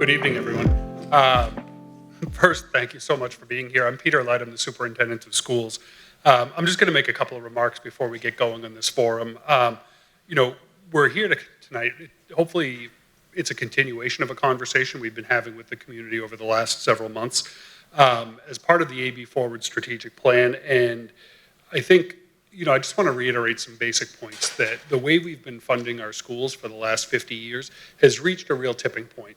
Good evening, everyone. First, thank you so much for being here. I'm Peter Light, I'm the Superintendent of Schools. I'm just going to make a couple of remarks before we get going on this forum. We're here tonight. Hopefully, it's a continuation of a conversation we've been having with the community over the last several months as part of the AB Forward strategic plan. And I think, I just want to reiterate some basic points that the way we've been funding our schools for the last 50 years has reached a real tipping point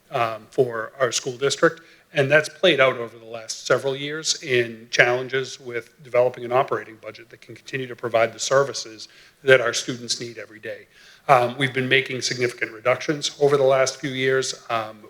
for our school district. And that's played out over the last several years in challenges with developing an operating budget that can continue to provide the services that our students need every day. We've been making significant reductions over the last few years.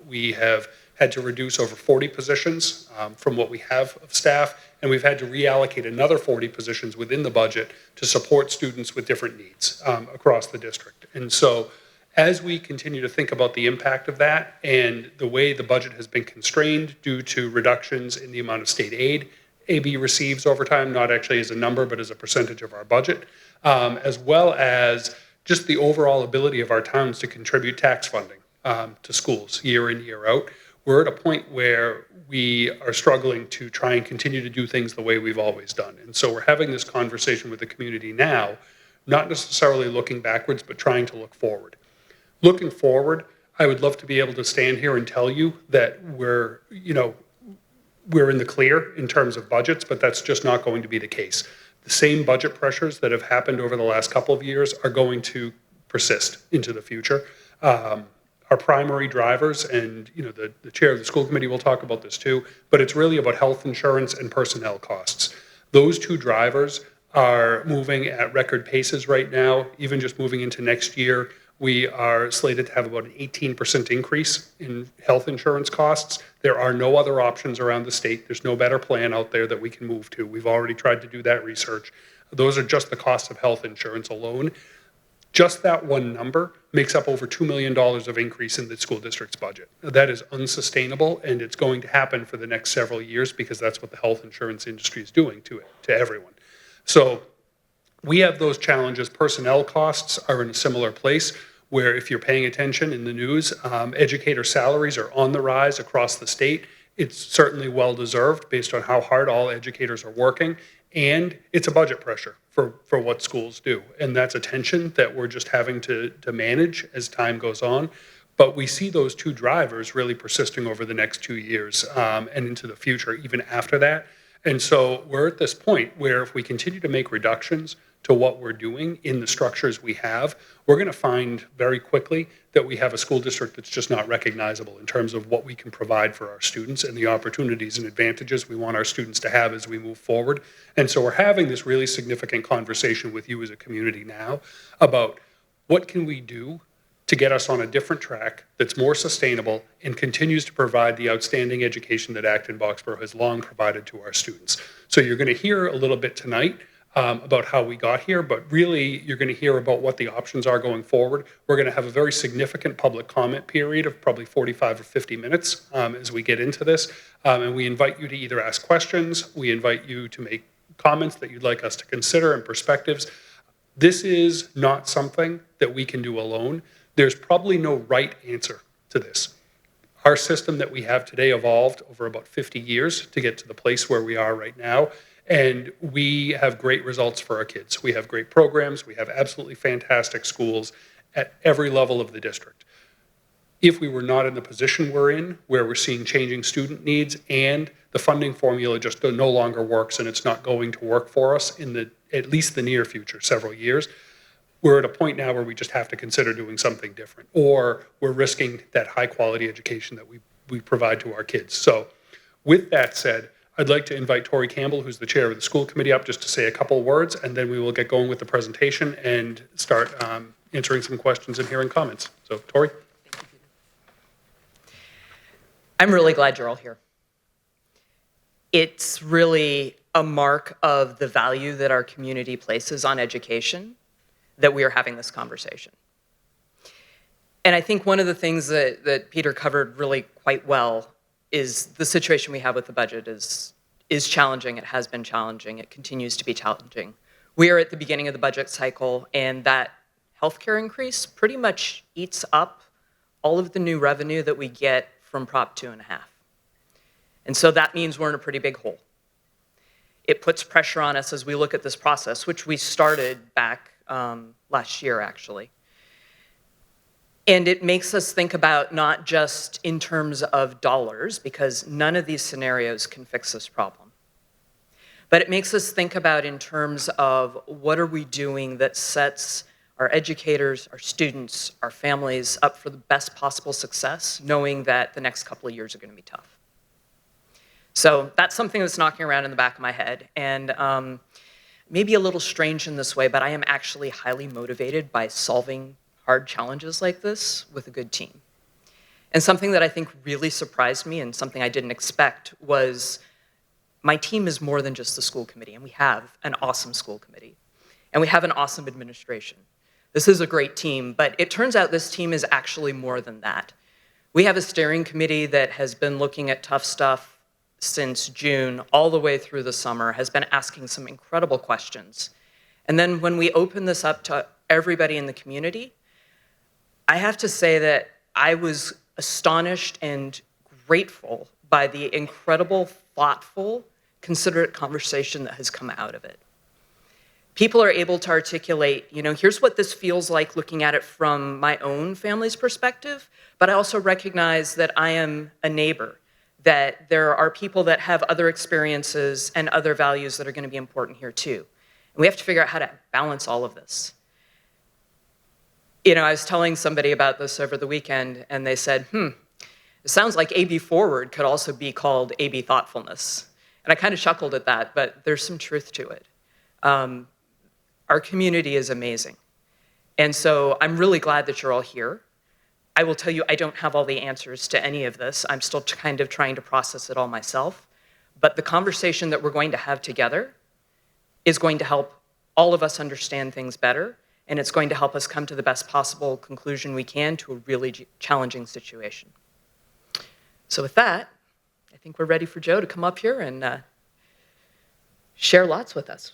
We have had to reduce over 40 positions from what we have of staff, and we've had to reallocate another 40 positions within the budget to support students with different needs across the district. And so as we continue to think about the impact of that and the way the budget has been constrained due to reductions in the amount of state aid AB receives over time, not actually as a number, but as a percentage of our budget, as well as just the overall ability of our towns to contribute tax funding to schools year in, year out, we're at a point where we are struggling to try and continue to do things the way we've always done. And so we're having this conversation with the community now, not necessarily looking backwards, but trying to look forward. Looking forward, I would love to be able to stand here and tell you that we're in the clear in terms of budgets, but that's just not going to be the case. The same budget pressures that have happened over the last couple of years are going to persist into the future. Our primary drivers, and the chair of the school committee will talk about this too, but it's really about health insurance and personnel costs. Those two drivers are moving at record paces right now. Even just moving into next year, we are slated to have about an 18% increase in health insurance costs. There are no other options around the state. There's no better plan out there that we can move to. We've already tried to do that research. Those are just the cost of health insurance alone. Just that one number makes up over $2 million of increase in the school district's budget. Now, that is unsustainable, and it's going to happen for the next several years because that's what the health insurance industry is doing to everyone. So we have those challenges. Personnel costs are in a similar place where, if you're paying attention in the news, educator salaries are on the rise across the state. It's certainly well-deserved based on how hard all educators are working, and it's a budget pressure for what schools do. And that's a tension that we're just having to manage as time goes on. But we see those two drivers really persisting over the next 2 years and into the future, even after that. And so we're at this point where if we continue to make reductions to what we're doing in the structures we have, we're going to find very quickly that we have a school district that's just not recognizable in terms of what we can provide for our students and the opportunities and advantages we want our students to have as we move forward. And so we're having this really significant conversation with you as a community now about what can we do to get us on a different track that's more sustainable and continues to provide the outstanding education that Acton-Boxborough has long provided to our students. So you're going to hear a little bit tonight about how we got here, but really you're going to hear about what the options are going forward. We're going to have a very significant public comment period of probably 45 or 50 minutes as we get into this. And we invite you to either ask questions, we invite you to make comments that you'd like us to consider and perspectives. This is not something that we can do alone. There's probably no right answer to this. Our system that we have today evolved over about 50 years to get to the place where we are right now. And we have great results for our kids. We have great programs. We have absolutely fantastic schools at every level of the district. If we were not in the position we're in, where we're seeing changing student needs and the funding formula just no longer works and it's not going to work for us in at least the near future, several years, we're at a point now where we just have to consider doing something different, or we're risking that high quality education that we provide to our kids. So with that said, I'd like to invite Tori Campbell, who's the chair of the school committee, up just to say a couple words, and then we will get going with the presentation and start answering some questions and hearing comments. So, Tori. I'm really glad you're all here. It's really a mark of the value that our community places on education that we are having this conversation. And I think one of the things that Peter covered really quite well is the situation we have with the budget is challenging. It has been challenging. It continues to be challenging. We are at the beginning of the budget cycle, and that healthcare increase pretty much eats up all of the new revenue that we get from Prop 2.5. And so that means we're in a pretty big hole. It puts pressure on us as we look at this process, which we started back last year, actually. And it makes us think about not just in terms of dollars, because none of these scenarios can fix this problem. But it makes us think about in terms of what are we doing that sets our educators, our students, our families up for the best possible success, knowing that the next couple of years are going to be tough. So that's something that's knocking around in the back of my head. And maybe a little strange in this way, but I am actually highly motivated by solving hard challenges like this with a good team. And something that I think really surprised me and something I didn't expect was my team is more than just the school committee, and we have an awesome school committee, and we have an awesome administration. This is a great team, but it turns out this team is actually more than that. We have a steering committee that has been looking at tough stuff since June all the way through the summer, has been asking some incredible questions. And then when we open this up to everybody in the community, I have to say that I was astonished and grateful by the incredible, thoughtful, considerate conversation that has come out of it. People are able to articulate, here's what this feels like looking at it from my own family's perspective, but I also recognize that I am a neighbor, that there are people that have other experiences and other values that are going to be important here too. And we have to figure out how to balance all of this. I was telling somebody about this over the weekend, and they said, it sounds like AB Forward could also be called AB Thoughtfulness. And I kind of chuckled at that, but there's some truth to it. Our community is amazing. And so I'm really glad that you're all here. I will tell you, I don't have all the answers to any of this. I'm still kind of trying to process it all myself. But the conversation that we're going to have together is going to help all of us understand things better, and it's going to help us come to the best possible conclusion we can to a really challenging situation. So with that, I think we're ready for Joe to come up here and share lots with us.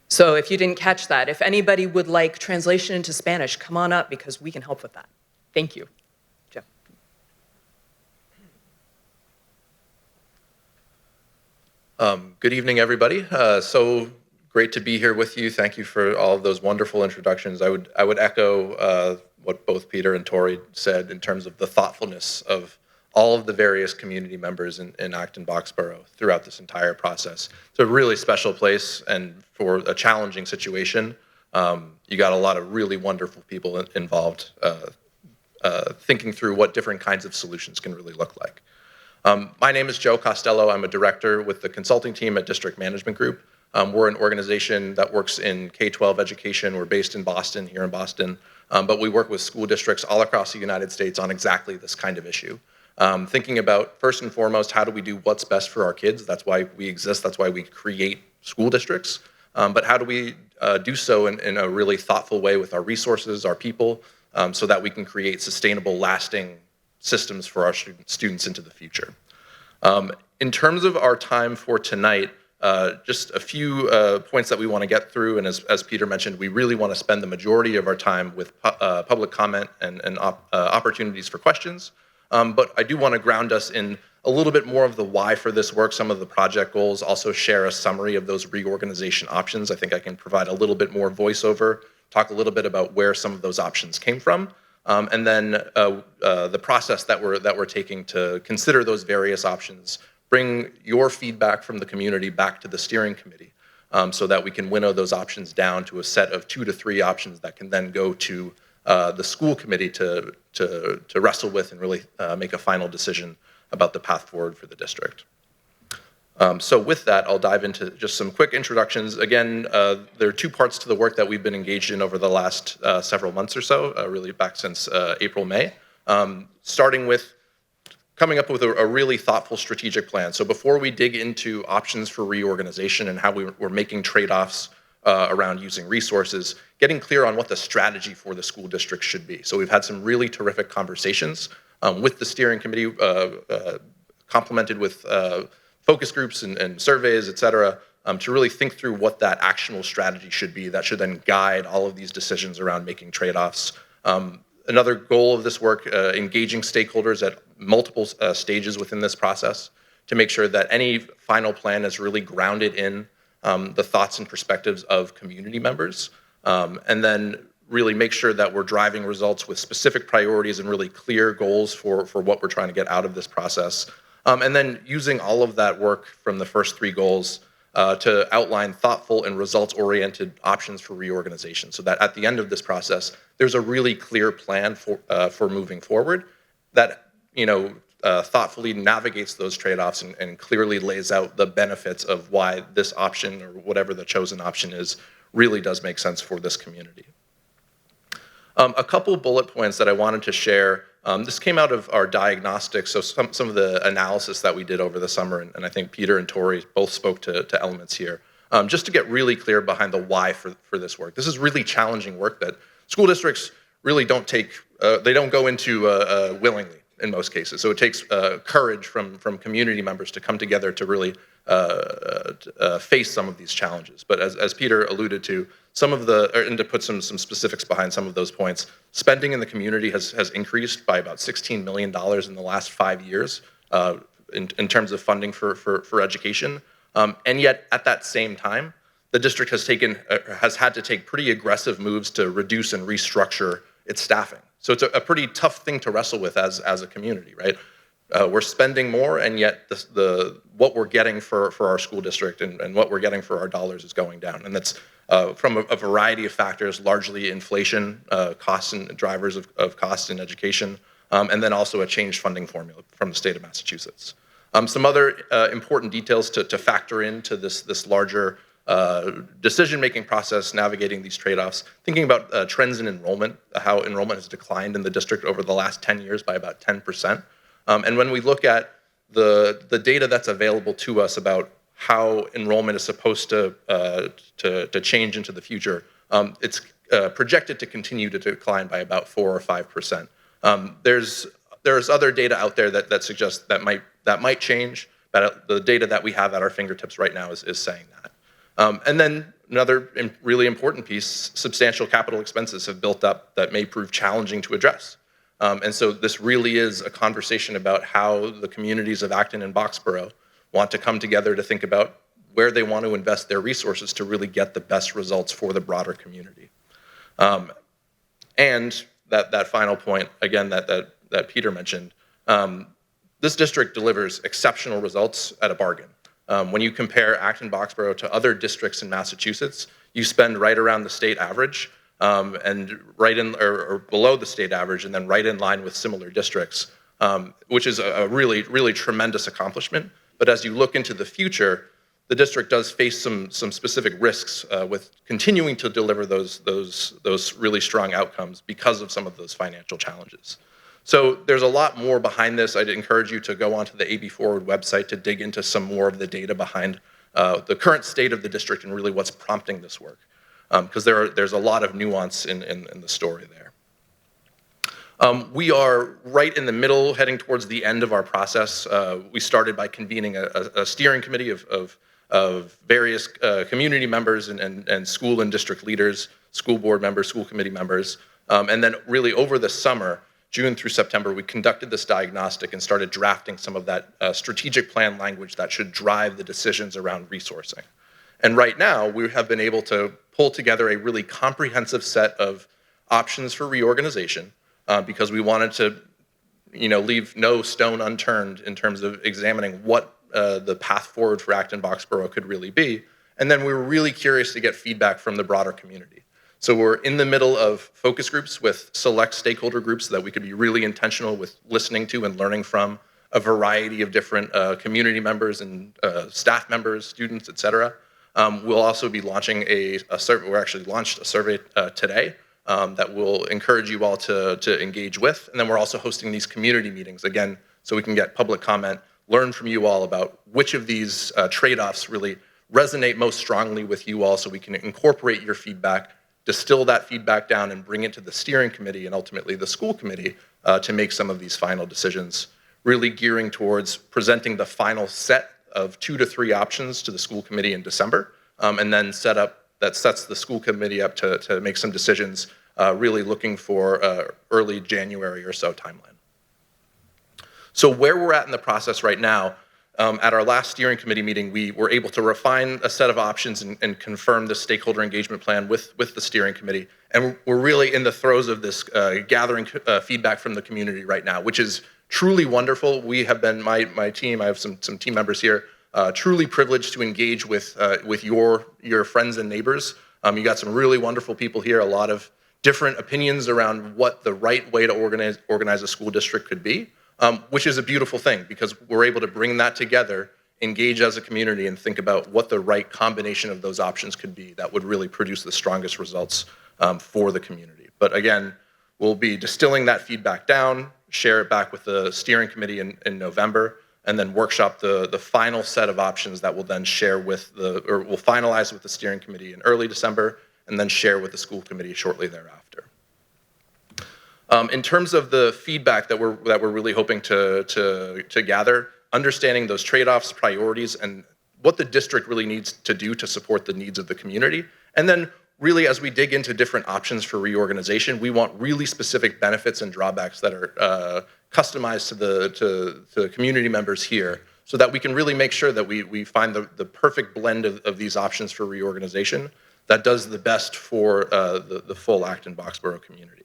So if you didn't catch that, if anybody would like translation into Spanish, come on up because we can help with that. Thank you. Jeff. Good evening, everybody. So great to be here with you. Thank you for all of those wonderful introductions. I would echo what both Peter and Tori said in terms of the thoughtfulness of all of the various community members in Acton-Boxborough throughout this entire process. It's a really special place, and for a challenging situation, you got a lot of really wonderful people involved thinking through what different kinds of solutions can really look like. My name is Joe Costello. I'm a director with the consulting team at District Management Group. We're an organization that works in K-12 education. We're based in Boston, here in Boston, but we work with school districts all across the United States on exactly this kind of issue. Thinking about, first and foremost, how do we do what's best for our kids? That's why we exist. That's why we create school districts. But how do we do so in a really thoughtful way with our resources, our people, so that we can create sustainable, lasting systems for our students into the future? In terms of our time for tonight, just a few points that we want to get through, and as Peter mentioned, we really want to spend the majority of our time with public comment and opportunities for questions. But I do want to ground us in a little bit more of the why for this work, some of the project goals, also share a summary of those reorganization options. I think I can provide a little bit more voiceover, talk a little bit about where some of those options came from, and then the process that we're taking to consider those various options, bring your feedback from the community back to the steering committee, so that we can winnow those options down to a set of 2 to 3 options that can then go to the school committee to wrestle with and really make a final decision about the path forward for the district. So with that, I'll dive into just some quick introductions. Again, there are 2 parts to the work that we've been engaged in over the last several months or so, really back since April, May, starting with coming up with a really thoughtful strategic plan. So before we dig into options for reorganization and how we're making trade-offs around using resources, getting clear on what the strategy for the school district should be. So we've had some really terrific conversations with the steering committee, complemented with focus groups and surveys, et cetera, to really think through what that actionable strategy should be that should then guide all of these decisions around making trade-offs. Another goal of this work, engaging stakeholders at multiple stages within this process to make sure that any final plan is really grounded in the thoughts and perspectives of community members, and then really make sure that we're driving results with specific priorities and really clear goals for what we're trying to get out of this process. And then using all of that work from the first 3 goals to outline thoughtful and results-oriented options for reorganization, so that at the end of this process, there's a really clear plan for moving forward that thoughtfully navigates those trade-offs and clearly lays out the benefits of why this option or whatever the chosen option is really does make sense for this community. A couple bullet points that I wanted to share. This came out of our diagnostics, so some of the analysis that we did over the summer, and I think Peter and Tori both spoke to elements here, just to get really clear behind the why for this work. This is really challenging work that school districts really don't go into willingly in most cases. So it takes courage from community members to come together to really face some of these challenges. But as Peter alluded to, and to put some specifics behind some of those points, spending in the community has increased by about $16 million in the last 5 years in terms of funding for education. And yet at that same time, the district has had to take pretty aggressive moves to reduce and restructure its staffing. So it's a pretty tough thing to wrestle with as a community, right? We're spending more, and yet what we're getting for our school district and what we're getting for our dollars is going down. And that's from a variety of factors, largely inflation, costs and drivers of costs in education, and then also a changed funding formula from the state of Massachusetts. Some other important details to factor into this larger decision-making process, navigating these trade-offs, thinking about trends in enrollment, how enrollment has declined in the district over the last 10 years by about 10%. And when we look at the data that's available to us about how enrollment is supposed to change into the future, it's projected to continue to decline by about 4 or 5%. There's other data out there that suggests that might change, but the data that we have at our fingertips right now is saying that. And then another really important piece, substantial capital expenses have built up that may prove challenging to address. And so this really is a conversation about how the communities of Acton and Boxborough want to come together to think about where they want to invest their resources to really get the best results for the broader community. And that final point, again, that Peter mentioned, this district delivers exceptional results at a bargain. When you compare Acton-Boxborough to other districts in Massachusetts, you spend right around the state average, and right in or below the state average, and then right in line with similar districts, which is a really, really tremendous accomplishment. But as you look into the future, the district does face some specific risks with continuing to deliver those really strong outcomes because of some of those financial challenges. So there's a lot more behind this. I'd encourage you to go onto the AB Forward website to dig into some more of the data behind the current state of the district and really what's prompting this work. Because there's a lot of nuance in the story there. We are right in the middle, heading towards the end of our process. We started by convening a steering committee of various community members and school and district leaders, school board members, school committee members. And then really over the summer, June through September, we conducted this diagnostic and started drafting some of that strategic plan language that should drive the decisions around resourcing. And right now, we have been able to pull together a really comprehensive set of options for reorganization because we wanted to, leave no stone unturned in terms of examining what the path forward for Acton-Boxborough could really be. And then we were really curious to get feedback from the broader community. So we're in the middle of focus groups with select stakeholder groups so that we could be really intentional with listening to and learning from a variety of different community members and staff members, students, et cetera. We'll also be launching a survey. We actually launched a survey today that will encourage you all to engage with. And then we're also hosting these community meetings, again, so we can get public comment, learn from you all about which of these trade-offs really resonate most strongly with you all so we can incorporate your feedback, distill that feedback down and bring it to the steering committee and ultimately the school committee to make some of these final decisions, really gearing towards presenting the final set of 2 to 3 options to the school committee in December, and then sets the school committee up to make some decisions, really looking for early January or so timeline. So where we're at in the process right now, at our last steering committee meeting, we were able to refine a set of options and confirm the stakeholder engagement plan with the steering committee. And we're really in the throes of this gathering feedback from the community right now, which is truly wonderful. We have been, my team, I have some team members here, truly privileged to engage with your friends and neighbors. You got some really wonderful people here, a lot of different opinions around what the right way to organize a school district could be. Which is a beautiful thing because we're able to bring that together, engage as a community, and think about what the right combination of those options could be that would really produce the strongest results for the community. But again, we'll be distilling that feedback down, share it back with the steering committee in November, and then workshop the final set of options that we'll then share with we'll finalize with the steering committee in early December, and then share with the school committee shortly thereafter. In terms of the feedback that we're really hoping to gather, understanding those trade-offs, priorities, and what the district really needs to do to support the needs of the community. And then really as we dig into different options for reorganization, we want really specific benefits and drawbacks that are customized to the community members here so that we can really make sure that we find the perfect blend of these options for reorganization that does the best for the full Acton-Boxborough community.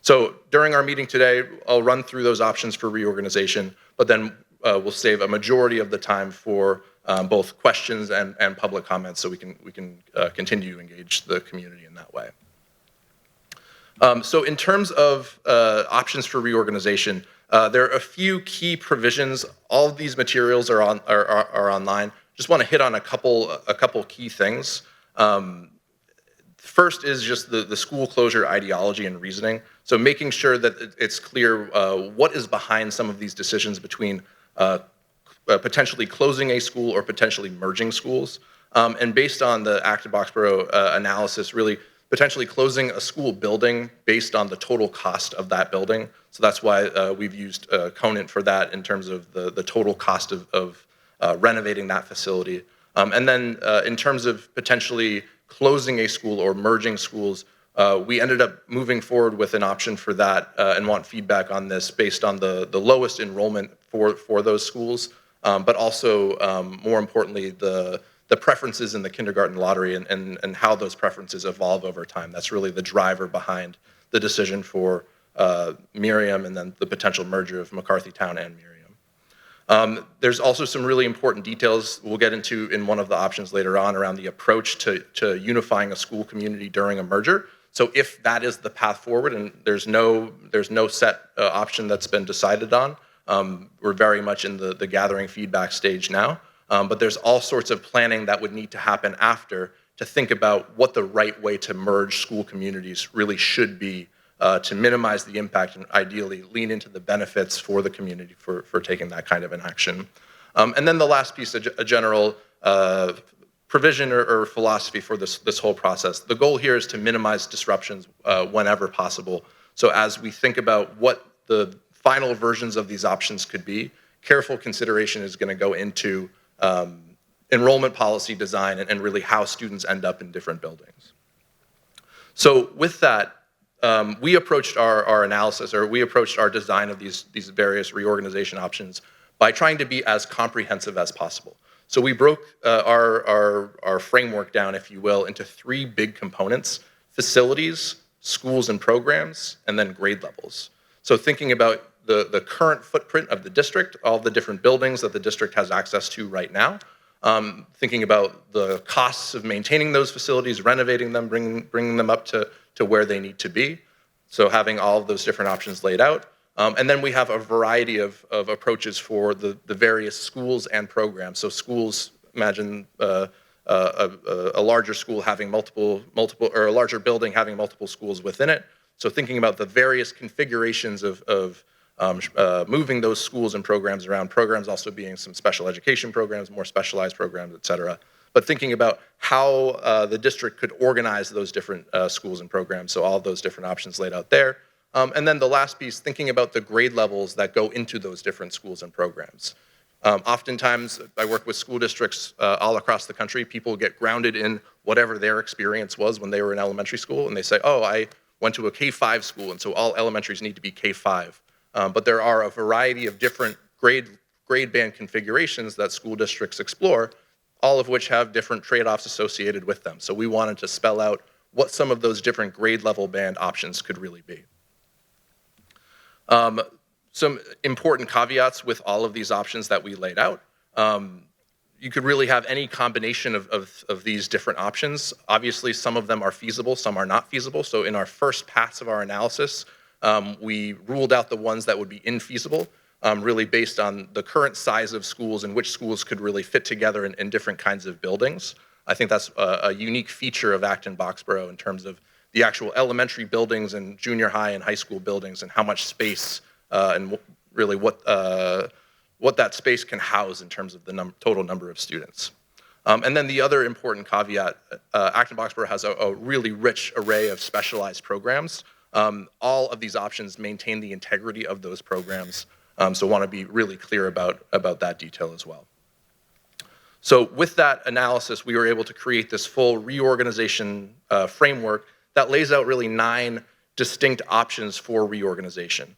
So during our meeting today, I'll run through those options for reorganization, but then we'll save a majority of the time for both questions and public comments so we can continue to engage the community in that way. So in terms of options for reorganization, there are a few key provisions. All of these materials are online. Just want to hit on a couple key things. First is just the school closure ideology and reasoning. So making sure that it's clear what is behind some of these decisions between potentially closing a school or potentially merging schools. And based on the Acton-Boxborough analysis, really potentially closing a school building based on the total cost of that building. So that's why we've used Conant for that in terms of the total cost of renovating that facility. And then in terms of potentially closing a school or merging schools, we ended up moving forward with an option for that and want feedback on this based on the lowest enrollment for those schools, but also more importantly, the preferences in the kindergarten lottery and how those preferences evolve over time. That's really the driver behind the decision for Miriam and then the potential merger of McCarthy Town and Miriam. There's also some really important details we'll get into in one of the options later on around the approach to unifying a school community during a merger. So if that is the path forward and there's no set option that's been decided on, we're very much in the gathering feedback stage now. But there's all sorts of planning that would need to happen after to think about what the right way to merge school communities really should be to minimize the impact and ideally lean into the benefits for the community for taking that kind of an action. And then the last piece, a general provision or philosophy for this whole process. The goal here is to minimize disruptions whenever possible. So as we think about what the final versions of these options could be, careful consideration is going to go into enrollment policy design and really how students end up in different buildings. So with that, we approached our analysis, or we approached our design of these various reorganization options by trying to be as comprehensive as possible. So we broke our framework down, if you will, into 3 big components: facilities, schools and programs, and then grade levels. So thinking about the current footprint of the district, all the different buildings that the district has access to right now, thinking about the costs of maintaining those facilities, renovating them, bringing them up to where they need to be. So having all of those different options laid out. And then we have a variety of approaches for the various schools and programs. So schools, imagine a larger school having multiple, or a larger building having multiple schools within it. So thinking about the various configurations of moving those schools and programs around, programs also being some special education programs, more specialized programs, et cetera. But thinking about how the district could organize those different schools and programs. So all of those different options laid out there. And then the last piece, thinking about the grade levels that go into those different schools and programs. Oftentimes, I work with school districts all across the country. People get grounded in whatever their experience was when they were in elementary school, and they say, oh, I went to a K-5 school, and so all elementaries need to be K-5. But there are a variety of different grade band configurations that school districts explore, all of which have different trade-offs associated with them. So we wanted to spell out what some of those different grade level band options could really be. Some important caveats with all of these options that we laid out. You could really have any combination of these different options. Obviously, some of them are feasible, some are not feasible. So in our first pass of our analysis, we ruled out the ones that would be infeasible, really based on the current size of schools and which schools could really fit together in different kinds of buildings. I think that's a unique feature of Acton-Boxborough in terms of the actual elementary buildings and junior high and high school buildings and how much space and really what that space can house in terms of the total number of students. And then the other important caveat, Acton-Boxborough has a really rich array of specialized programs. All of these options maintain the integrity of those programs, so want to be really clear about that detail as well. So with that analysis, we were able to create this full reorganization framework that lays out really 9 distinct options for reorganization.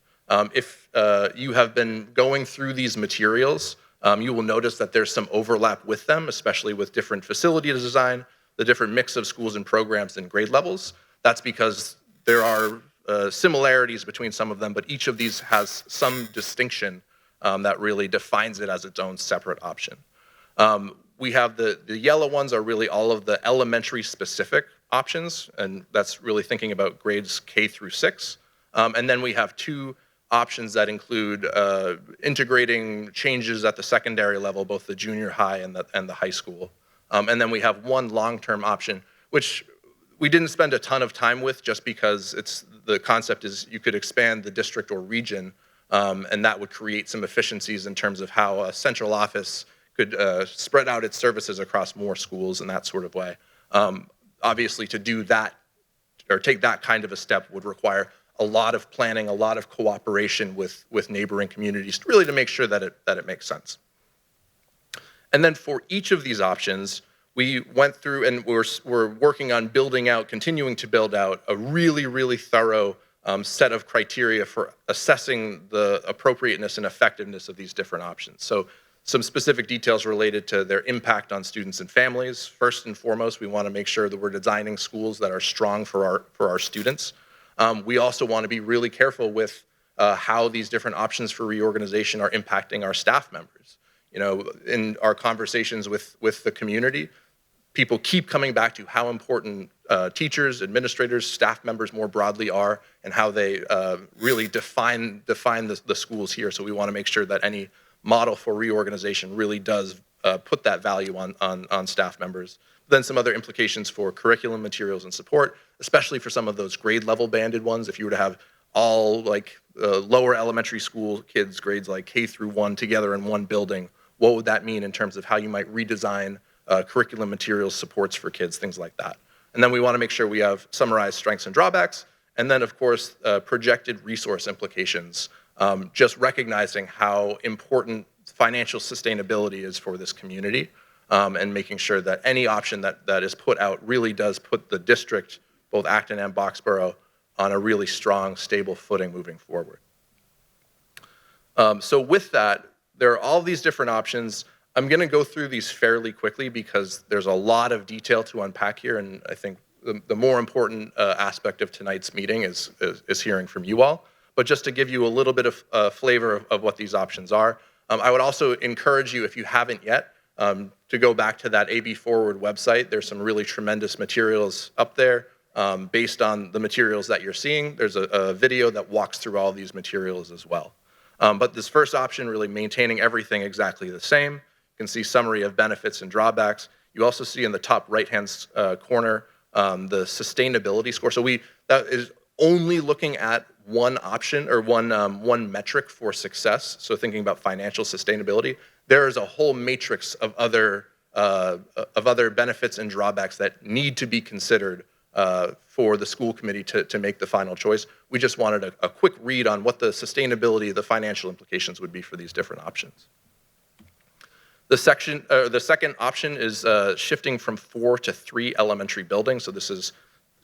If you have been going through these materials, you will notice that there's some overlap with them, especially with different facility design, the different mix of schools and programs and grade levels. That's because there are similarities between some of them, but each of these has some distinction that really defines it as its own separate option. We have the yellow ones are really all of the elementary specific options, and that's really thinking about grades K through 6. And then we have 2 options that include integrating changes at the secondary level, both the junior high and the high school. And then we have 1 long-term option, which we didn't spend a ton of time with just because the concept is you could expand the district or region, and that would create some efficiencies in terms of how a central office could spread out its services across more schools in that sort of way. Obviously, to do that or take that kind of a step would require a lot of planning, a lot of cooperation with neighboring communities, really to make sure that it makes sense. And then for each of these options, we went through and we're working on continuing to build out a really, really thorough set of criteria for assessing the appropriateness and effectiveness of these different options. So some specific details related to their impact on students and families. First and foremost, we want to make sure that we're designing schools that are strong for our students. We also want to be really careful with how these different options for reorganization are impacting our staff members. You know, in our conversations with the community, people keep coming back to how important teachers, administrators, staff members more broadly are, and how they really define the schools here. So we want to make sure that any model for reorganization really does put that value on staff members. Then some other implications for curriculum materials and support, especially for some of those grade level banded ones. If you were to have all lower elementary school kids, grades like K through 1 together in one building, what would that mean in terms of how you might redesign curriculum materials, supports for kids, things like that. And then we want to make sure we have summarized strengths and drawbacks, and then of course projected resource implications, just recognizing how important financial sustainability is for this community, and making sure that any option that is put out really does put the district, both Acton and Boxborough, on a really strong, stable footing moving forward. So with that, there are all these different options. I'm going to go through these fairly quickly because there's a lot of detail to unpack here, and I think the more important aspect of tonight's meeting is hearing from you all. But just to give you a little bit of flavor of what these options are, I would also encourage you, if you haven't yet, to go back to that AB Forward website. There's some really tremendous materials up there based on the materials that you're seeing. There's a video that walks through all these materials as well. But this first option, really maintaining everything exactly the same. You can see summary of benefits and drawbacks. You also see in the top right-hand corner the sustainability score. So that is only looking at one option or one metric for success. So thinking about financial sustainability, there is a whole matrix of other benefits and drawbacks that need to be considered for the school committee to make the final choice. We just wanted a quick read on what the sustainability, the financial implications would be for these different options. The second option is shifting from 4 to 3 elementary buildings. So this is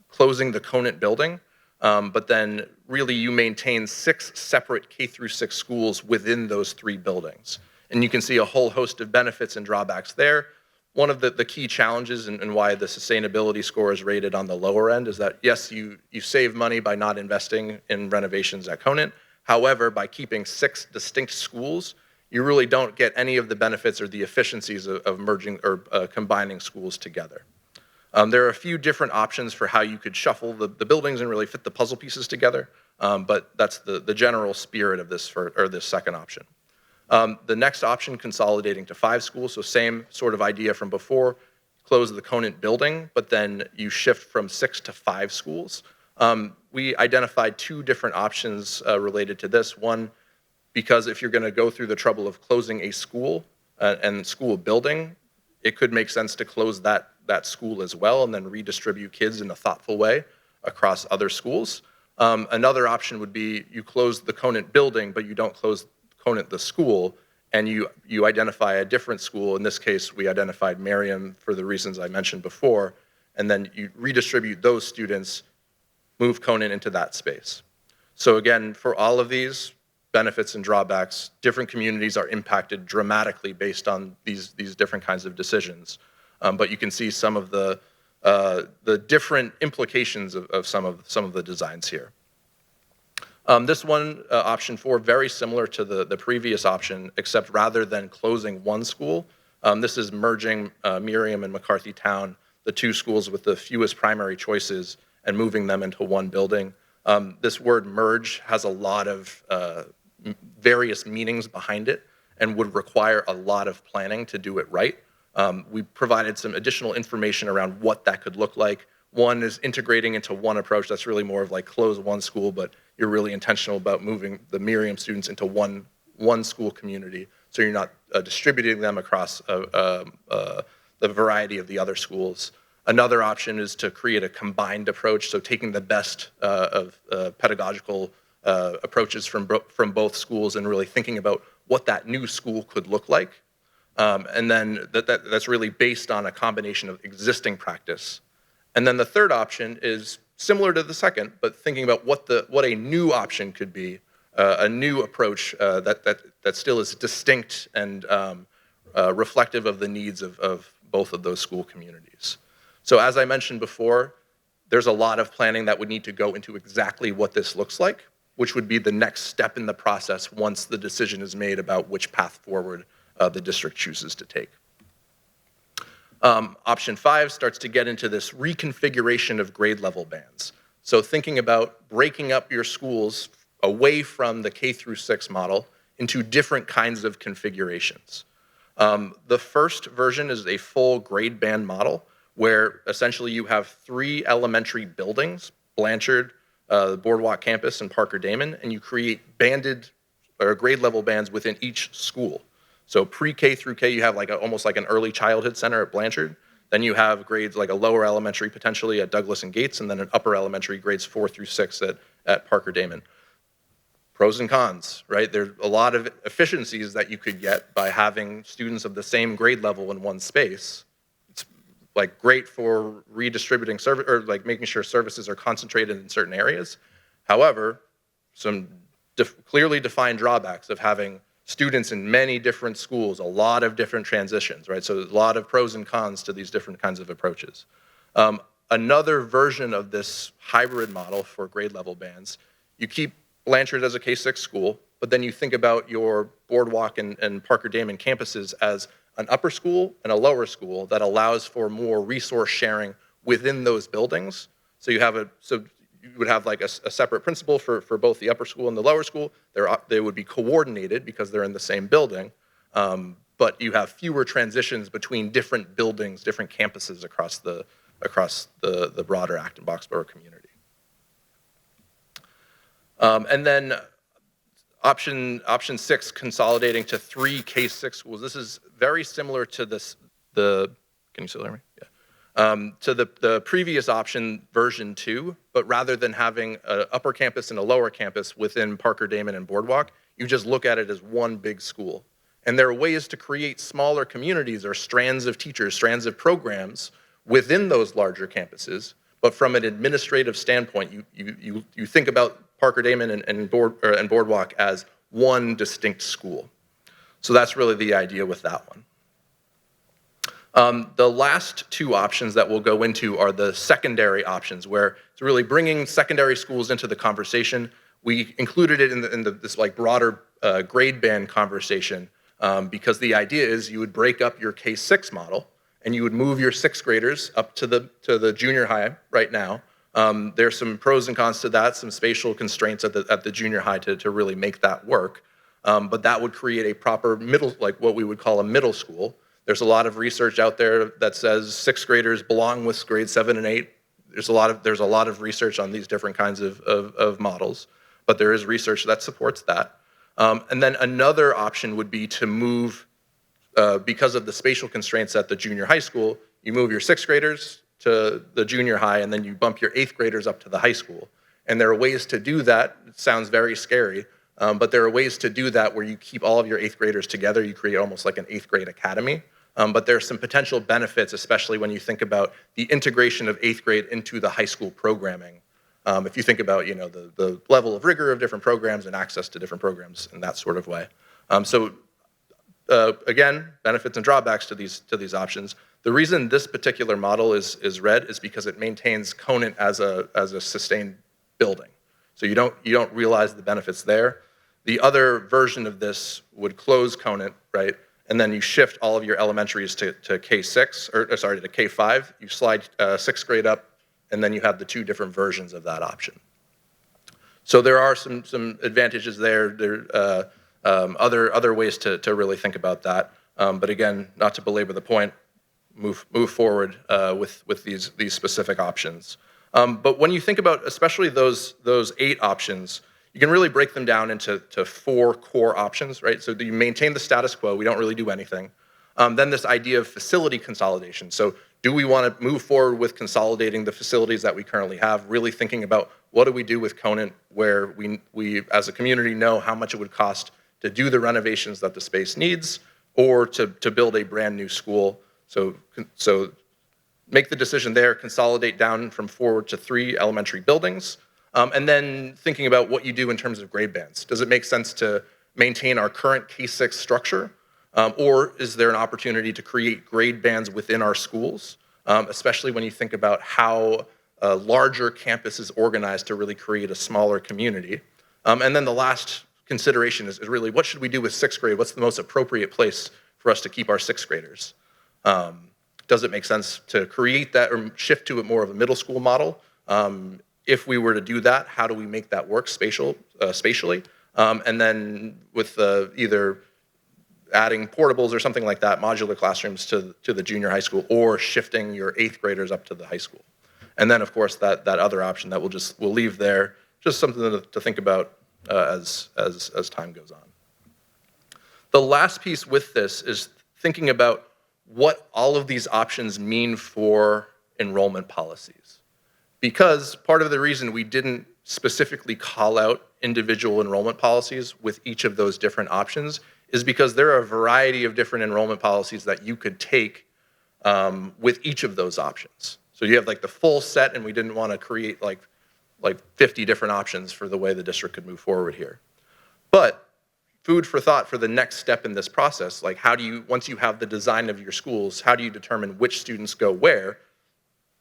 closing the Conant building, but then really you maintain 6 separate K through 6 schools within those 3 buildings. And you can see a whole host of benefits and drawbacks there. One of the key challenges and why the sustainability score is rated on the lower end is that, yes, you save money by not investing in renovations at Conant. However, by keeping 6 distinct schools, you really don't get any of the benefits or the efficiencies of merging or combining schools together. There are a few different options for how you could shuffle the buildings and really fit the puzzle pieces together, but that's the general spirit of this second option. The next option, consolidating to 5 schools, so same sort of idea from before, close the Conant building, but then you shift from 6 to 5 schools. We identified 2 different options related to this. One, because if you're going to go through the trouble of closing a school and school building, it could make sense to close that school as well and then redistribute kids in a thoughtful way across other schools. Another option would be you close the Conant building, but you don't close Conant the school, and you identify a different school. In this case, we identified Merriam for the reasons I mentioned before, and then you redistribute those students, move Conant into that space. So again, for all of these benefits and drawbacks, different communities are impacted dramatically based on these different kinds of decisions. But you can see some of the different implications of some of the designs here. This one, option 4, very similar to the previous option, except rather than closing one school, this is merging Merriam and McCarthy Town, the 2 schools with the fewest primary choices, and moving them into one building. This word merge has a lot of various meanings behind it and would require a lot of planning to do it right. We provided some additional information around what that could look like. One is integrating into one approach. That's really more of like close one school, but you're really intentional about moving the Merriam students into one school community, so you're not distributing them across the variety of the other schools. Another option is to create a combined approach, so taking the best of pedagogical approaches from both schools and really thinking about what that new school could look like. And then that's really based on a combination of existing practice. And then the third option is similar to the second, but thinking about what a new option could be, a new approach that still is distinct and reflective of the needs of both of those school communities. So as I mentioned before, there's a lot of planning that would need to go into exactly what this looks like, which would be the next step in the process once the decision is made about which path forward the district chooses to take. Option 5 starts to get into this reconfiguration of grade level bands. So thinking about breaking up your schools away from the K through 6 model into different kinds of configurations. The first version is a full grade band model where essentially you have 3 elementary buildings, Blanchard, the Boardwalk campus, and Parker Damon, and you create banded or grade level bands within each school. So pre-K through K, you have almost like an early childhood center at Blanchard. Then you have grades like a lower elementary potentially at Douglas and Gates, and then an upper elementary grades 4 through 6 at Parker Damon. Pros and cons, right? There's a lot of efficiencies that you could get by having students of the same grade level in one space. It's like great for redistributing service or like making sure services are concentrated in certain areas. However, some clearly defined drawbacks of having students in many different schools, a lot of different transitions, right? So a lot of pros and cons to these different kinds of approaches. Another version of this hybrid model for grade level bands, you keep Blanchard as a K-6 school, but then you think about your Boardwalk and Parker Damon campuses as an upper school and a lower school that allows for more resource sharing within those buildings. So you would have like a separate principal for both the upper school and the lower school. They would be coordinated because they're in the same building, but you have fewer transitions between different buildings, different campuses across the broader Acton-Boxborough community. And then option 6, consolidating to 3 K-6 schools. This is very similar to can you still hear me? Yeah. To the previous option, version 2, but rather than having an upper campus and a lower campus within Parker Damon and Boardwalk, you just look at it as one big school. And there are ways to create smaller communities or strands of teachers, strands of programs within those larger campuses. But from an administrative standpoint, you think about Parker Damon and Boardwalk as one distinct school. So that's really the idea with that one. The last two options that we'll go into are the secondary options, where it's really bringing secondary schools into the conversation. We included it in this like broader grade band conversation because the idea is you would break up your K-6 model and you would move your sixth graders up to the junior high right now. There's some pros and cons to that, some spatial constraints at the junior high to really make that work. But that would create a proper middle, like what we would call a middle school. There's a lot of research out there that says sixth graders belong with grades 7 and 8. There's a lot of research on these different kinds of models, but there is research that supports that. And then another option would be to move, because of the spatial constraints at the junior high school, you move your sixth graders to the junior high, and then you bump your eighth graders up to the high school. And there are ways to do that. It sounds very scary, but there are ways to do that where you keep all of your eighth graders together. You create almost like an eighth grade academy. But there's some potential benefits, especially when you think about the integration of eighth grade into the high school programming. If you think about, the level of rigor of different programs and access to different programs in that sort of way. Again, benefits and drawbacks to these options. The reason this particular model is red is because it maintains Conant as a sustained building. So you don't realize the benefits there. The other version of this would close Conant, right? And then you shift all of your elementaries to K6, to K5. You slide sixth grade up, and then you have the two different versions of that option. So there are some advantages there. There other ways to really think about that. But again, not to belabor the point, move forward with these specific options. But when you think about especially those 8 options, you can really break them down into 4 core options, right? So you maintain the status quo, we don't really do anything. Then this idea of facility consolidation. So do we want to move forward with consolidating the facilities that we currently have, really thinking about what do we do with Conant, where we as a community know how much it would cost to do the renovations that the space needs, or to build a brand new school. So make the decision there, consolidate down from 4 to 3 elementary buildings. And then thinking about what you do in terms of grade bands. Does it make sense to maintain our current K-6 structure? Or is there an opportunity to create grade bands within our schools, especially when you think about how a larger campus is organized to really create a smaller community? And then the last consideration is really, what should we do with sixth grade? What's the most appropriate place for us to keep our sixth graders? Does it make sense to create that or shift to more of a middle school model? If we were to do that, how do we make that work spatially? And then with either adding portables or something like that, modular classrooms to the junior high school, or shifting your 8th graders up to the high school. And then, of course, that other option that we'll leave there, just something to think about as time goes on. The last piece with this is thinking about what all of these options mean for enrollment policies. Because part of the reason we didn't specifically call out individual enrollment policies with each of those different options is because there are a variety of different enrollment policies that you could take with each of those options. So you have like the full set, and we didn't want to create like 50 different options for the way the district could move forward here. But food for thought for the next step in this process, like once you have the design of your schools, how do you determine which students go where?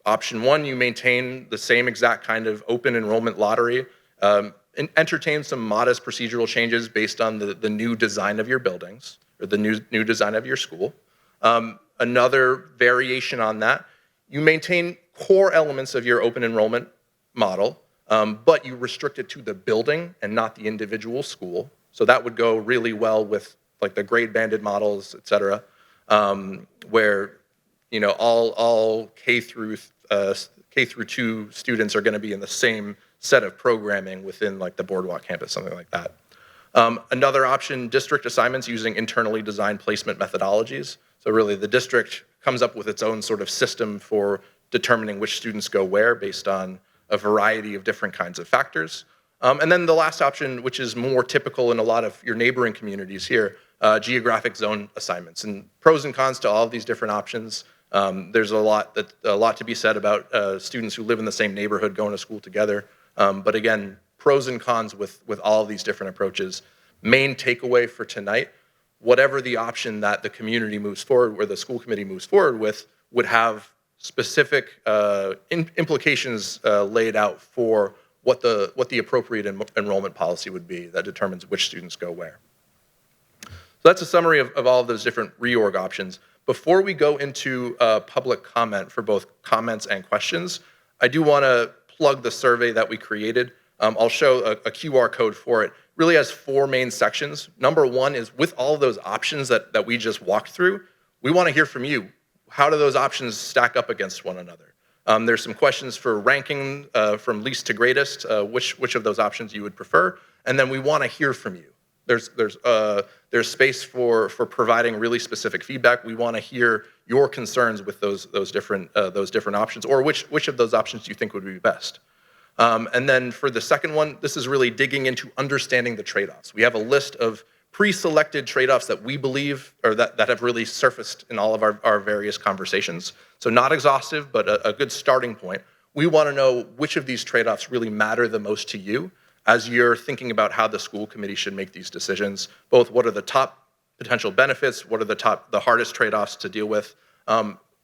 Option 1, you maintain the same exact kind of open enrollment lottery, and entertain some modest procedural changes based on the new design of your buildings, or the new design of your school. Another variation on that, you maintain core elements of your open enrollment model, but you restrict it to the building and not the individual school. So that would go really well with like the grade banded models, et cetera, where all K through 2 students are going to be in the same set of programming within like the Boardwalk campus, something like that. Another option, district assignments using internally designed placement methodologies. So really the district comes up with its own sort of system for determining which students go where based on a variety of different kinds of factors. And then the last option, which is more typical in a lot of your neighboring communities here, geographic zone assignments. And pros and cons to all of these different options. There's a lot to be said about students who live in the same neighborhood going to school together. But again, pros and cons with all of these different approaches. Main takeaway for tonight, whatever the option that the community moves forward, or the school committee moves forward with, would have specific implications laid out for what the appropriate enrollment policy would be that determines which students go where. So that's a summary of all of those different reorg options. Before we go into public comment for both comments and questions, I do want to plug the survey that we created. I'll show a QR code for it. Really has 4 main sections. Number 1 is with all of those options that we just walked through, we want to hear from you. How do those options stack up against one another? There's some questions for ranking from least to greatest, which of those options you would prefer, and then we want to hear from you. There's space for providing really specific feedback. We want to hear your concerns with those different options, or which of those options do you think would be best. And then for the second one, this is really digging into understanding the trade-offs. We have a list of pre-selected trade-offs that we believe, or that have really surfaced in all of our various conversations. So not exhaustive, but a good starting point. We want to know which of these trade-offs really matter the most to you as you're thinking about how the school committee should make these decisions. Both what are the top potential benefits, what are the hardest trade-offs to deal with.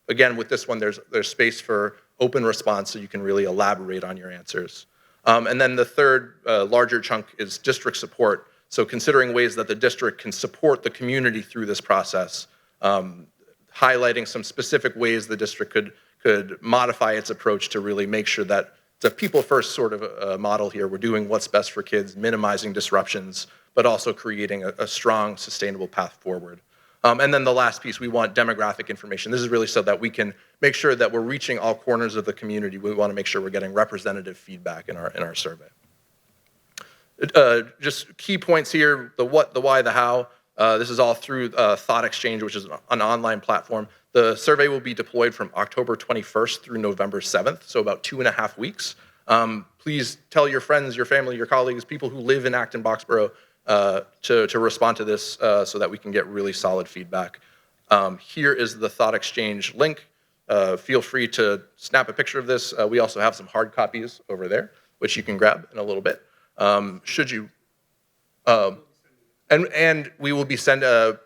Again, with this one, there's space for open response so you can really elaborate on your answers. And then the third larger chunk is district support. So considering ways that the district can support the community through this process, highlighting some specific ways the district could modify its approach to really make sure that it's a people-first sort of model here. We're doing what's best for kids, minimizing disruptions, but also creating a strong, sustainable path forward. And then the last piece, we want demographic information. This is really so that we can make sure that we're reaching all corners of the community. We want to make sure we're getting representative feedback in our survey. Just key points here, the what, the why, the how. This is all through Thought Exchange, which is an online platform. The survey will be deployed from October 21st through November 7th, so about 2.5 weeks. Please tell your friends, your family, your colleagues, people who live in Acton-Boxborough to respond to this so that we can get really solid feedback. Here is the Thought Exchange link. Feel free to snap a picture of this. We also have some hard copies over there, which you can grab in a little bit. Should you, and we will be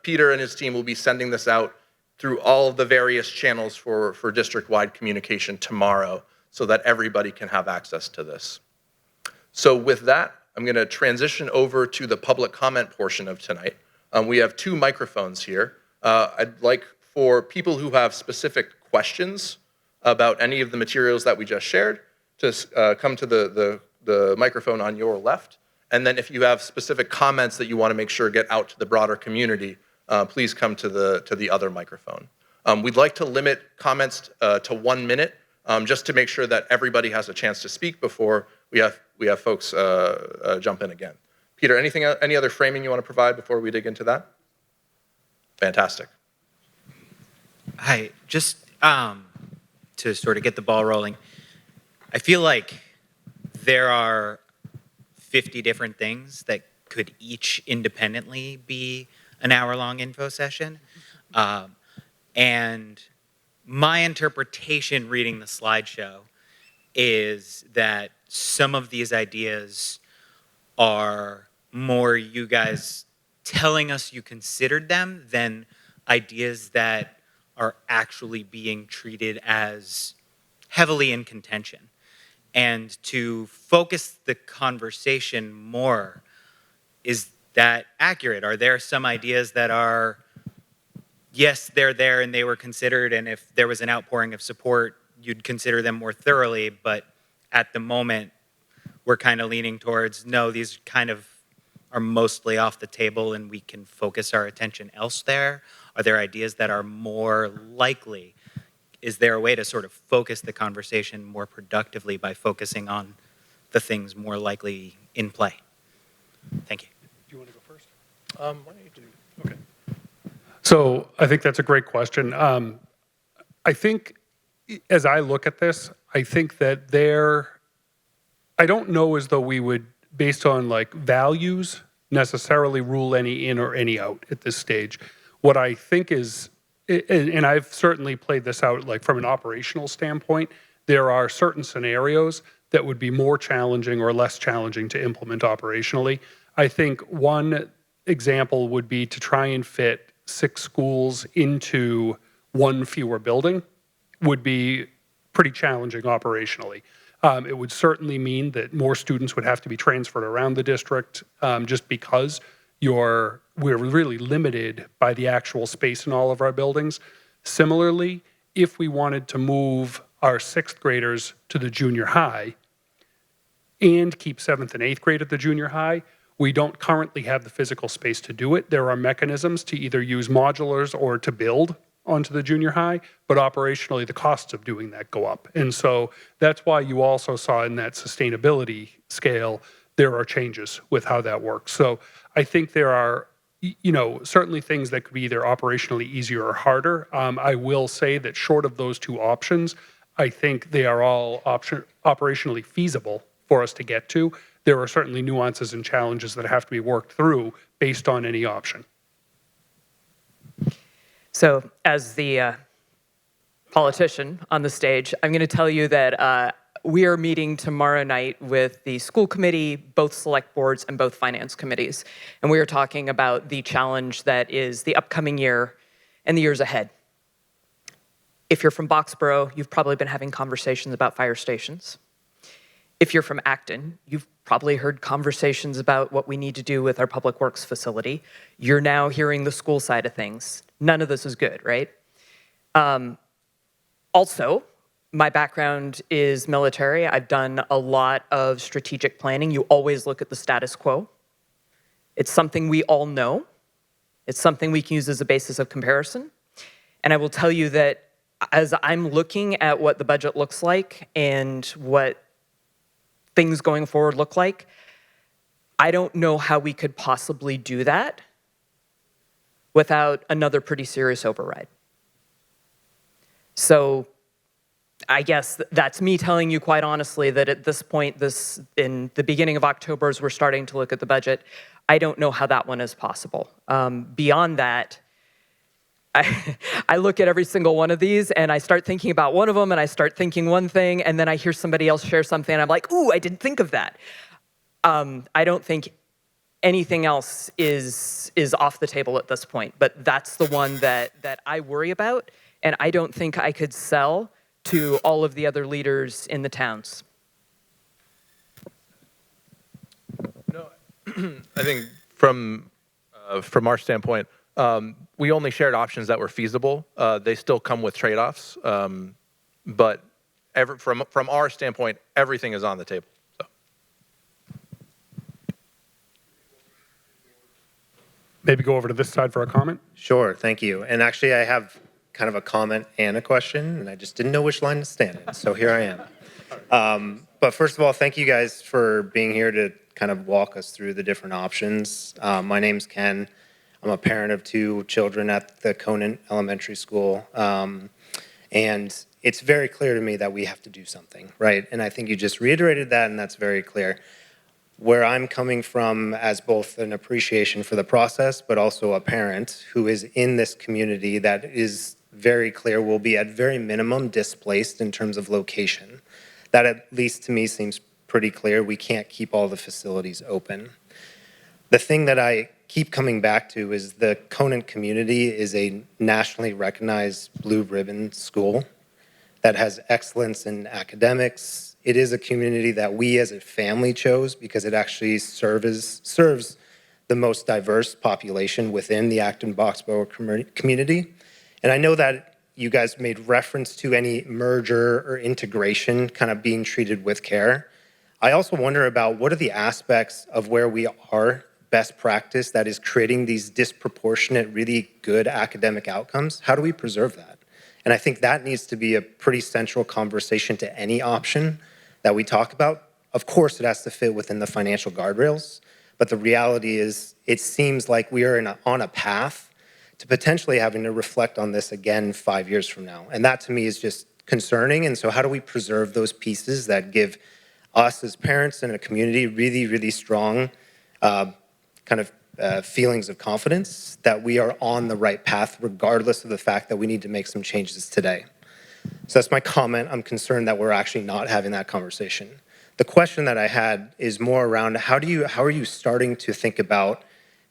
Peter and his team will be sending this out through all of the various channels for district-wide communication tomorrow so that everybody can have access to this. So with that, I'm going to transition over to the public comment portion of tonight. We have 2 microphones here. I'd like for people who have specific questions about any of the materials that we just shared to come to the microphone on your left. And then if you have specific comments that you want to make sure get out to the broader community, please come to the other microphone. We'd like to limit comments to 1 minute, just to make sure that everybody has a chance to speak before we have folks jump in again. Peter, any other framing you want to provide before we dig into that? Fantastic. Hi, just to sort of get the ball rolling, I feel like there are 50 different things that could each independently be an hour-long info session. And my interpretation reading the slideshow is that some of these ideas are more you guys telling us you considered them than ideas that are actually being treated as heavily in contention. And to focus the conversation more, is that accurate? Are there some ideas that are, yes, they're there and they were considered, and if there was an outpouring of support, you'd consider them more thoroughly, but at the moment, we're kind of leaning towards, no, these kind of are mostly off the table and we can focus our attention elsewhere? Are there ideas that are more likely? Is there a way to sort of focus the conversation more productively by focusing on the things more likely in play? Thank you. Do you want to go first? Why don't you do? Okay. So I think that's a great question. I think as I look at this, I think that I don't know as though we would, based on like values, necessarily rule any in or any out at this stage. What I think is, and I've certainly played this out like from an operational standpoint, there are certain scenarios that would be more challenging or less challenging to implement operationally. I think one example would be to try and fit 6 schools into one fewer building would be pretty challenging operationally. It would certainly mean that more students would have to be transferred around the district just because we're really limited by the actual space in all of our buildings. Similarly, if we wanted to move our 6th graders to the junior high and keep 7th and 8th grade at the junior high, we don't currently have the physical space to do it. There are mechanisms to either use modulars or to build onto the junior high, but operationally the costs of doing that go up. And so that's why you also saw in that sustainability scale, there are changes with how that works. So I think there are, certainly things that could be either operationally easier or harder. I will say that short of those 2 options, I think they are all operationally feasible for us to get to. There are certainly nuances and challenges that have to be worked through based on any option. So as the politician on the stage, I'm going to tell you that we are meeting tomorrow night with the school committee, both select boards, and both finance committees. And we are talking about the challenge that is the upcoming year and the years ahead. If you're from Boxborough, you've probably been having conversations about fire stations. If you're from Acton, you've probably heard conversations about what we need to do with our public works facility. You're now hearing the school side of things. None of this is good, right? Also, my background is military. I've done a lot of strategic planning. You always look at the status quo. It's something we all know. It's something we can use as a basis of comparison. And I will tell you that as I'm looking at what the budget looks like and what things going forward look like, I don't know how we could possibly do that without another pretty serious override. So I guess that's me telling you quite honestly that at this point, in the beginning of October, as we're starting to look at the budget, I don't know how that one is possible. Beyond that, I look at every single one of these and I start thinking about one of them and I start thinking one thing and then I hear somebody else share something and I'm like, ooh, I didn't think of that. I don't think anything else is off the table at this point, but that's the one that I worry about and I don't think I could sell to all of the other leaders in the towns. No, I think from our standpoint, we only shared options that were feasible. They still come with trade-offs, but from our standpoint, everything is on the table. So. Maybe go over to this side for a comment. Sure, thank you. And actually, I have kind of a comment and a question, and I just didn't know which line to stand in, so here I am. But first of all, thank you guys for being here to kind of walk us through the different options. My name's Ken. I'm a parent of 2 children at the Conant Elementary School, and it's very clear to me that we have to do something, right? And I think you just reiterated that, and that's very clear. Where I'm coming from as both an appreciation for the process, but also a parent who is in this community that is very clear will be at very minimum displaced in terms of location. That at least to me seems pretty clear. We can't keep all the facilities open. The thing that I keep coming back to is the Conant community is a nationally recognized blue ribbon school that has excellence in academics. It is a community that we as a family chose because it actually serves the most diverse population within the Acton-Boxborough community. And I know that you guys made reference to any merger or integration kind of being treated with care. I also wonder about what are the aspects of where we are best practice that is creating these disproportionate, really good academic outcomes. How do we preserve that? And I think that needs to be a pretty central conversation to any option that we talk about. Of course, it has to fit within the financial guardrails, but the reality is it seems like we are on a path to potentially having to reflect on this again 5 years from now. And that to me is just concerning. And so how do we preserve those pieces that give us as parents and a community really, really strong kind of feelings of confidence that we are on the right path, regardless of the fact that we need to make some changes today. So that's my comment. I'm concerned that we're actually not having that conversation. The question that I had is more around how are you starting to think about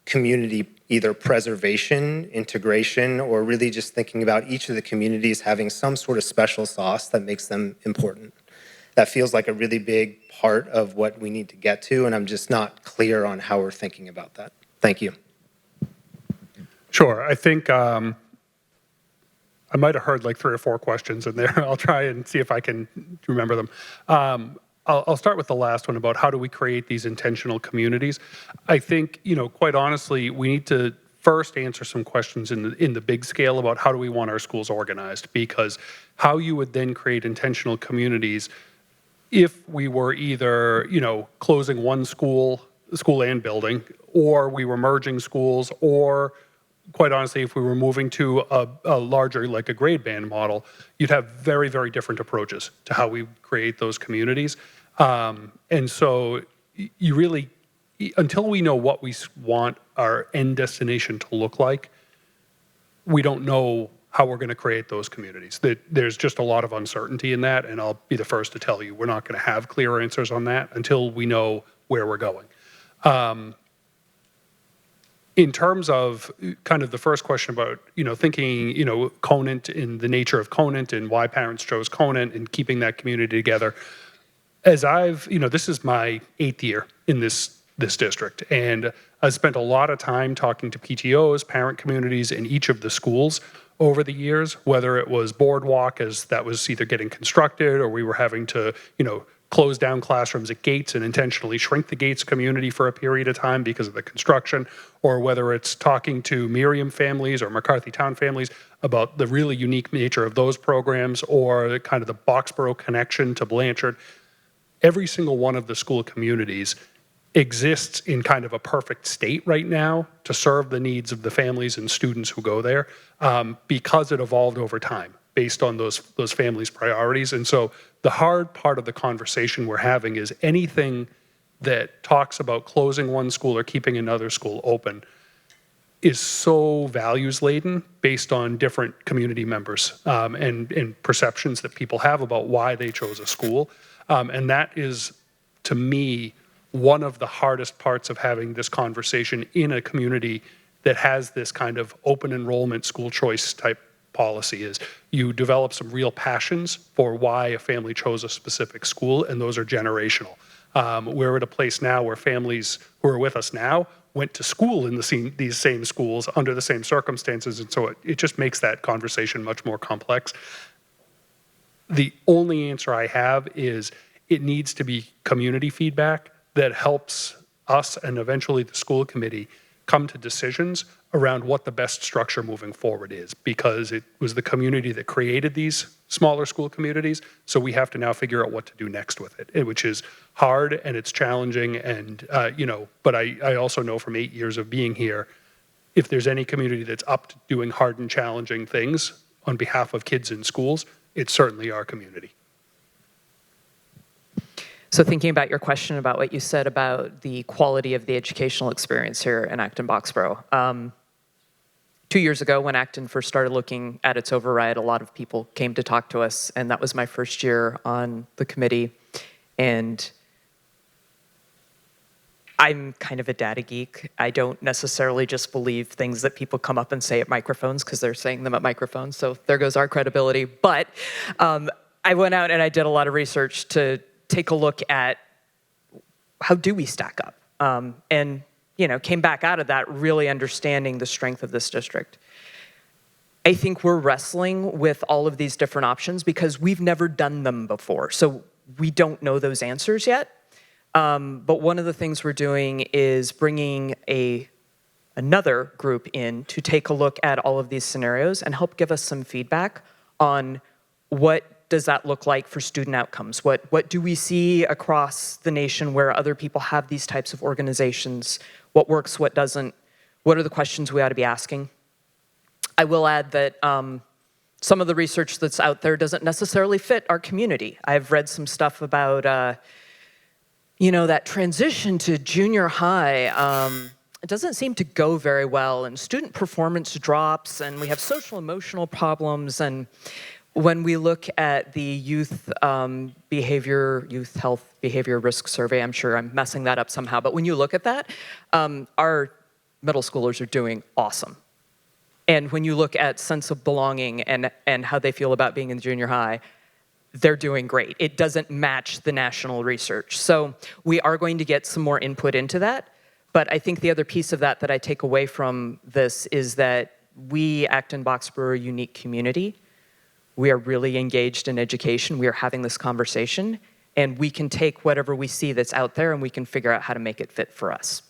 community either preservation, integration, or really just thinking about each of the communities having some sort of special sauce that makes them important? That feels like a really big part of what we need to get to, and I'm just not clear on how we're thinking about that. Thank you. Sure. I think I might have heard like 3 or 4 questions in there. I'll try and see if I can remember them. I'll start with the last one about how do we create these intentional communities. I think, quite honestly, we need to first answer some questions in the big scale about how do we want our schools organized, because how you would then create intentional communities if we were either, closing one school and building, or we were merging schools, or quite honestly, if we were moving to a larger, like a grade band model, you'd have very, very different approaches to how we create those communities. And so you really, until we know what we want our end destination to look like, we don't know how we're going to create those communities. There's just a lot of uncertainty in that, and I'll be the first to tell you, we're not going to have clear answers on that until we know where we're going. In terms of kind of the first question about, thinking, Conant and the nature of Conant and why parents chose Conant and keeping that community together, as this is my 8th year in this district, and I've spent a lot of time talking to PTOs, parent communities in each of the schools over the years, whether it was Boardwalk, as that was either getting constructed or we were having to, close down classrooms at Gates and intentionally shrink the Gates community for a period of time because of the construction, or whether it's talking to Miriam families or McCarthy Town families about the really unique nature of those programs, or kind of the Boxborough connection to Blanchard. Every single one of the school communities exists in kind of a perfect state right now to serve the needs of the families and students who go there, because it evolved over time based on those families' priorities. And so the hard part of the conversation we're having is anything that talks about closing one school or keeping another school open is so values laden based on different community members and perceptions that people have about why they chose a school. And that is, to me, one of the hardest parts of having this conversation in a community that has this kind of open enrollment school choice type policy. Is you develop some real passions for why a family chose a specific school, and those are generational. We're at a place now where families who are with us now went to school in these same schools under the same circumstances, and so it just makes that conversation much more complex. The only answer I have is it needs to be community feedback that helps us and eventually the school committee come to decisions around what the best structure moving forward is, because it was the community that created these smaller school communities, so we have to now figure out what to do next with it, which is hard and it's challenging, and but I also know from 8 years of being here, if there's any community that's up to doing hard and challenging things on behalf of kids in schools, it's certainly our community. So thinking about your question about what you said about the quality of the educational experience here in Acton-Boxborough. 2 years ago, when Acton first started looking at its override, a lot of people came to talk to us, and that was my first year on the committee. And I'm kind of a data geek. I don't necessarily just believe things that people come up and say at microphones because they're saying them at microphones, so there goes our credibility. But I went out and I did a lot of research to take a look at how do we stack up, and came back out of that really understanding the strength of this district. I think we're wrestling with all of these different options because we've never done them before, so we don't know those answers yet. But one of the things we're doing is bringing another group in to take a look at all of these scenarios and help give us some feedback on what does that look like for student outcomes? What do we see across the nation where other people have these types of organizations? What works, what doesn't? What are the questions we ought to be asking? I will add that some of the research that's out there doesn't necessarily fit our community. I've read some stuff about, that transition to junior high it doesn't seem to go very well, and student performance drops, and we have social emotional problems. And when we look at the youth health behavior risk survey, I'm sure I'm messing that up somehow, but when you look at that, our middle schoolers are doing awesome. And when you look at sense of belonging and how they feel about being in junior high, they're doing great. It doesn't match the national research. So we are going to get some more input into that. But I think the other piece of that I take away from this is that we, Acton-Boxborough, are a unique community. We are really engaged in education. We are having this conversation. And we can take whatever we see that's out there and we can figure out how to make it fit for us.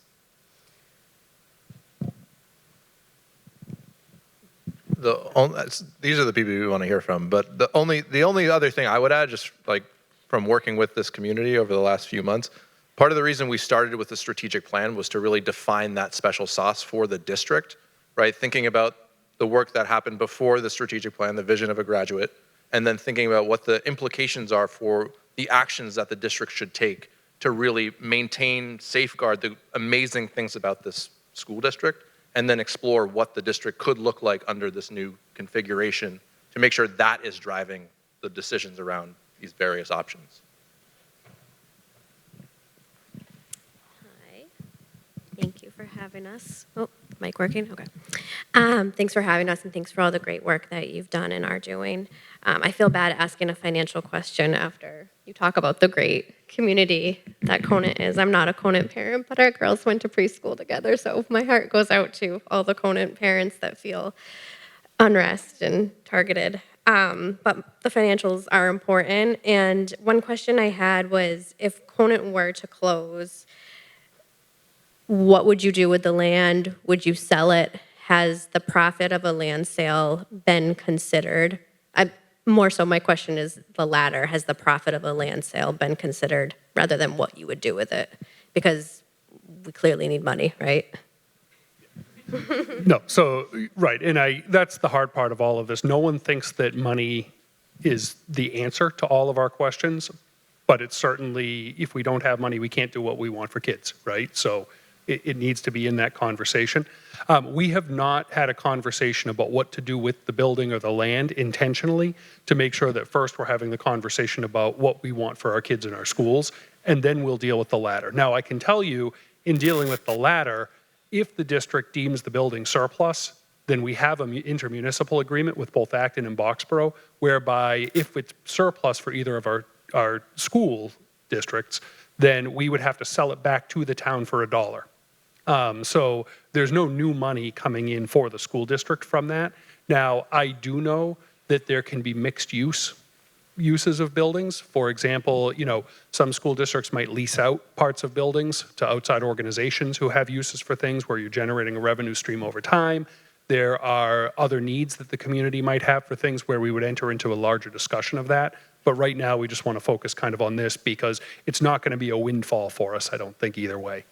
These are the people we want to hear from. But the only other thing I would add, just like from working with this community over the last few months, part of the reason we started with the strategic plan was to really define that special sauce for the district, right? Thinking about the work that happened before the strategic plan, the vision of a graduate, and then thinking about what the implications are for the actions that the district should take to really maintain, safeguard the amazing things about this school district, and then explore what the district could look like under this new configuration to make sure that is driving the decisions around these various options. Hi, thank you for having us. Oh, mic working? Okay. Thanks for having us, and thanks for all the great work that you've done and are doing. I feel bad asking a financial question after you talk about the great community that Conant is. I'm not a Conant parent, but our girls went to preschool together, so my heart goes out to all the Conant parents that feel unrest and targeted. But the financials are important, and one question I had was, if Conant were to close, what would you do with the land? Would you sell it? Has the profit of a land sale been considered? More so, my question is the latter. Has the profit of a land sale been considered rather than what you would do with it? Because we clearly need money, right? No, so, right, and that's the hard part of all of this. No one thinks that money is the answer to all of our questions, but it's certainly, if we don't have money, we can't do what we want for kids, right? So it needs to be in that conversation. We have not had a conversation about what to do with the building or the land intentionally to make sure that first we're having the conversation about what we want for our kids in our schools, and then we'll deal with the latter. Now, I can tell you, in dealing with the latter, if the district deems the building surplus, then we have an intermunicipal agreement with both Acton and Boxborough, whereby if it's surplus for either of our school districts, then we would have to sell it back to the town for $1. So there's no new money coming in for the school district from that. Now, I do know that there can be mixed uses of buildings. For example, some school districts might lease out parts of buildings to outside organizations who have uses for things where you're generating a revenue stream over time. There are other needs that the community might have for things where we would enter into a larger discussion of that. But right now, we just want to focus kind of on this because it's not going to be a windfall for us, I don't think, either way.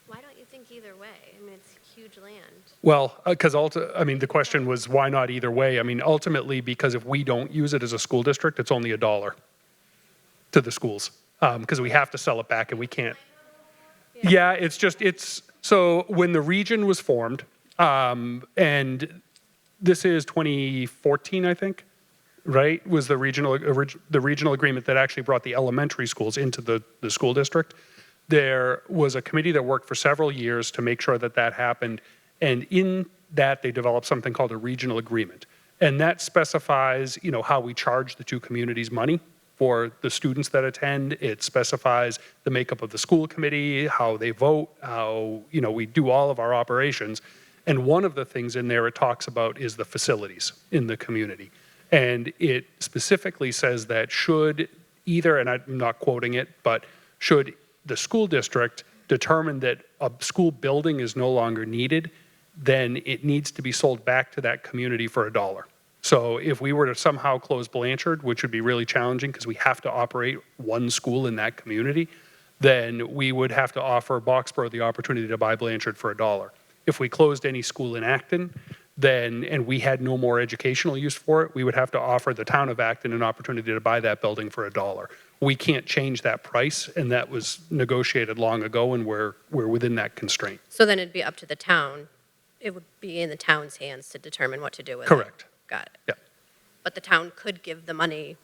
Why don't you think either way? I mean, it's huge land. Well, because the question was why not either way? I mean, ultimately, because if we don't use it as a school district, it's only $1 to the schools because we have to sell it back and we can't. Yeah, so when the region was formed, and this is 2014, I think, right, was the regional agreement that actually brought the elementary schools into the school district. There was a committee that worked for several years to make sure that happened. And in that, they developed something called a regional agreement. And that specifies, how we charge the two communities money for the students that attend. It specifies the makeup of the school committee, how they vote, how, we do all of our operations. And one of the things in there it talks about is the facilities in the community. And it specifically says that should either, and I'm not quoting it, but should the school district determine that a school building is no longer needed, then it needs to be sold back to that community for $1. So if we were to somehow close Blanchard, which would be really challenging because we have to operate one school in that community, then we would have to offer Boxborough the opportunity to buy Blanchard for $1. If we closed any school in Acton, then, and we had no more educational use for it, we would have to offer the town of Acton an opportunity to buy that building for $1. We can't change that price, and that was negotiated long ago, and we're within that constraint. So then it'd be up to the town. It would be in the town's hands to determine what to do with it. Correct. Got it. Yeah. But the town could give the money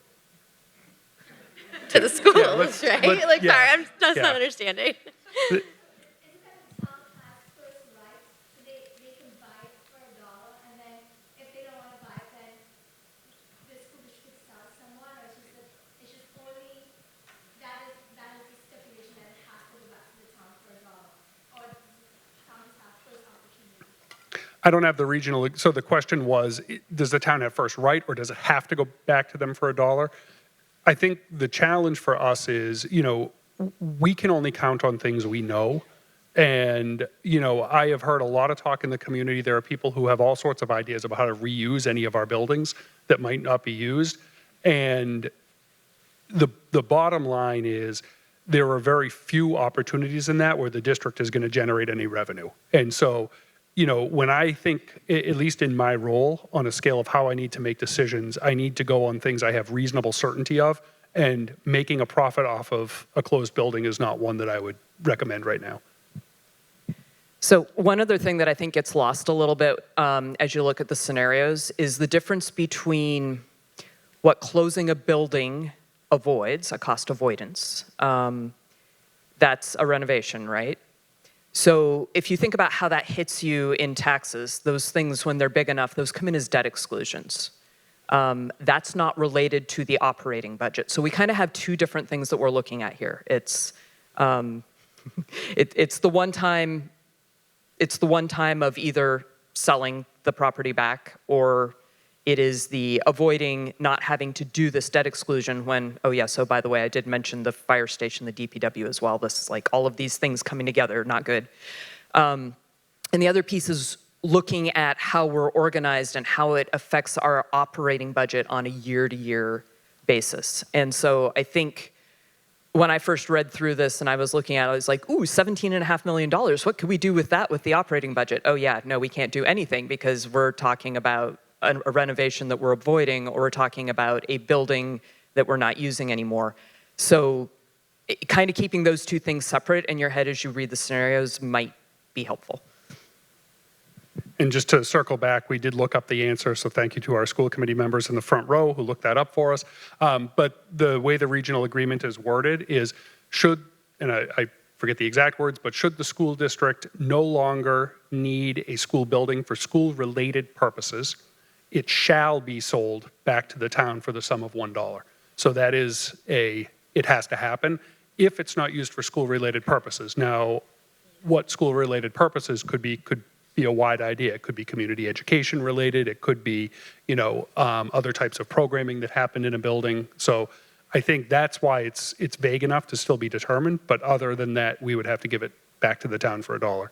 to the schools, right? Like, yeah, sorry, I'm just yeah. not understanding. Isn't that the town has first right? So they can buy it for $1, and then if they don't want to buy it, then the school district sells someone, or it's just only, that is the stipulation that it has to go back to the town for $1, or does the town just have first opportunity? I don't have the regional, so the question was, does the town have first right, or does it have to go back to them for $1? I think the challenge for us is, we can only count on things we know. And, I have heard a lot of talk in the community. There are people who have all sorts of ideas about how to reuse any of our buildings that might not be used. And the bottom line is there are very few opportunities in that where the district is going to generate any revenue. And so, when I think, at least in my role, on a scale of how I need to make decisions, I need to go on things I have reasonable certainty of, and making a profit off of a closed building is not one that I would recommend right now. So one other thing that I think gets lost a little bit as you look at the scenarios is the difference between what closing a building avoids, a cost avoidance. That's a renovation, right? So if you think about how that hits you in taxes, those things, when they're big enough, those come in as debt exclusions. That's not related to the operating budget. So we kind of have two different things that we're looking at here. It's it's the one time of either selling the property back, or it is the avoiding not having to do this debt exclusion when, oh yeah, so by the way, I did mention the fire station, the DPW as well. This is like all of these things coming together, not good. And the other piece is looking at how we're organized and how it affects our operating budget on a year-to-year basis. And so I think when I first read through this and I was looking at it, I was like, ooh, $17.5 million. What could we do with that with the operating budget? Oh yeah, no, we can't do anything because we're talking about a renovation that we're avoiding, or we're talking about a building that we're not using anymore. So kind of keeping those two things separate in your head as you read the scenarios might be helpful. And just to circle back, we did look up the answer, so thank you to our school committee members in the front row who looked that up for us. But the way the regional agreement is worded is should, and I forget the exact words, but should the school district no longer need a school building for school-related purposes, it shall be sold back to the town for the sum of $1. So that is it has to happen if it's not used for school-related purposes. Now, what school-related purposes could be a wide idea. It could be community education related. It could be, other types of programming that happen in a building. So I think that's why it's vague enough to still be determined. But other than that, we would have to give it back to the town for $1.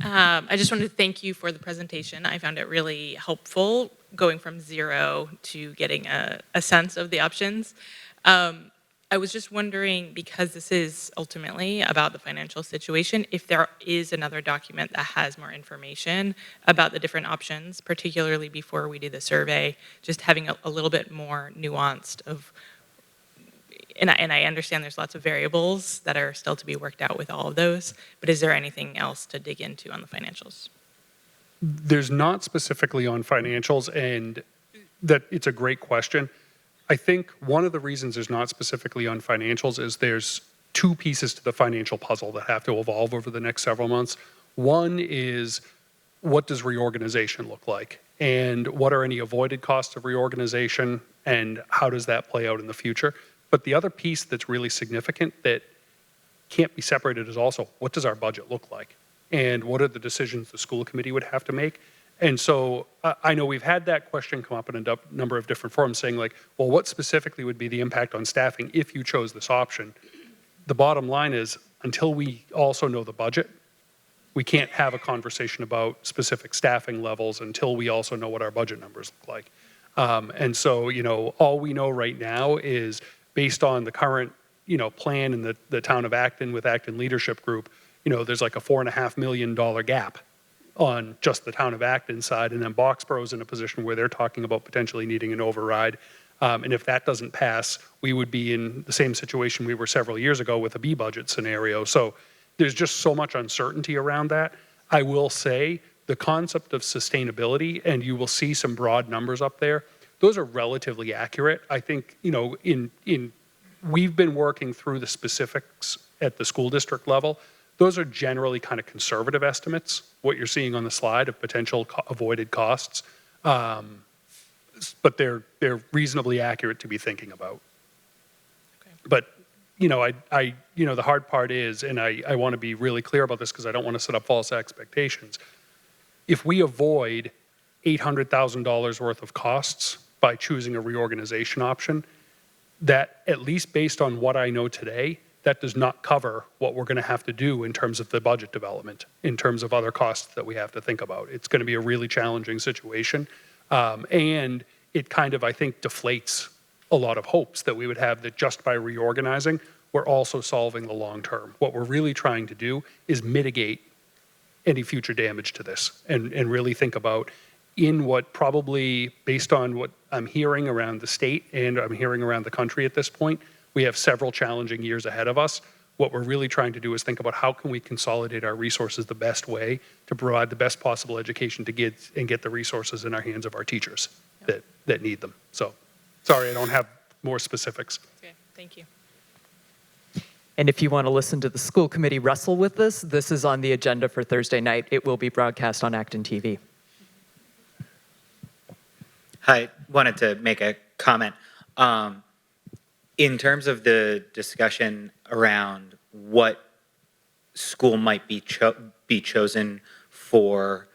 I just wanted to thank you for the presentation. I found it really helpful going from zero to getting a sense of the options. I was just wondering, because this is ultimately about the financial situation, if there is another document that has more information about the different options, particularly before we do the survey, just having a little bit more nuanced of, and I understand there's lots of variables that are still to be worked out with all of those, but is there anything else to dig into on the financials? There's not specifically on financials, and that it's a great question. I think one of the reasons there's not specifically on financials is there's two pieces to the financial puzzle that have to evolve over the next several months. One is, what does reorganization look like? And what are any avoided costs of reorganization? And how does that play out in the future? But the other piece that's really significant that can't be separated is also, what does our budget look like? And what are the decisions the school committee would have to make? And so I know we've had that question come up in a number of different forums saying like, well, what specifically would be the impact on staffing if you chose this option? The bottom line is, until we also know the budget, we can't have a conversation about specific staffing levels until we also know what our budget numbers look like. And so, all we know right now is based on the current plan in the town of Acton with Acton Leadership Group, there's like a $4.5 million gap on just the town of Acton side, and then Boxborough's in a position where they're talking about potentially needing an override. And if that doesn't pass, we would be in the same situation we were several years ago with a B budget scenario. So there's just so much uncertainty around that. I will say the concept of sustainability, and you will see some broad numbers up there, those are relatively accurate. I think, we've been working through the specifics at the school district level. Those are generally kind of conservative estimates, what you're seeing on the slide of potential avoided costs. But they're reasonably accurate to be thinking about. Okay. But, the hard part is, and I want to be really clear about this because I don't want to set up false expectations. If we avoid $800,000 worth of costs by choosing a reorganization option, that, at least based on what I know today, that does not cover what we're going to have to do in terms of the budget development, in terms of other costs that we have to think about. It's going to be a really challenging situation. And it kind of, I think, deflates a lot of hopes that we would have that just by reorganizing, we're also solving the long term. What we're really trying to do is mitigate any future damage to this and really think about in what probably, based on what I'm hearing around the state and I'm hearing around the country at this point, we have several challenging years ahead of us. What we're really trying to do is think about how can we consolidate our resources the best way to provide the best possible education to kids and get the resources in our hands of our teachers that need them. So, sorry, I don't have more specifics. Okay, thank you. And if you want to listen to the school committee wrestle with this is on the agenda for Thursday night. It will be broadcast on ActonTV. I wanted to make a comment. In terms of the discussion around what school might be chosen for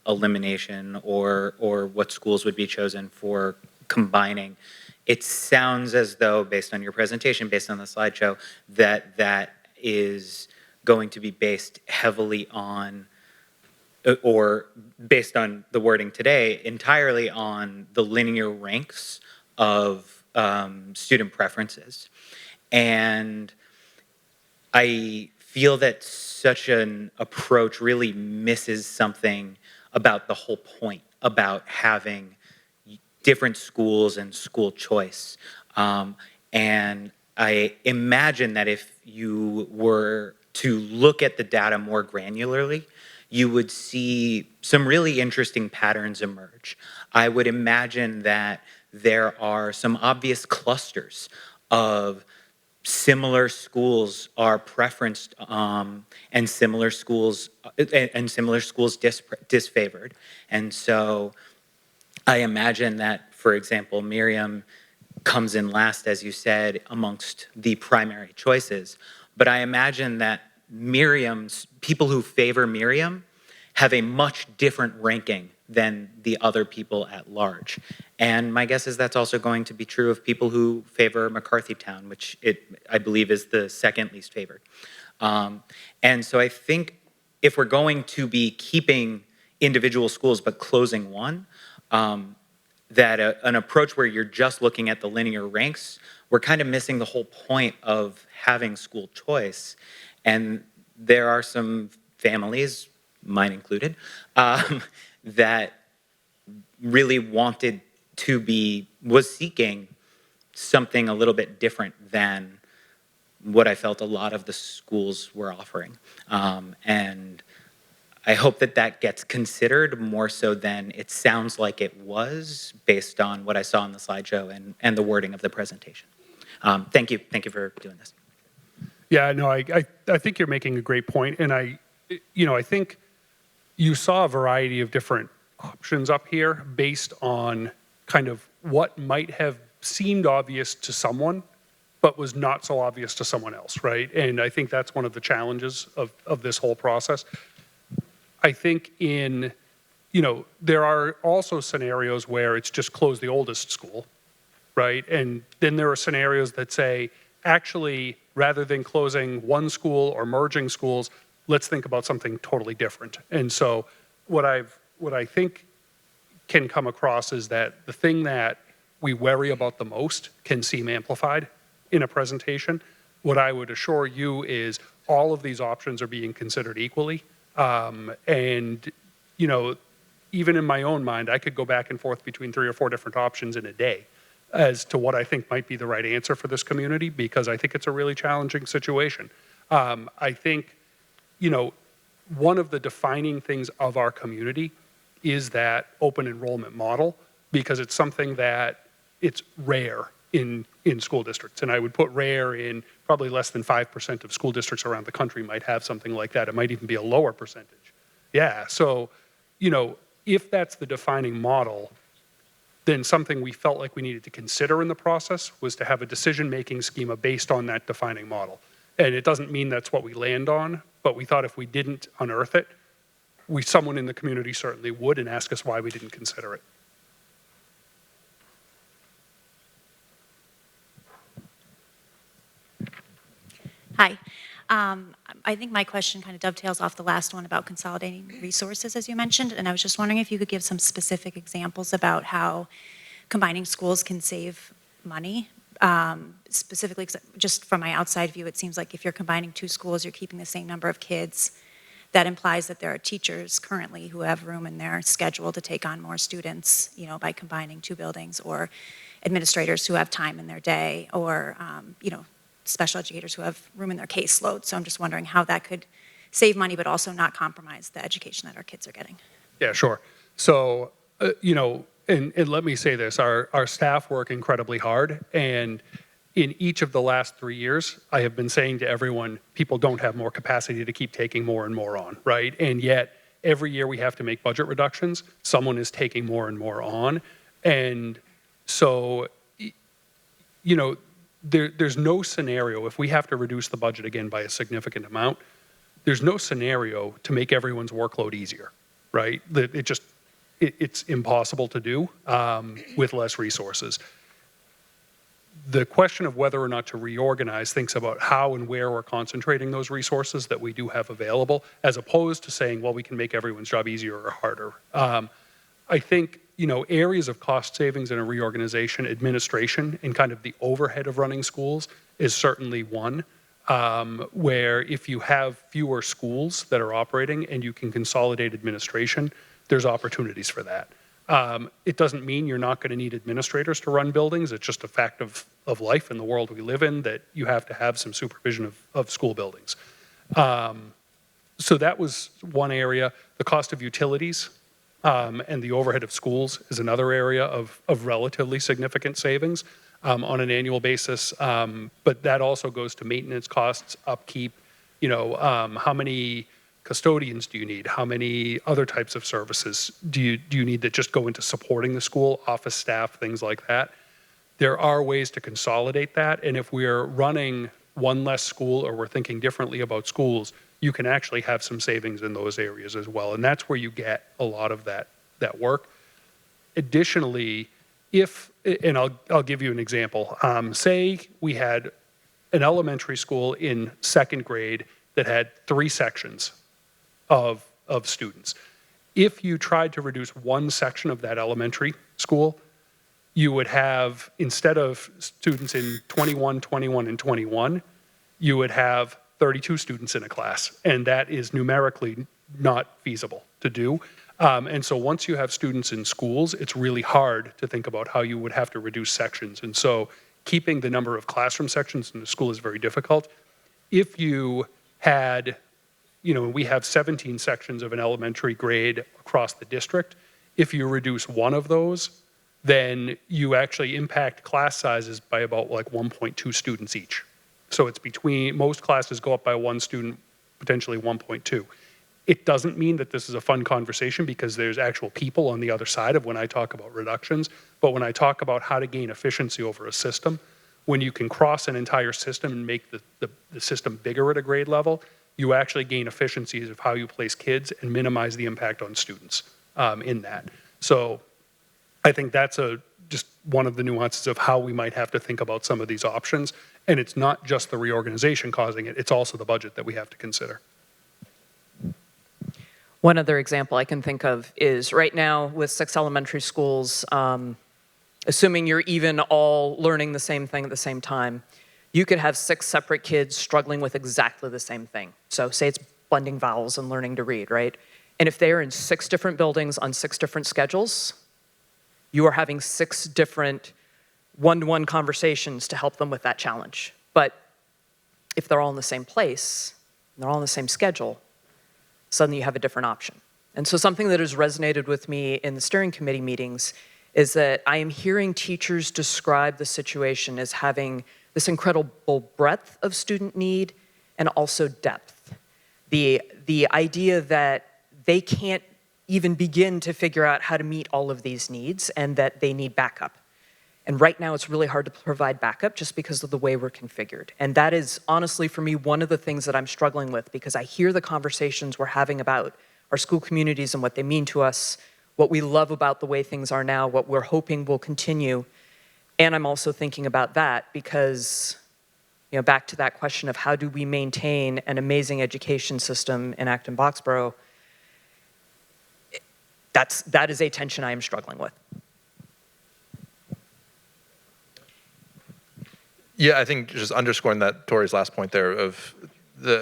elimination or what schools would be chosen for combining, it sounds as though, based on your presentation, based on the slideshow, that is going to be based heavily on, or based on the wording today, entirely on the linear ranks of student preferences. And I feel that such an approach really misses something about the whole point about having different schools and school choice. And I imagine that if you were to look at the data more granularly, you would see some really interesting patterns emerge. I would imagine that there are some obvious clusters of similar schools are preferenced and similar schools disfavored. And so I imagine that, for example, Miriam comes in last, as you said, amongst the primary choices. But I imagine that people who favor Miriam have a much different ranking than the other people at large. And my guess is that's also going to be true of people who favor McCarthytown, which I believe is the second least favored. And so I think if we're going to be keeping individual schools but closing one, that an approach where you're just looking at the linear ranks, we're kind of missing the whole point of having school choice. And there are some families, mine included, that really was seeking something a little bit different than what I felt a lot of the schools were offering. And I hope that gets considered more so than it sounds like it was based on what I saw on the slideshow and the wording of the presentation. Thank you for doing this. Yeah, no, I think you're making a great point, and I think you saw a variety of different options up here based on kind of what might have seemed obvious to someone, but was not so obvious to someone else, right? And I think that's one of the challenges of this whole process. I think there are also scenarios where it's just close the oldest school, right? And then there are scenarios that say, actually, rather than closing one school or merging schools, let's think about something totally different. And so what I think can come across is that the thing that we worry about the most can seem amplified in a presentation. What I would assure you is all of these options are being considered equally. And, you know, even in my own mind, I could go back and forth between 3 or 4 different options in a day as to what I think might be the right answer for this community, because I think it's a really challenging situation. I think, you know, one of the defining things of our community is that open enrollment model, because it's something that it's rare in school districts. And I would put rare in probably less than 5% of school districts around the country might have something like that. It might even be a lower percentage. Yeah, so, you know, if that's the defining model, then something we felt like we needed to consider in the process was to have a decision-making schema based on that defining model. And it doesn't mean that's what we land on, but we thought if we didn't unearth it, someone in the community certainly would and ask us why we didn't consider it. Hi. I think my question kind of dovetails off the last one about consolidating resources, as you mentioned, and I was just wondering if you could give some specific examples about how combining schools can save money. Specifically, just from my outside view, it seems like if you're combining 2 schools, you're keeping the same number of kids. That implies that there are teachers currently who have room in their schedule to take on more students, you know, by combining 2 buildings, or administrators who have time in their day, or, you know, special educators who have room in their caseload. So I'm just wondering how that could save money, but also not compromise the education that our kids are getting. Yeah, sure. So, you know, and let me say this, our staff work incredibly hard, and in each of the last 3 years, I have been saying to everyone, people don't have more capacity to keep taking more and more on, right? And yet, every year we have to make budget reductions. Someone is taking more and more on. And so, you know, there's no scenario, if we have to reduce the budget again by a significant amount, there's no scenario to make everyone's workload easier, right? It's impossible to do with less resources. The question of whether or not to reorganize thinks about how and where we're concentrating those resources that we do have available, as opposed to saying, well, we can make everyone's job easier or harder. I think, you know, areas of cost savings in a reorganization, administration, and kind of the overhead of running schools is certainly one, where if you have fewer schools that are operating and you can consolidate administration, there's opportunities for that. It doesn't mean you're not going to need administrators to run buildings. It's just a fact of life in the world we live in that you have to have some supervision of school buildings. So that was one area. The cost of utilities and the overhead of schools is another area of relatively significant savings on an annual basis. But that also goes to maintenance costs, upkeep, you know, how many custodians do you need? How many other types of services do you need that just go into supporting the school, office staff, things like that? There are ways to consolidate that, and if we're running one less school or we're thinking differently about schools, you can actually have some savings in those areas as well, and that's where you get a lot of that work. Additionally, and I'll give you an example. Say we had an elementary school in 2nd grade that had 3 sections of students. If you tried to reduce one section of that elementary school, you would have, instead of students in 21, 21, and 21, you would have 32 students in a class, and that is numerically not feasible to do. And so once you have students in schools, it's really hard to think about how you would have to reduce sections. And so keeping the number of classroom sections in the school is very difficult. If you had, you know, we have 17 sections of an elementary grade across the district. If you reduce one of those, then you actually impact class sizes by about like 1.2 students each. So it's between, most classes go up by 1 student, potentially 1.2. It doesn't mean that this is a fun conversation because there's actual people on the other side of when I talk about reductions, but when I talk about how to gain efficiency over a system, when you can cross an entire system and make the system bigger at a grade level, you actually gain efficiencies of how you place kids and minimize the impact on students in that. So I think that's just one of the nuances of how we might have to think about some of these options. And it's not just the reorganization causing it, it's also the budget that we have to consider. One other example I can think of is right now with 6 elementary schools, assuming you're even all learning the same thing at the same time, you could have 6 separate kids struggling with exactly the same thing. So say it's blending vowels and learning to read, right? And if they are in 6 different buildings on 6 different schedules, you are having 6 different one-to-one conversations to help them with that challenge. But if they're all in the same place, and they're all on the same schedule, suddenly you have a different option. And so something that has resonated with me in the steering committee meetings is that I am hearing teachers describe the situation as having this incredible breadth of student need and also depth. The idea that they can't even begin to figure out how to meet all of these needs and that they need backup. And right now it's really hard to provide backup just because of the way we're configured. And that is honestly for me one of the things that I'm struggling with, because I hear the conversations we're having about our school communities and what they mean to us, what we love about the way things are now, what we're hoping will continue. And I'm also thinking about that because, you know, back to that question of how do we maintain an amazing education system in Acton-Boxborough, that is a tension I am struggling with. Yeah, I think just underscoring that Tori's last point there of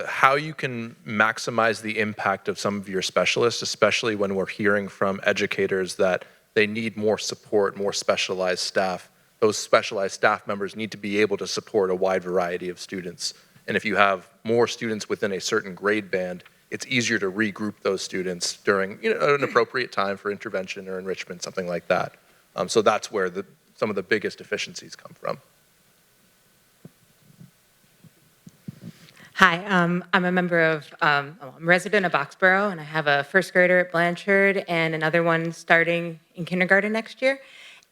how you can maximize the impact of some of your specialists, especially when we're hearing from educators that they need more support, more specialized staff. Those specialized staff members need to be able to support a wide variety of students. And if you have more students within a certain grade band, it's easier to regroup those students during an appropriate time for intervention or enrichment, something like that. So that's where some of the biggest efficiencies come from. Hi, I'm a member of, I'm a resident of Boxborough, and I have a first grader at Blanchard and another one starting in kindergarten next year.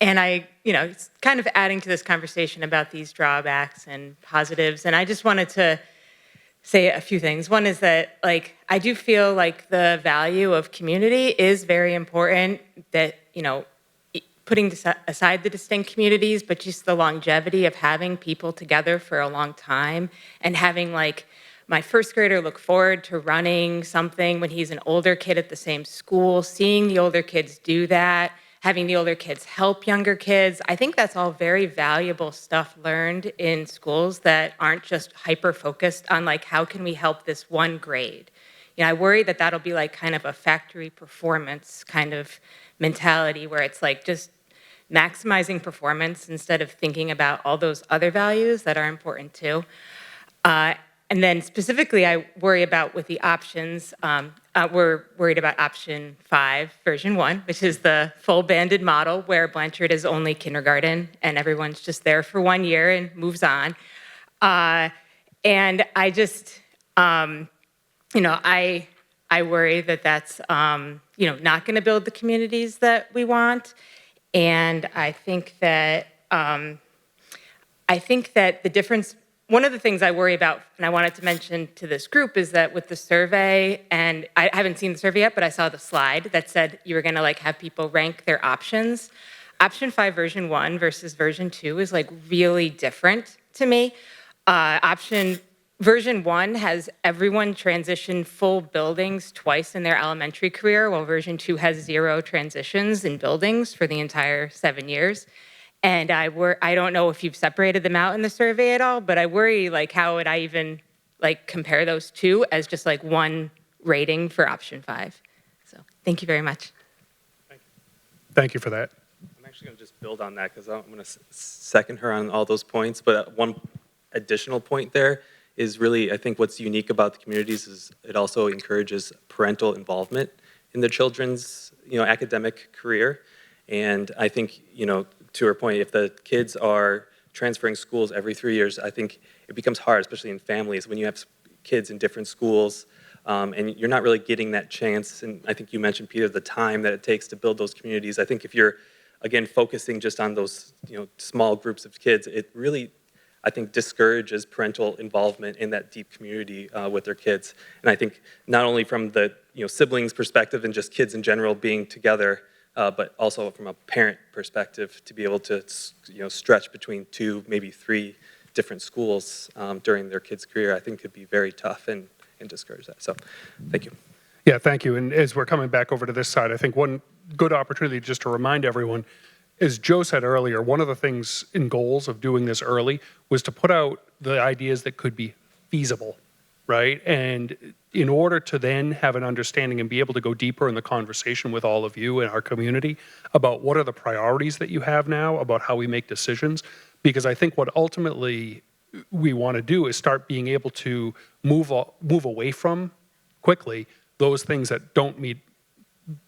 And it's kind of adding to this conversation about these drawbacks and positives. And I just wanted to say a few things. One is that, I do feel like the value of community is very important, that, putting aside the distinct communities, but just the longevity of having people together for a long time and having my first grader look forward to running something when he's an older kid at the same school, seeing the older kids do that, having the older kids help younger kids. I think that's all very valuable stuff learned in schools that aren't just hyper-focused on how can we help this one grade. I worry that that'll be kind of a factory performance kind of mentality where it's just maximizing performance instead of thinking about all those other values that are important too. And then specifically, I worry about with the options, we're worried about option 5, version 1, which is the full banded model where Blanchard is only kindergarten and everyone's just there for 1 year and moves on. And I just, I worry that that's, not going to build the communities that we want. And I think that the difference. One of the things I worry about, and I wanted to mention to this group, is that with the survey, and I haven't seen the survey yet, but I saw the slide that said you were going to have people rank their options. Option 5, version 1 versus version 2 is really different to me. Version 1 has everyone transition full buildings twice in their elementary career, while version 2 has 0 transitions in buildings for the entire 7 years. And I don't know if you've separated them out in the survey at all, but I worry how would I even compare those two as just one rating for option 5. So thank you very much. Thank you for that. I'm actually going to just build on that because I'm going to second her on all those points. But one additional point there is really, I think what's unique about the communities is it also encourages parental involvement in the children's academic career. And I think, to her point, if the kids are transferring schools every 3 years, I think it becomes hard, especially in families, when you have kids in different schools, and you're not really getting that chance. And I think you mentioned, Peter, the time that it takes to build those communities. I think if you're, again, focusing just on those small groups of kids, it really, I think, discourages parental involvement in that deep community with their kids. And I think not only from the siblings' perspective and just kids in general being together, but also from a parent perspective, to be able to stretch between 2, maybe 3 different schools during their kids' career, I think could be very tough and discourage that. So, thank you. Yeah, thank you. And as we're coming back over to this side, I think one good opportunity just to remind everyone, as Joe said earlier, one of the things in goals of doing this early was to put out the ideas that could be feasible, right? And in order to then have an understanding and be able to go deeper in the conversation with all of you in our community about what are the priorities that you have now, about how we make decisions, because I think what ultimately we want to do is start being able to move away from quickly those things that don't meet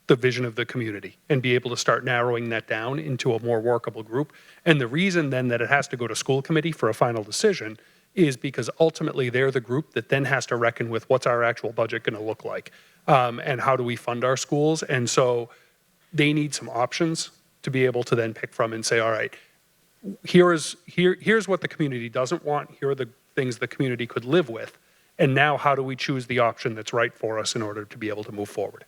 the vision of the community and be able to start narrowing that down into a more workable group. And the reason then that it has to go to school committee for a final decision is because ultimately they're the group that then has to reckon with what's our actual budget going to look like, and how do we fund our schools. And so they need some options to be able to then pick from and say, all right, here's what the community doesn't want. Here are the things the community could live with. And now how do we choose the option that's right for us in order to be able to move forward?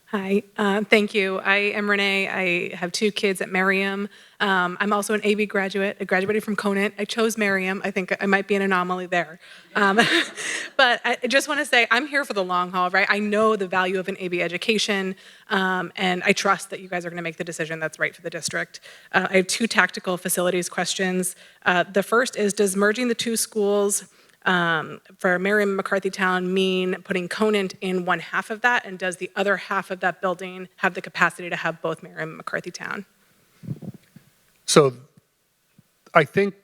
Hi, thank you. I am Renee. I have 2 kids at Merriam. I'm also an AB graduate. I graduated from Conant. I chose Merriam. I think I might be an anomaly there. But I just want to say I'm here for the long haul, right? I know the value of an AB education, and I trust that you guys are going to make the decision that's right for the district. I have 2 tactical facilities questions. The first is, does merging the 2 schools for Merriam and McCarthytown mean putting Conant in one half of that, and does the other half of that building have the capacity to have both Merriam and McCarthytown? So I think,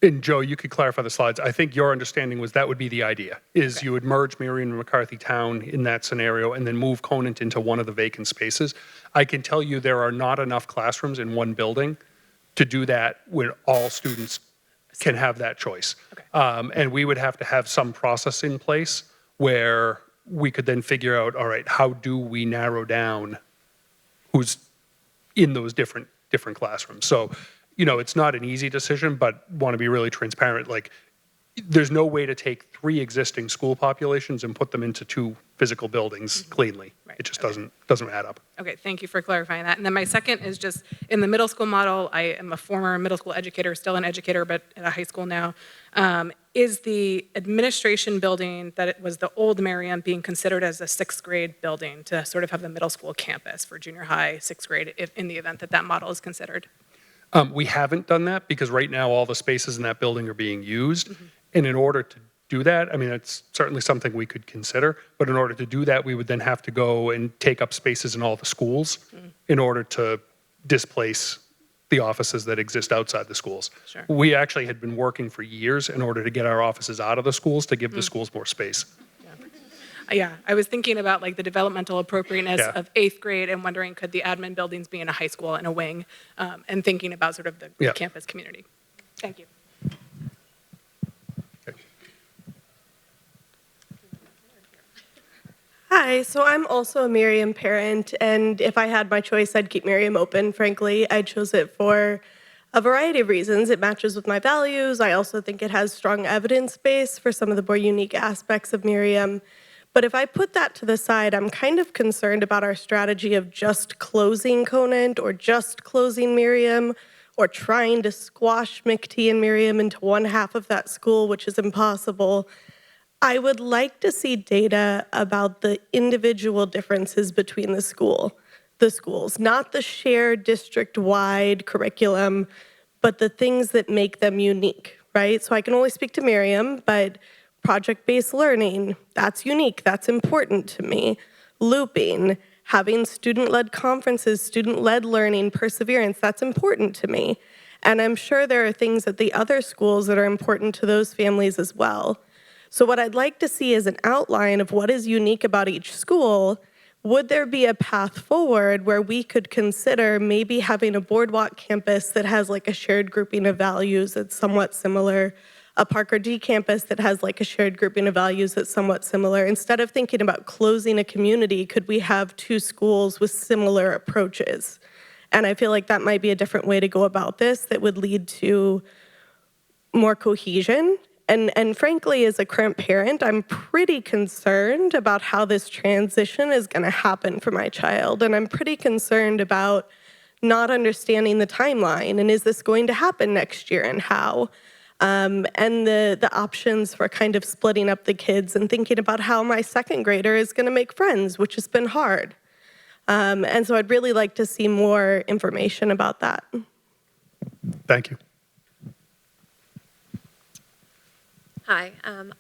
and Joe, you could clarify the slides. I think your understanding was that would be the idea, is you would merge Merriam and McCarthytown in that scenario and then move Conant into one of the vacant spaces. I can tell you there are not enough classrooms in one building to do that where all students can have that choice. Okay. And we would have to have some process in place where we could then figure out, all right, how do we narrow down who's in those different classrooms? So, you know, it's not an easy decision, but want to be really transparent. Like, there's no way to take 3 existing school populations and put them into 2 physical buildings cleanly. Right. It just doesn't add up. Okay, thank you for clarifying that. And then my second is just in the middle school model. I am a former middle school educator, still an educator, but at a high school now. Is the administration building that it was the old Merriam being considered as a 6th grade building to sort of have the middle school campus for junior high, 6th grade, if, in the event that that model is considered? We haven't done that because right now all the spaces in that building are being used. And in order to do that, I mean, it's certainly something we could consider, but in order to do that, we would then have to go and take up spaces in all the schools in order to displace the offices that exist outside the schools. Sure. We actually had been working for years in order to get our offices out of the schools to give the schools more space. Yeah, I was thinking about like the developmental appropriateness Yeah. of 8th grade and wondering could the admin buildings be in a high school in a wing, and thinking about sort of the Yeah. campus community. Thank you. Hi, so I'm also a Merriam parent, and if I had my choice, I'd keep Merriam open, frankly. I chose it for a variety of reasons. It matches with my values. I also think it has strong evidence base for some of the more unique aspects of Merriam. But if I put that to the side, I'm kind of concerned about our strategy of just closing Conant or just closing Merriam or trying to squash McT and Merriam into one half of that school, which is impossible. I would like to see data about the individual differences between the schools, not the shared district-wide curriculum, but the things that make them unique, right? So I can only speak to Merriam, but project-based learning, that's unique, that's important to me. Looping, having student-led conferences, student-led learning, perseverance, that's important to me. And I'm sure there are things at the other schools that are important to those families as well. So what I'd like to see is an outline of what is unique about each school. Would there be a path forward where we could consider maybe having a boardwalk campus that has like a shared grouping of values that's somewhat similar, a Parker D campus that has like a shared grouping of values that's somewhat similar? Instead of thinking about closing a community, could we have 2 schools with similar approaches? And I feel like that might be a different way to go about this that would lead to more cohesion. And frankly, as a current parent, I'm pretty concerned about how this transition is going to happen for my child. And I'm pretty concerned about not understanding the timeline. And is this going to happen next year, and how? And the options for kind of splitting up the kids and thinking about how my 2nd grader is going to make friends, which has been hard. And so I'd really like to see more information about that. Thank you. Hi,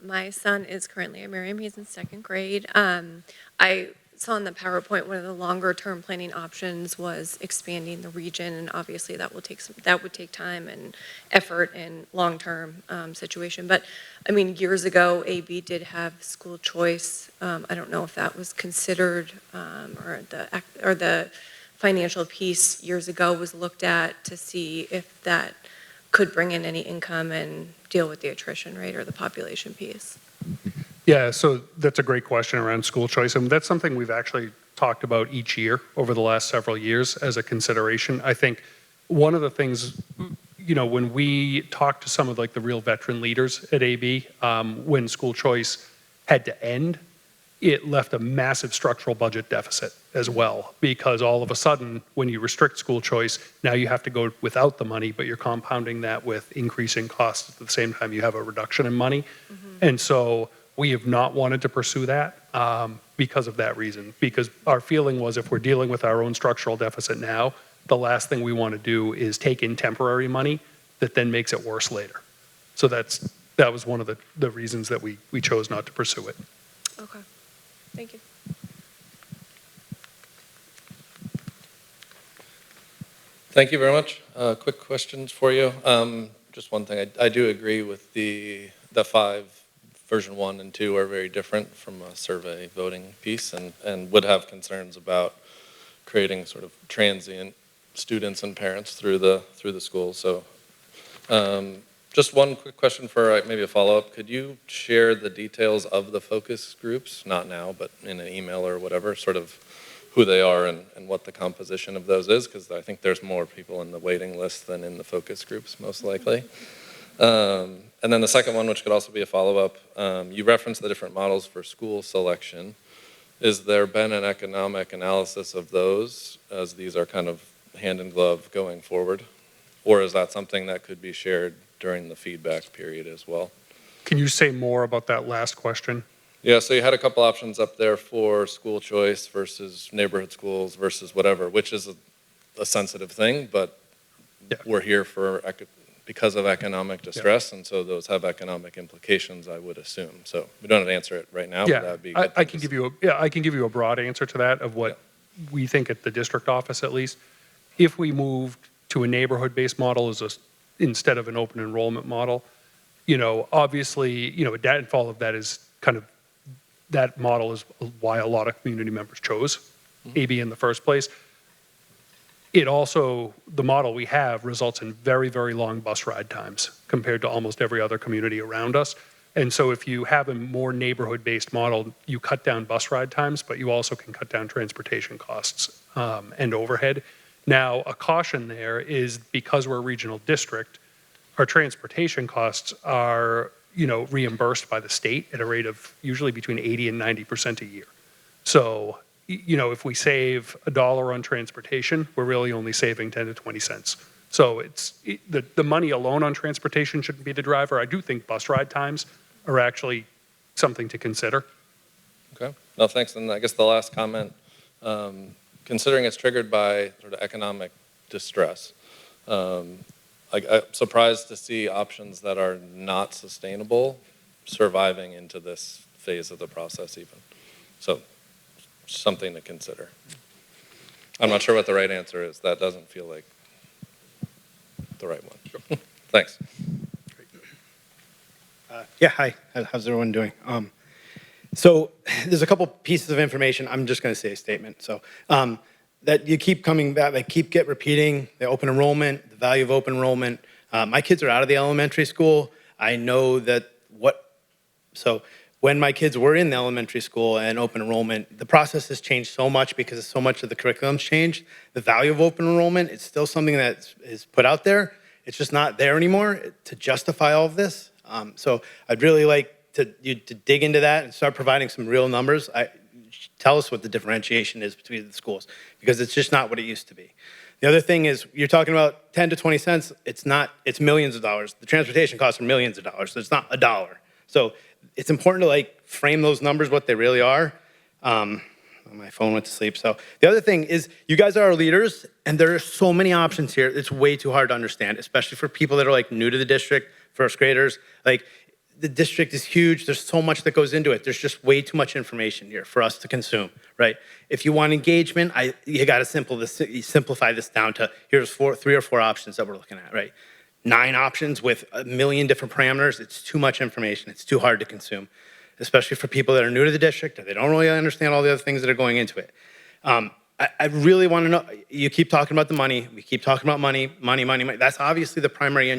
my son is currently at Miriam. He's in second grade. I saw in the PowerPoint one of the longer-term planning options was expanding the region, and obviously that would take time and effort and long-term situation. But I mean, years ago, AB did have school choice. I don't know if that was considered, or the financial piece years ago was looked at to see if that could bring in any income and deal with the attrition rate or the population piece. Yeah, so that's a great question around school choice. And that's something we've actually talked about each year over the last several years as a consideration. I think one of the things, you know, when we talk to some of like the real veteran leaders at AB, when school choice had to end, it left a massive structural budget deficit as well, because all of a sudden, when you restrict school choice, now you have to go without the money, but you're compounding that with increasing costs at the same time you have a reduction in money. Mm-hmm. And so we have not wanted to pursue that because of that reason, because our feeling was if we're dealing with our own structural deficit now, the last thing we want to do is take in temporary money that then makes it worse later. So that was one of the reasons that we chose not to pursue it. Okay. Thank you. Thank you very much. Quick questions for you. Just one thing, I do agree with the 5 version 1 and 2 are very different from a survey voting piece, and would have concerns about creating sort of transient students and parents through the school. So just one quick question for maybe a follow-up. Could you share the details of the focus groups, not now, but in an email or whatever, sort of who they are and what the composition of those is? Because I think there's more people in the waiting list than in the focus groups, most likely. And then the second one, which could also be a follow-up, you referenced the different models for school selection. Is there been an economic analysis of those, as these are kind of hand in glove going forward? Or is that something that could be shared during the feedback period as well? Can you say more about that last question? Yeah, so you had a couple options up there for school choice versus neighborhood schools versus whatever, which is a sensitive thing, but yeah, we're here because of economic distress, yeah, and so those have economic implications, I would assume. So we don't have to answer it right now, yeah, but that would be good. I can give you a broad answer to that of what we think at the district office, at least. If we moved to a neighborhood-based model instead of an open enrollment model, you know, obviously, you know, a downfall of that is kind of that model is why a lot of community members chose AB in the first place. It also, the model we have results in very, very long bus ride times compared to almost every other community around us. And so if you have a more neighborhood-based model, you cut down bus ride times, but you also can cut down transportation costs and overhead. Now, a caution there is because we're a regional district, our transportation costs are, you know, reimbursed by the state at a rate of usually between 80 and 90% a year. So, you know, if we save $1 on transportation, we're really only saving 10 to 20 cents. So the money alone on transportation shouldn't be the driver. I do think bus ride times are actually something to consider. Okay. No, thanks. And I guess the last comment, considering it's triggered by sort of economic distress, I'm surprised to see options that are not sustainable surviving into this phase of the process even. So something to consider. I'm not sure what the right answer is. That doesn't feel like the right one. Sure. Thanks. Yeah, hi. How's everyone doing? So there's a couple pieces of information. I'm just going to say a statement. So that you keep coming back, get repeating the open enrollment, the value of open enrollment. My kids are out of the elementary school. I know that so when my kids were in the elementary school and open enrollment, the process has changed so much because so much of the curriculum's changed. The value of open enrollment, it's still something that is put out there. It's just not there anymore to justify all of this. So I'd really like to dig into that and start providing some real numbers. Tell us what the differentiation is between the schools, because it's just not what it used to be. The other thing is, you're talking about 10 to 20 cents. It's not, it's millions of dollars. The transportation costs are millions of dollars, so it's not $1. So it's important to frame those numbers, what they really are. My phone went to sleep. So the other thing is you guys are our leaders and there are so many options here. It's way too hard to understand, especially for people that are like new to the district, first graders. Like the district is huge. There's so much that goes into it. There's just way too much information here for us to consume, right? If you want engagement, you got to simplify this down to here's 3 or 4 options that we're looking at, right? 9 options with a million different parameters. It's too much information. It's too hard to consume, especially for people that are new to the district or they don't really understand all the other things that are going into it. I really want to know, you keep talking about the money. We keep talking about money. That's obviously the primary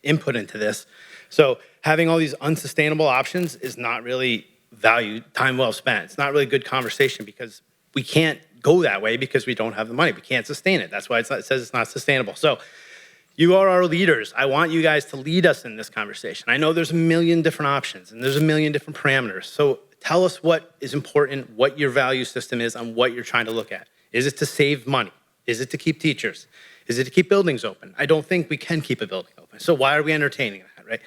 input into this. So having all these unsustainable options is not really time well spent. It's not really good conversation because we can't go that way because we don't have the money. We can't sustain it. That's why it says it's not sustainable. So you are our leaders. I want you guys to lead us in this conversation. I know there's a million different options and there's a million different parameters. So tell us what is important, what your value system is, and what you're trying to look at. Is it to save money? Is it to keep teachers? Is it to keep buildings open? I don't think we can keep a building open. So why are we entertaining that, right?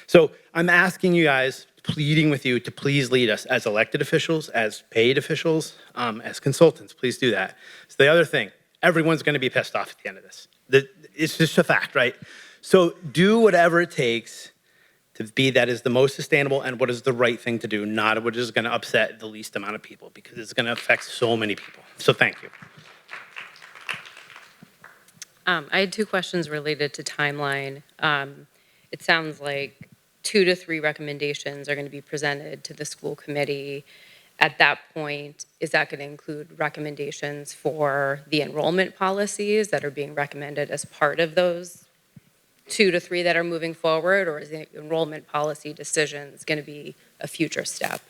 So I'm asking you guys, pleading with you to please lead us as elected officials, as paid officials, as consultants. Please do that. So the other thing, everyone's going to be pissed off at the end of this. It's just a fact, right? So do whatever it takes to be that is the most sustainable and what is the right thing to do, not what is going to upset the least amount of people, because it's going to affect so many people. So thank you. I had 2 questions related to timeline. It sounds like 2 to 3 recommendations are going to be presented to the school committee. At that point, is that going to include recommendations for the enrollment policies that are being recommended as part of those 2 to 3 that are moving forward, or is the enrollment policy decisions going to be a future step?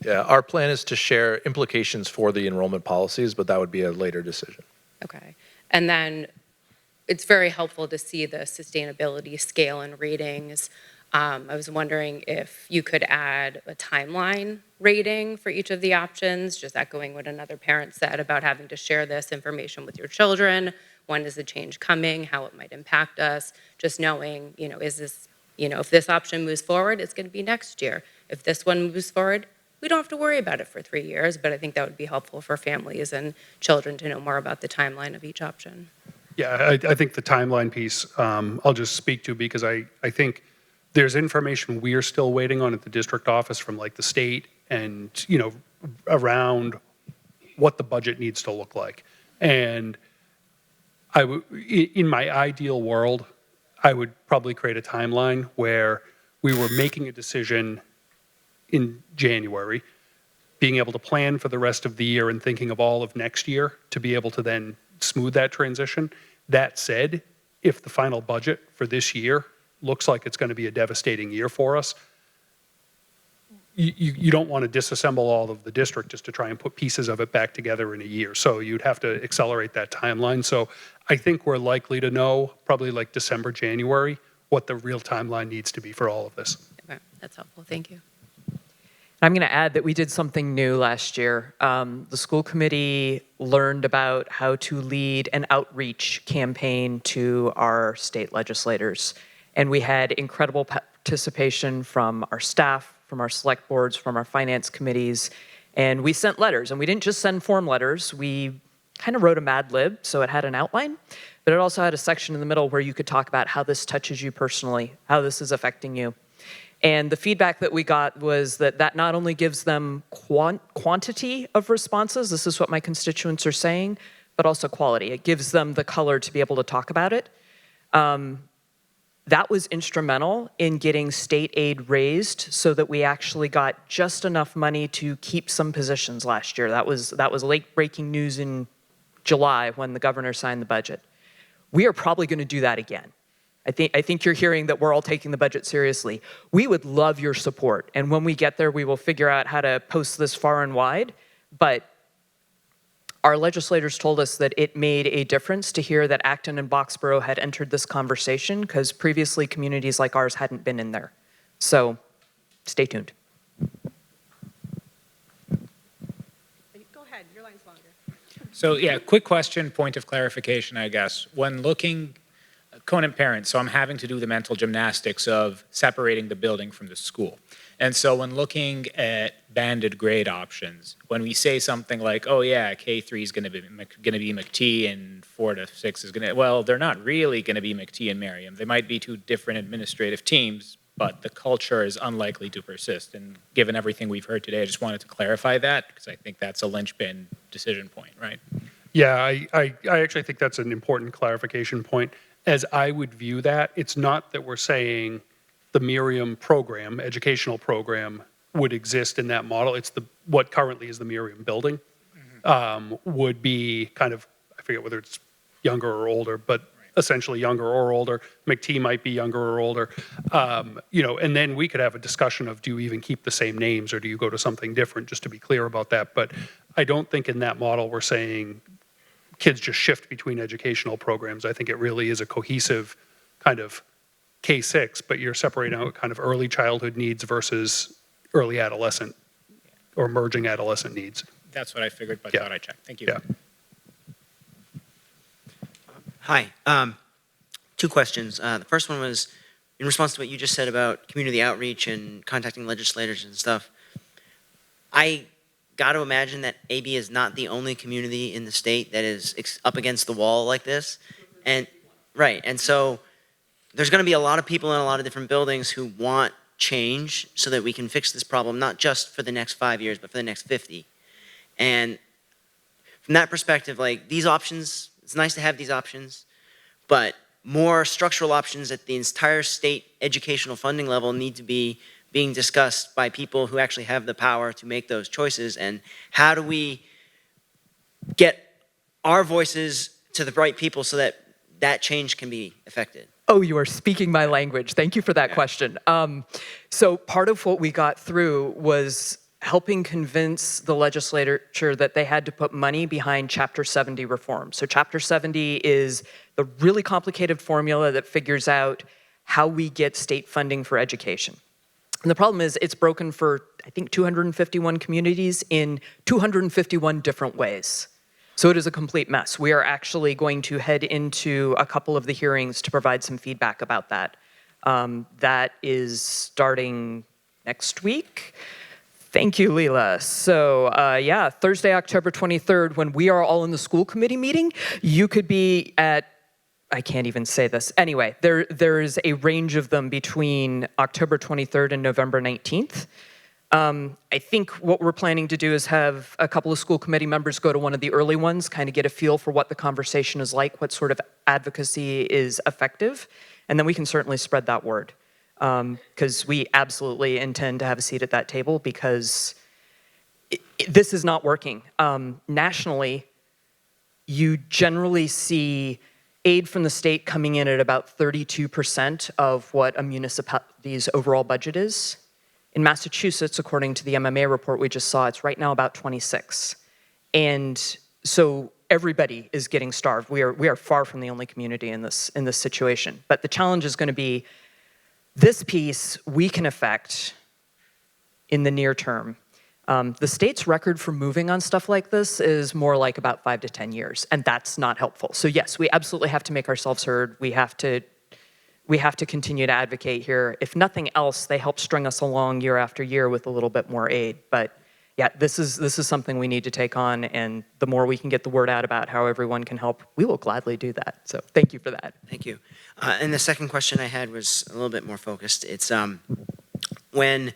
Yeah, our plan is to share implications for the enrollment policies, but that would be a later decision. Okay. And then it's very helpful to see the sustainability scale and ratings. I was wondering if you could add a timeline rating for each of the options, just echoing what another parent said about having to share this information with your children. When is the change coming? How it might impact us? Just knowing, is this, if this option moves forward, it's going to be next year. If this one moves forward, we don't have to worry about it for 3 years, but I think that would be helpful for families and children to know more about the timeline of each option. Yeah, I think the timeline piece, I'll just speak to because I think there's information we're still waiting on at the district office from like the state and, around what the budget needs to look like. And in my ideal world, I would probably create a timeline where we were making a decision in January, being able to plan for the rest of the year and thinking of all of next year to be able to then smooth that transition. That said, if the final budget for this year looks like it's going to be a devastating year for us, you don't want to disassemble all of the district just to try and put pieces of it back together in a year. So you'd have to accelerate that timeline. So I think we're likely to know probably like December, January, what the real timeline needs to be for all of this. Okay, that's helpful. Thank you. I'm going to add that we did something new last year. The school committee learned about how to lead an outreach campaign to our state legislators. And we had incredible participation from our staff, from our select boards, from our finance committees. And we sent letters. And we didn't just send form letters. We kind of wrote a Mad Lib, so it had an outline. But it also had a section in the middle where you could talk about how this touches you personally, how this is affecting you. And the feedback that we got was that not only gives them quantity of responses, this is what my constituents are saying, but also quality. It gives them the color to be able to talk about it. That was instrumental in getting state aid raised so that we actually got just enough money to keep some positions last year. That was late breaking news in July when the governor signed the budget. We are probably going to do that again. I think you're hearing that we're all taking the budget seriously. We would love your support. And when we get there, we will figure out how to post this far and wide. But our legislators told us that it made a difference to hear that Acton and Boxborough had entered this conversation because previously communities like ours hadn't been in there. So stay tuned. Go ahead, your line's longer. So yeah, quick question, point of clarification, I guess. When looking Conant parent, so I'm having to do the mental gymnastics of separating the building from the school. And so when looking at banded grade options, when we say something like, oh yeah, K3 is going to be McT and 4 to 6 is going to, well, they're not really going to be McT and Merriam. They might be two different administrative teams, but the culture is unlikely to persist. And given everything we've heard today, I just wanted to clarify that because I think that's a linchpin decision point, right? Yeah, I actually think that's an important clarification point. As I would view that, it's not that we're saying the Merriam program, educational program, would exist in that model. It's what currently is the Merriam building would be kind of, I forget whether it's younger or older, but essentially younger or older. McT might be younger or older. And then we could have a discussion of, do you even keep the same names or do you go to something different, just to be clear about that. But I don't think in that model we're saying kids just shift between educational programs. I think it really is a cohesive kind of K6, but you're separating out kind of early childhood needs versus early adolescent or emerging adolescent needs. That's what I figured, but Yeah. thought I'd check. Thank you. Yeah. Hi. Two questions. The first one was in response to what you just said about community outreach and contacting legislators and stuff. I got to imagine that AB is not the only community in the state that is up against the wall like this. And right. And so there's going to be a lot of people in a lot of different buildings who want change so that we can fix this problem, not just for the next 5 years, but for the next 50. And from that perspective, like these options, it's nice to have these options, but more structural options at the entire state educational funding level need to be being discussed by people who actually have the power to make those choices. And how do we get our voices to the right people so that that change can be effected? Oh, you are speaking my language. Thank you for that question. So part of what we got through was helping convince the legislature that they had to put money behind Chapter 70 reform. So Chapter 70 is the really complicated formula that figures out how we get state funding for education. And the problem is it's broken for, I think, 251 communities in 251 different ways. So it is a complete mess. We are actually going to head into a couple of the hearings to provide some feedback about that. That is starting next week. Thank you, Leela. So yeah, Thursday, October 23rd, when we are all in the school committee meeting, you could be at, I can't even say this. Anyway, there is a range of them between October 23rd and November 19th. I think what we're planning to do is have a couple of school committee members go to one of the early ones, kind of get a feel for what the conversation is like, what sort of advocacy is effective, and then we can certainly spread that word. Because we absolutely intend to have a seat at that table because this is not working. Nationally, you generally see aid from the state coming in at about 32% of what a municipality's overall budget is. In Massachusetts, according to the MMA report we just saw, it's right now about 26. And so everybody is getting starved. We are far from the only community in this situation. But the challenge is going to be this piece we can affect in the near term. The state's record for moving on stuff like this is more like about 5 to 10 years, and that's not helpful. So yes, we absolutely have to make ourselves heard. We have to continue to advocate here. If nothing else, they help string us along year after year with a little bit more aid. But yeah, this is something we need to take on, and the more we can get the word out about how everyone can help, we will gladly do that. So thank you for that. Thank you. And the second question I had was a little bit more focused. It's when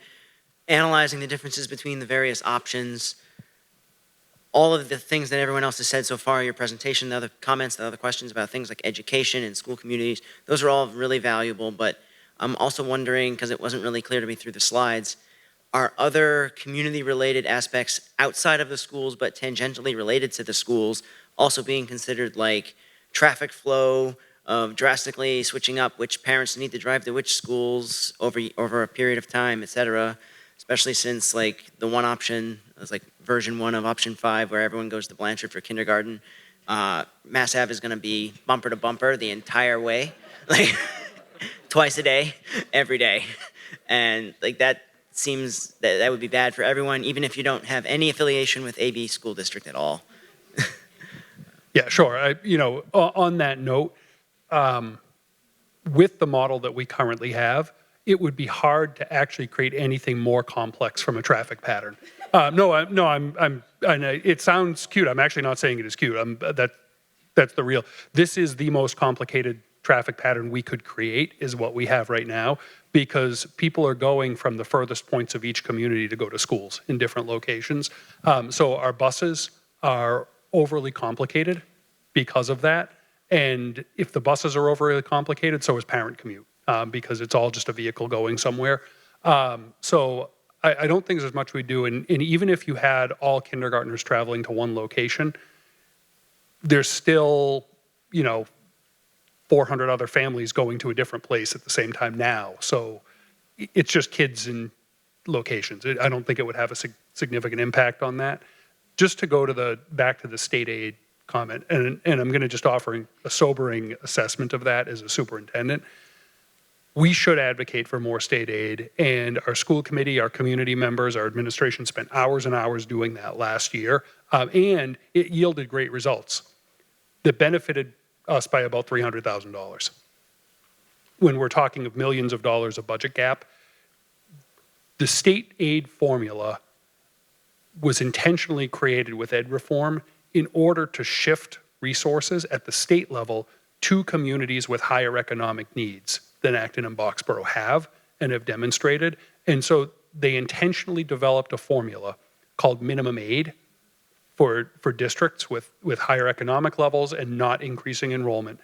analyzing the differences between the various options, all of the things that everyone else has said so far in your presentation, the other comments, the other questions about things like education and school communities, those are all really valuable, but I'm also wondering, because it wasn't really clear to me through the slides, are other community-related aspects outside of the schools but tangentially related to the schools also being considered, like traffic flow, of drastically switching up which parents need to drive to which schools over a period of time, et cetera, especially since like the one option is like version 1 of option 5 where everyone goes to Blanchard for kindergarten. Mass Ave is going to be bumper to bumper the entire way, like twice a day, every day. And like that seems that would be bad for everyone, even if you don't have any affiliation with AB school district at all. Yeah, sure. On that note, with the model that we currently have, it would be hard to actually create anything more complex from a traffic pattern. It sounds cute. I'm actually not saying it is cute. That's the real. This is the most complicated traffic pattern we could create, is what we have right now, because people are going from the furthest points of each community to go to schools in different locations. So our buses are overly complicated because of that. And if the buses are overly complicated, so is parent commute, because it's all just a vehicle going somewhere. So I don't think there's much we do. And even if you had all kindergartners traveling to one location, there's still, 400 other families going to a different place at the same time now. So it's just kids in locations. I don't think it would have a significant impact on that. Just to go to back to the state aid comment, and I'm going to just offer a sobering assessment of that as a superintendent. We should advocate for more state aid, and our school committee, our community members, our administration spent hours and hours doing that last year, and it yielded great results that benefited us by about $300,000. When we're talking of millions of dollars of budget gap, the state aid formula was intentionally created with ed reform in order to shift resources at the state level to communities with higher economic needs than Acton and Boxborough have and have demonstrated. And so they intentionally developed a formula called minimum aid for districts with higher economic levels and not increasing enrollment,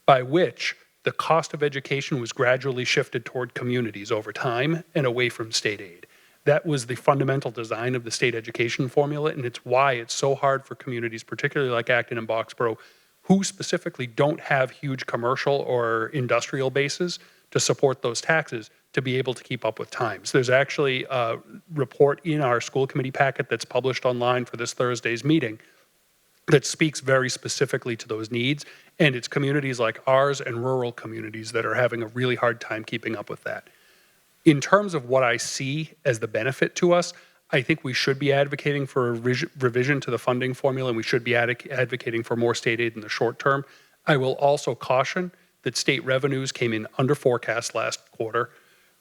by which the cost of education was gradually shifted toward communities over time and away from state aid. That was the fundamental design of the state education formula, and it's why it's so hard for communities, particularly like Acton and Boxborough, who specifically don't have huge commercial or industrial bases to support those taxes, to be able to keep up with times. There's actually a report in our school committee packet that's published online for this Thursday's meeting that speaks very specifically to those needs, and it's communities like ours and rural communities that are having a really hard time keeping up with that. In terms of what I see as the benefit to us, I think we should be advocating for a revision to the funding formula, and we should be advocating for more state aid in the short term. I will also caution that state revenues came in under forecast last quarter.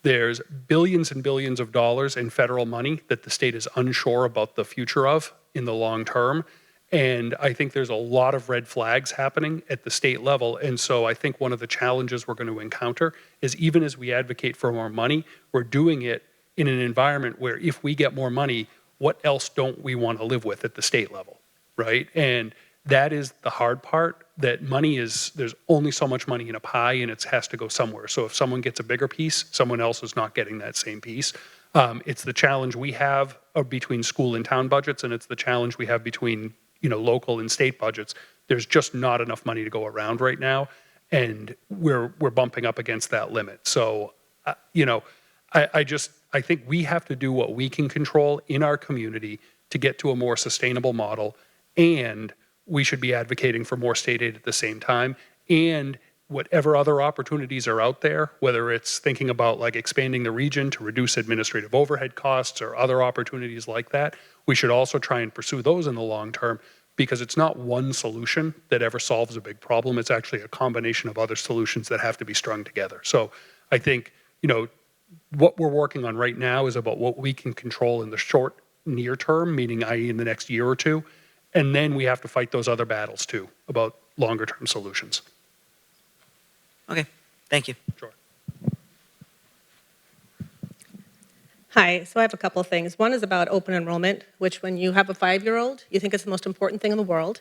There's billions and billions of dollars in federal money that the state is unsure about the future of in the long term. And I think there's a lot of red flags happening at the state level. And so I think one of the challenges we're going to encounter is, even as we advocate for more money, we're doing it in an environment where if we get more money, what else don't we want to live with at the state level, right? And that is the hard part, that money is, there's only so much money in a pie and it has to go somewhere. So if someone gets a bigger piece, someone else is not getting that same piece. It's the challenge we have between school and town budgets, and it's the challenge we have between local and state budgets. There's just not enough money to go around right now, and we're bumping up against that limit. So, I think we have to do what we can control in our community to get to a more sustainable model, and we should be advocating for more state aid at the same time. And whatever other opportunities are out there, whether it's thinking about like expanding the region to reduce administrative overhead costs or other opportunities like that, we should also try and pursue those in the long term, because it's not one solution that ever solves a big problem. It's actually a combination of other solutions that have to be strung together. So I think, what we're working on right now is about what we can control in the short, near term, meaning i.e. in the next year or two. And then we have to fight those other battles too, about longer term solutions. Okay, thank you. Sure. Hi, so I have a couple of things. One is about open enrollment, which when you have a 5-year-old, you think it's the most important thing in the world.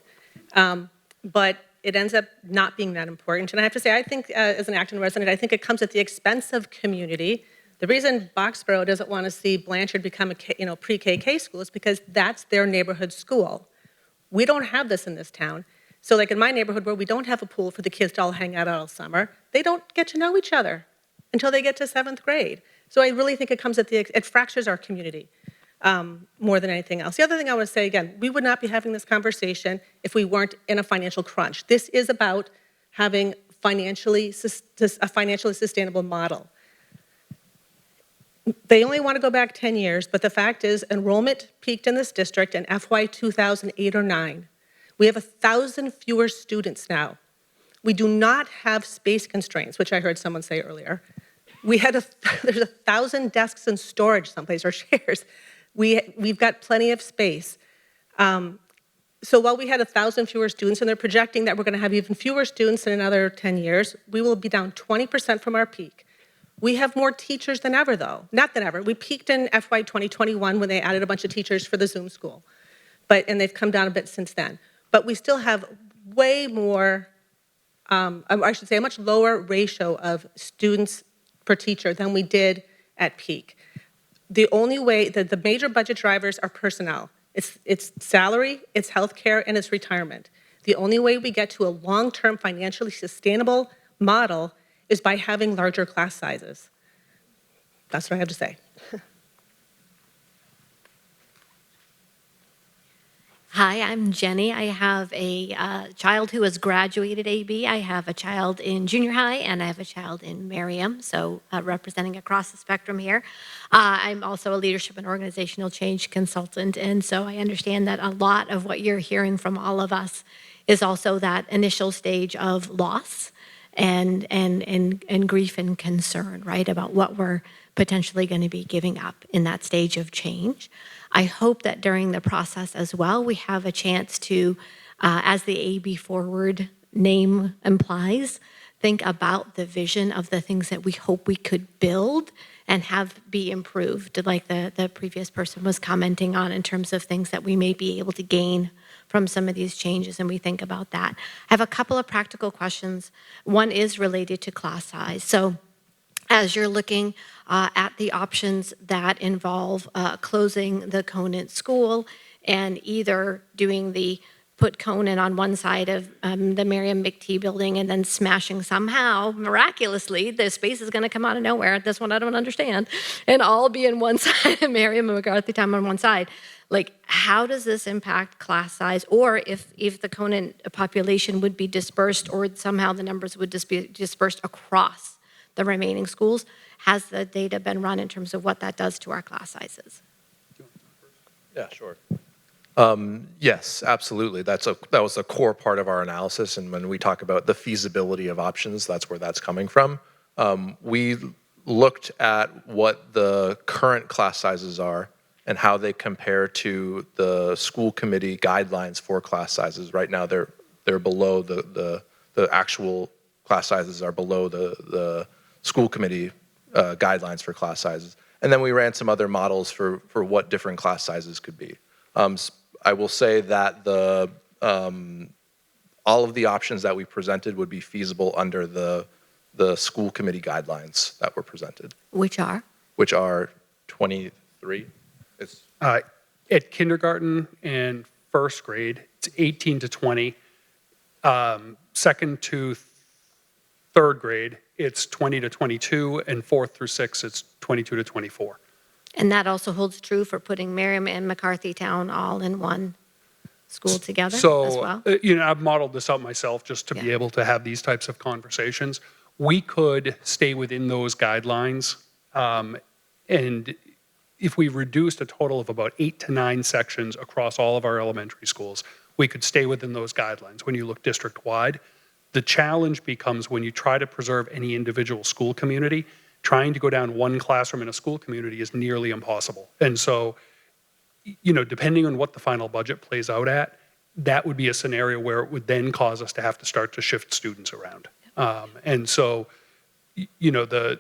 But it ends up not being that important. And I have to say, I think as an Acton resident, I think it comes at the expense of community. The reason Boxborough doesn't want to see Blanchard become a pre-KK school is because that's their neighborhood school. We don't have this in this town. So like in my neighborhood where we don't have a pool for the kids to all hang out all summer, they don't get to know each other until they get to 7th grade. So I really think it comes at it fractures our community more than anything else. The other thing I want to say, again, we would not be having this conversation if we weren't in a financial crunch. This is about having a financially sustainable model. They only want to go back 10 years, but the fact is enrollment peaked in this district in FY 2008 or 9. We have 1,000 fewer students now. We do not have space constraints, which I heard someone say earlier. There's 1,000 desks in storage someplace, or chairs. We've got plenty of space. So while we had 1,000 fewer students, and they're projecting that we're going to have even fewer students in another 10 years, we will be down 20% from our peak. We have more teachers than ever, though. Not than ever. We peaked in FY 2021 when they added a bunch of teachers for the Zoom school. And they've come down a bit since then. But we still have way more, I should say, a much lower ratio of students per teacher than we did at peak. The only way that the major budget drivers are personnel. It's salary, it's healthcare, and it's retirement. The only way we get to a long-term financially sustainable model is by having larger class sizes. That's what I have to say. Hi, I'm Jenny. I have a child who has graduated AB. I have a child in junior high, and I have a child in Merriam, so representing across the spectrum here. I'm also a leadership and organizational change consultant, and so I understand that a lot of what you're hearing from all of us is also that initial stage of loss and grief and concern, right, about what we're potentially going to be giving up in that stage of change. I hope that during the process as well, we have a chance to, as the AB Forward name implies, think about the vision of the things that we hope we could build and have be improved, like the previous person was commenting on in terms of things that we may be able to gain from some of these changes, and we think about that. I have a couple of practical questions. One is related to class size. So as you're looking at the options that involve closing the Conant school and either doing the put Conant on one side of the Merriam McT building and then smashing somehow, miraculously, the space is going to come out of nowhere. This one I don't understand. And all be in one side of Merriam and McCarthy Town on one side. Like, how does this impact class size? Or if the Conant population would be dispersed, or somehow the numbers would just be dispersed across the remaining schools, has the data been run in terms of what that does to our class sizes? Yeah, sure. Yes, absolutely. That was a core part of our analysis, and when we talk about the feasibility of options, that's where that's coming from. We looked at what the current class sizes are and how they compare to the school committee guidelines for class sizes. Right now, they're below the actual class sizes are below the school committee guidelines for class sizes. And then we ran some other models for what different class sizes could be. I will say that all of the options that we presented would be feasible under the school committee guidelines that were presented. Which are? Which are 23. At kindergarten and first grade, it's 18 to 20. Second to third grade, it's 20 to 22, and fourth through sixth, it's 22 to 24. And that also holds true for putting Merriam and McCarthy Town all in one school together as well? I've modeled this out myself just to be able to have these types of conversations. We could stay within those guidelines, and if we reduced a total of about 8 to 9 sections across all of our elementary schools, we could stay within those guidelines when you look district-wide. The challenge becomes when you try to preserve any individual school community, trying to go down one classroom in a school community is nearly impossible. And so, depending on what the final budget plays out at, that would be a scenario where it would then cause us to have to start to shift students around. And so, the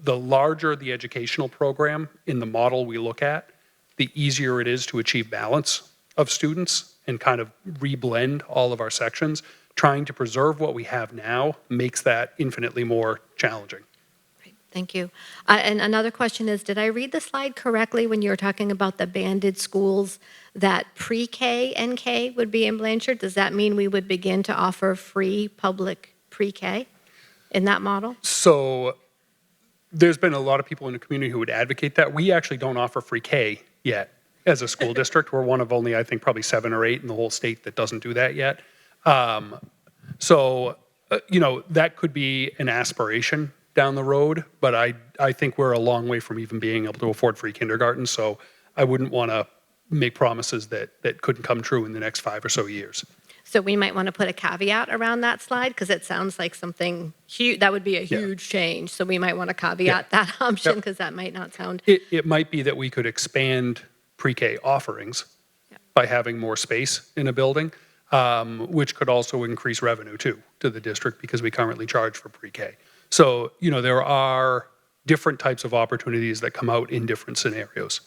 larger the educational program in the model we look at, the easier it is to achieve balance of students and kind of reblend all of our sections. Trying to preserve what we have now makes that infinitely more challenging. Thank you. And another question is, did I read the slide correctly when you were talking about the banded schools that pre-K and K would be in Blanchard? Does that mean we would begin to offer free public pre-K in that model? So there's been a lot of people in the community who would advocate that. We actually don't offer free K yet as a school district. We're one of only, I think, probably 7 or 8 in the whole state that doesn't do that yet. That could be an aspiration down the road, but I think we're a long way from even being able to afford free kindergarten, so I wouldn't want to make promises that couldn't come true in the next 5 or so years. So we might want to put a caveat around that slide because it sounds like something huge, that would be a huge change. So we might want to caveat that option because that might not sound. It might be that we could expand pre-K offerings by having more space in a building, which could also increase revenue too to the district because we currently charge for pre-K. So, you know, there are different types of opportunities that come out in different scenarios.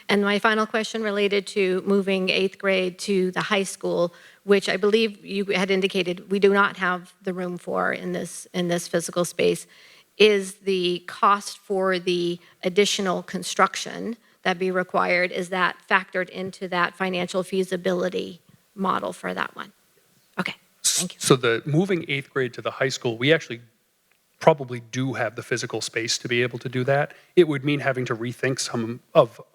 And my final question related to moving 8th grade to the high school, which I believe you had indicated we do not have the room for in this physical space. Is the cost for the additional construction that be required, is that factored into that financial feasibility model for that one? Okay, thank you. So the moving 8th grade to the high school, we actually probably do have the physical space to be able to do that. It would mean having to rethink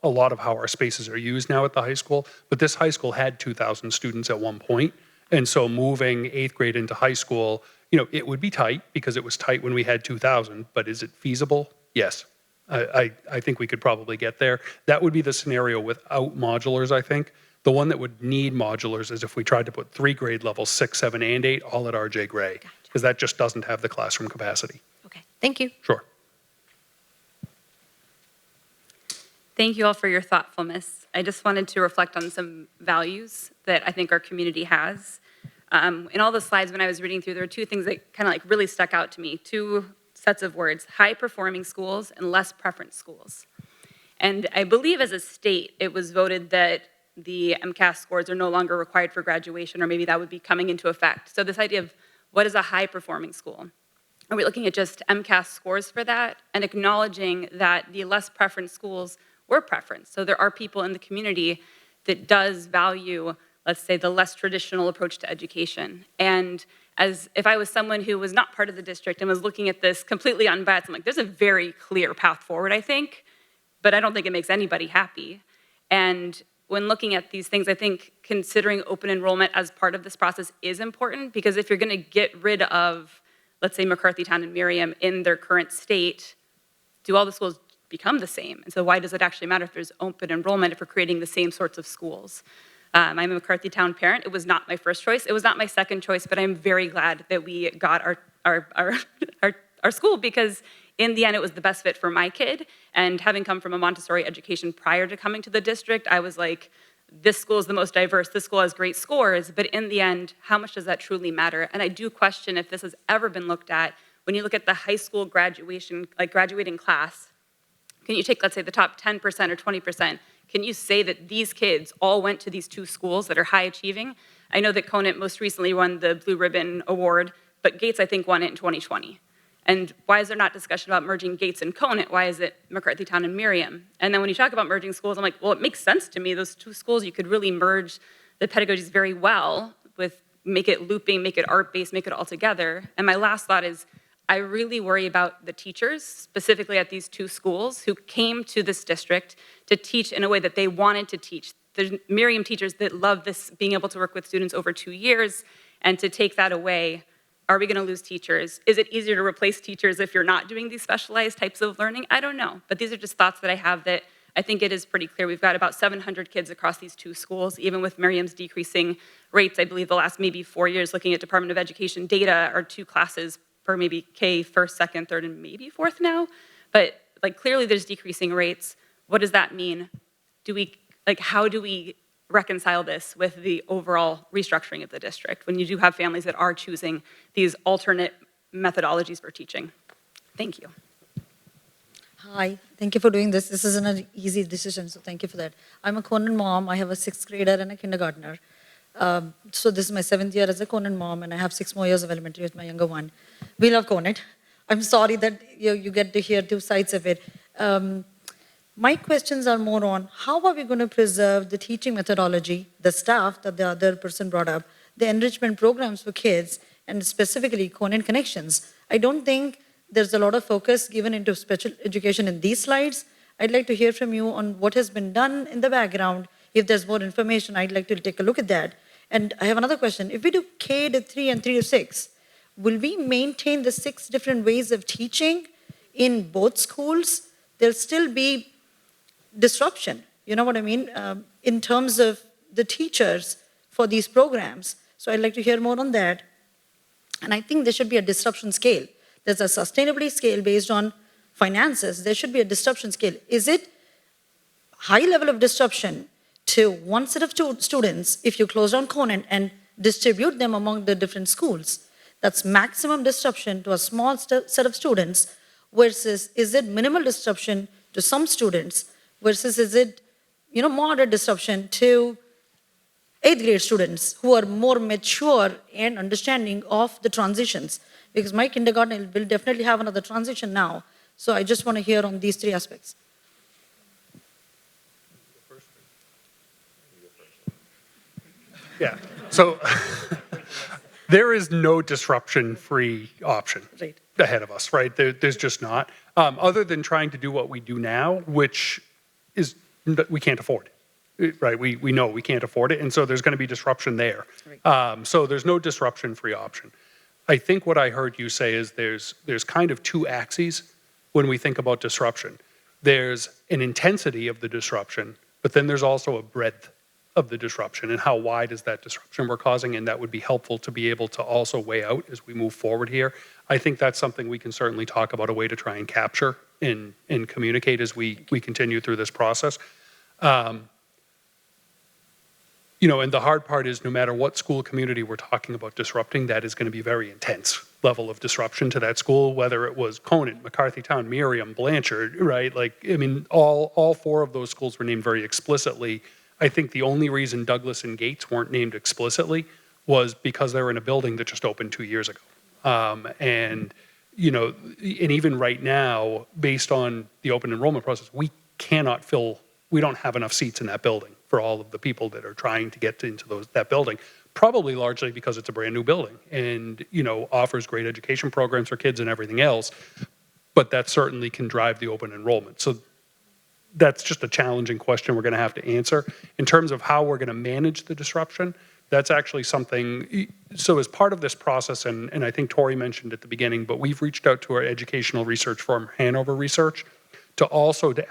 a lot of how our spaces are used now at the high school. But this high school had 2,000 students at one point. And so moving 8th grade into high school, you know, it would be tight because it was tight when we had 2,000, but is it feasible? Yes. I think we could probably get there. That would be the scenario without modulars, I think. The one that would need modulars is if we tried to put 3 grade levels, 6, 7, and 8, all at RJ Gray, because that just doesn't have the classroom capacity. Okay, thank you. Sure. Thank you all for your thoughtfulness. I just wanted to reflect on some values that I think our community has. In all the slides when I was reading through, there were 2 things that kind of like really stuck out to me. 2 sets of words: high-performing schools and less preference schools. And I believe as a state, it was voted that the MCAS scores are no longer required for graduation, or maybe that would be coming into effect. So this idea of what is a high-performing school? Are we looking at just MCAS scores for that and acknowledging that the less preference schools were preference? So there are people in the community that does value, let's say, the less traditional approach to education. And as if I was someone who was not part of the district and was looking at this completely unbiased, I'm like, there's a very clear path forward, I think, but I don't think it makes anybody happy. And when looking at these things, I think considering open enrollment as part of this process is important, because if you're going to get rid of, let's say, McCarthytown and Miriam in their current state, do all the schools become the same? And so why does it actually matter if there's open enrollment if we're creating the same sorts of schools? I'm a McCarthytown parent. It was not my first choice. It was not my second choice, but I'm very glad that we got our school, because in the end, it was the best fit for my kid. And having come from a Montessori education prior to coming to the district, I was like, this school is the most diverse, this school has great scores, but in the end, how much does that truly matter? And I do question if this has ever been looked at. When you look at the high school graduation, like graduating class, can you take, let's say, the top 10% or 20%? Can you say that these kids all went to these 2 schools that are high achieving? I know that Conant most recently won the Blue Ribbon Award, but Gates, I think, won it in 2020. And why is there not discussion about merging Gates and Conant? Why is it McCarthytown and Miriam? And then when you talk about merging schools, I'm like, well, it makes sense to me. Those 2 schools, you could really merge the pedagogies very well with make it looping, make it art-based, make it all together. And my last thought is, I really worry about the teachers, specifically at these 2 schools, who came to this district to teach in a way that they wanted to teach. There's Miriam teachers that love this, being able to work with students over 2 years, and to take that away, are we gonna lose teachers? Is it easier to replace teachers if you're not doing these specialized types of learning? I don't know, but these are just thoughts that I have that I think it is pretty clear. We've got about 700 kids across these 2 schools, even with Miriam's decreasing rates. I believe the last maybe 4 years, looking at Department of Education data, are 2 classes per maybe K, 1st, 2nd, 3rd, and maybe 4th now. But like clearly there's decreasing rates. What does that mean? How do we reconcile this with the overall restructuring of the district when you do have families that are choosing these alternate methodologies for teaching? Thank you. Hi, thank you for doing this. This isn't an easy decision, so thank you for that. I'm a Conan mom. I have a 6th grader and a kindergartner. So this is my 7th year as a Conan mom, and I have 6 more years of elementary with my younger one. We love Conan. I'm sorry that you get to hear 2 sides of it. My questions are more on how are we going to preserve the teaching methodology, the staff that the other person brought up, the enrichment programs for kids, and specifically Conan Connections. I don't think there's a lot of focus given into special education in these slides. I'd like to hear from you on what has been done in the background. If there's more information, I'd like to take a look at that. And I have another question. If we do K to 3 and 3 to 6, will we maintain the 6 different ways of teaching in both schools? There'll still be disruption, you know what I mean, in terms of the teachers for these programs. So I'd like to hear more on that. And I think there should be a disruption scale. There's a sustainability scale based on finances. There should be a disruption scale. Is it high level of disruption to one set of students if you close down Conant and distribute them among the different schools? That's maximum disruption to a small set of students versus is it minimal disruption to some students versus is it moderate disruption to 8th grade students who are more mature and understanding of the transitions. Because my kindergarten will definitely have another transition now. So I just want to hear on these 3 aspects. Yeah, so there is no disruption-free option ahead of us, right? There's just not. Other than trying to do what we do now, which is, we can't afford it, right? We know we can't afford it, and so there's going to be disruption there. So there's no disruption-free option. I think what I heard you say is there's kind of 2 axes when we think about disruption. There's an intensity of the disruption, but then there's also a breadth of the disruption and how wide is that disruption we're causing, and that would be helpful to be able to also weigh out as we move forward here. I think that's something we can certainly talk about, a way to try and capture and communicate as we continue through this process. And the hard part is no matter what school community we're talking about disrupting, that is going to be very intense level of disruption to that school, whether it was Conant, McCarthytown, Merriam, Blanchard, right? All 4 of those schools were named very explicitly. I think the only reason Douglas and Gates weren't named explicitly was because they were in a building that just opened 2 years ago. And even right now, based on the open enrollment process, we don't have enough seats in that building for all of the people that are trying to get into that building, probably largely because it's a brand new building and, offers great education programs for kids and everything else, but that certainly can drive the open enrollment. So that's just a challenging question we're going to have to answer. In terms of how we're going to manage the disruption, that's actually something, so as part of this process, and I think Tori mentioned at the beginning, but we've reached out to our educational research firm, Hanover Research, to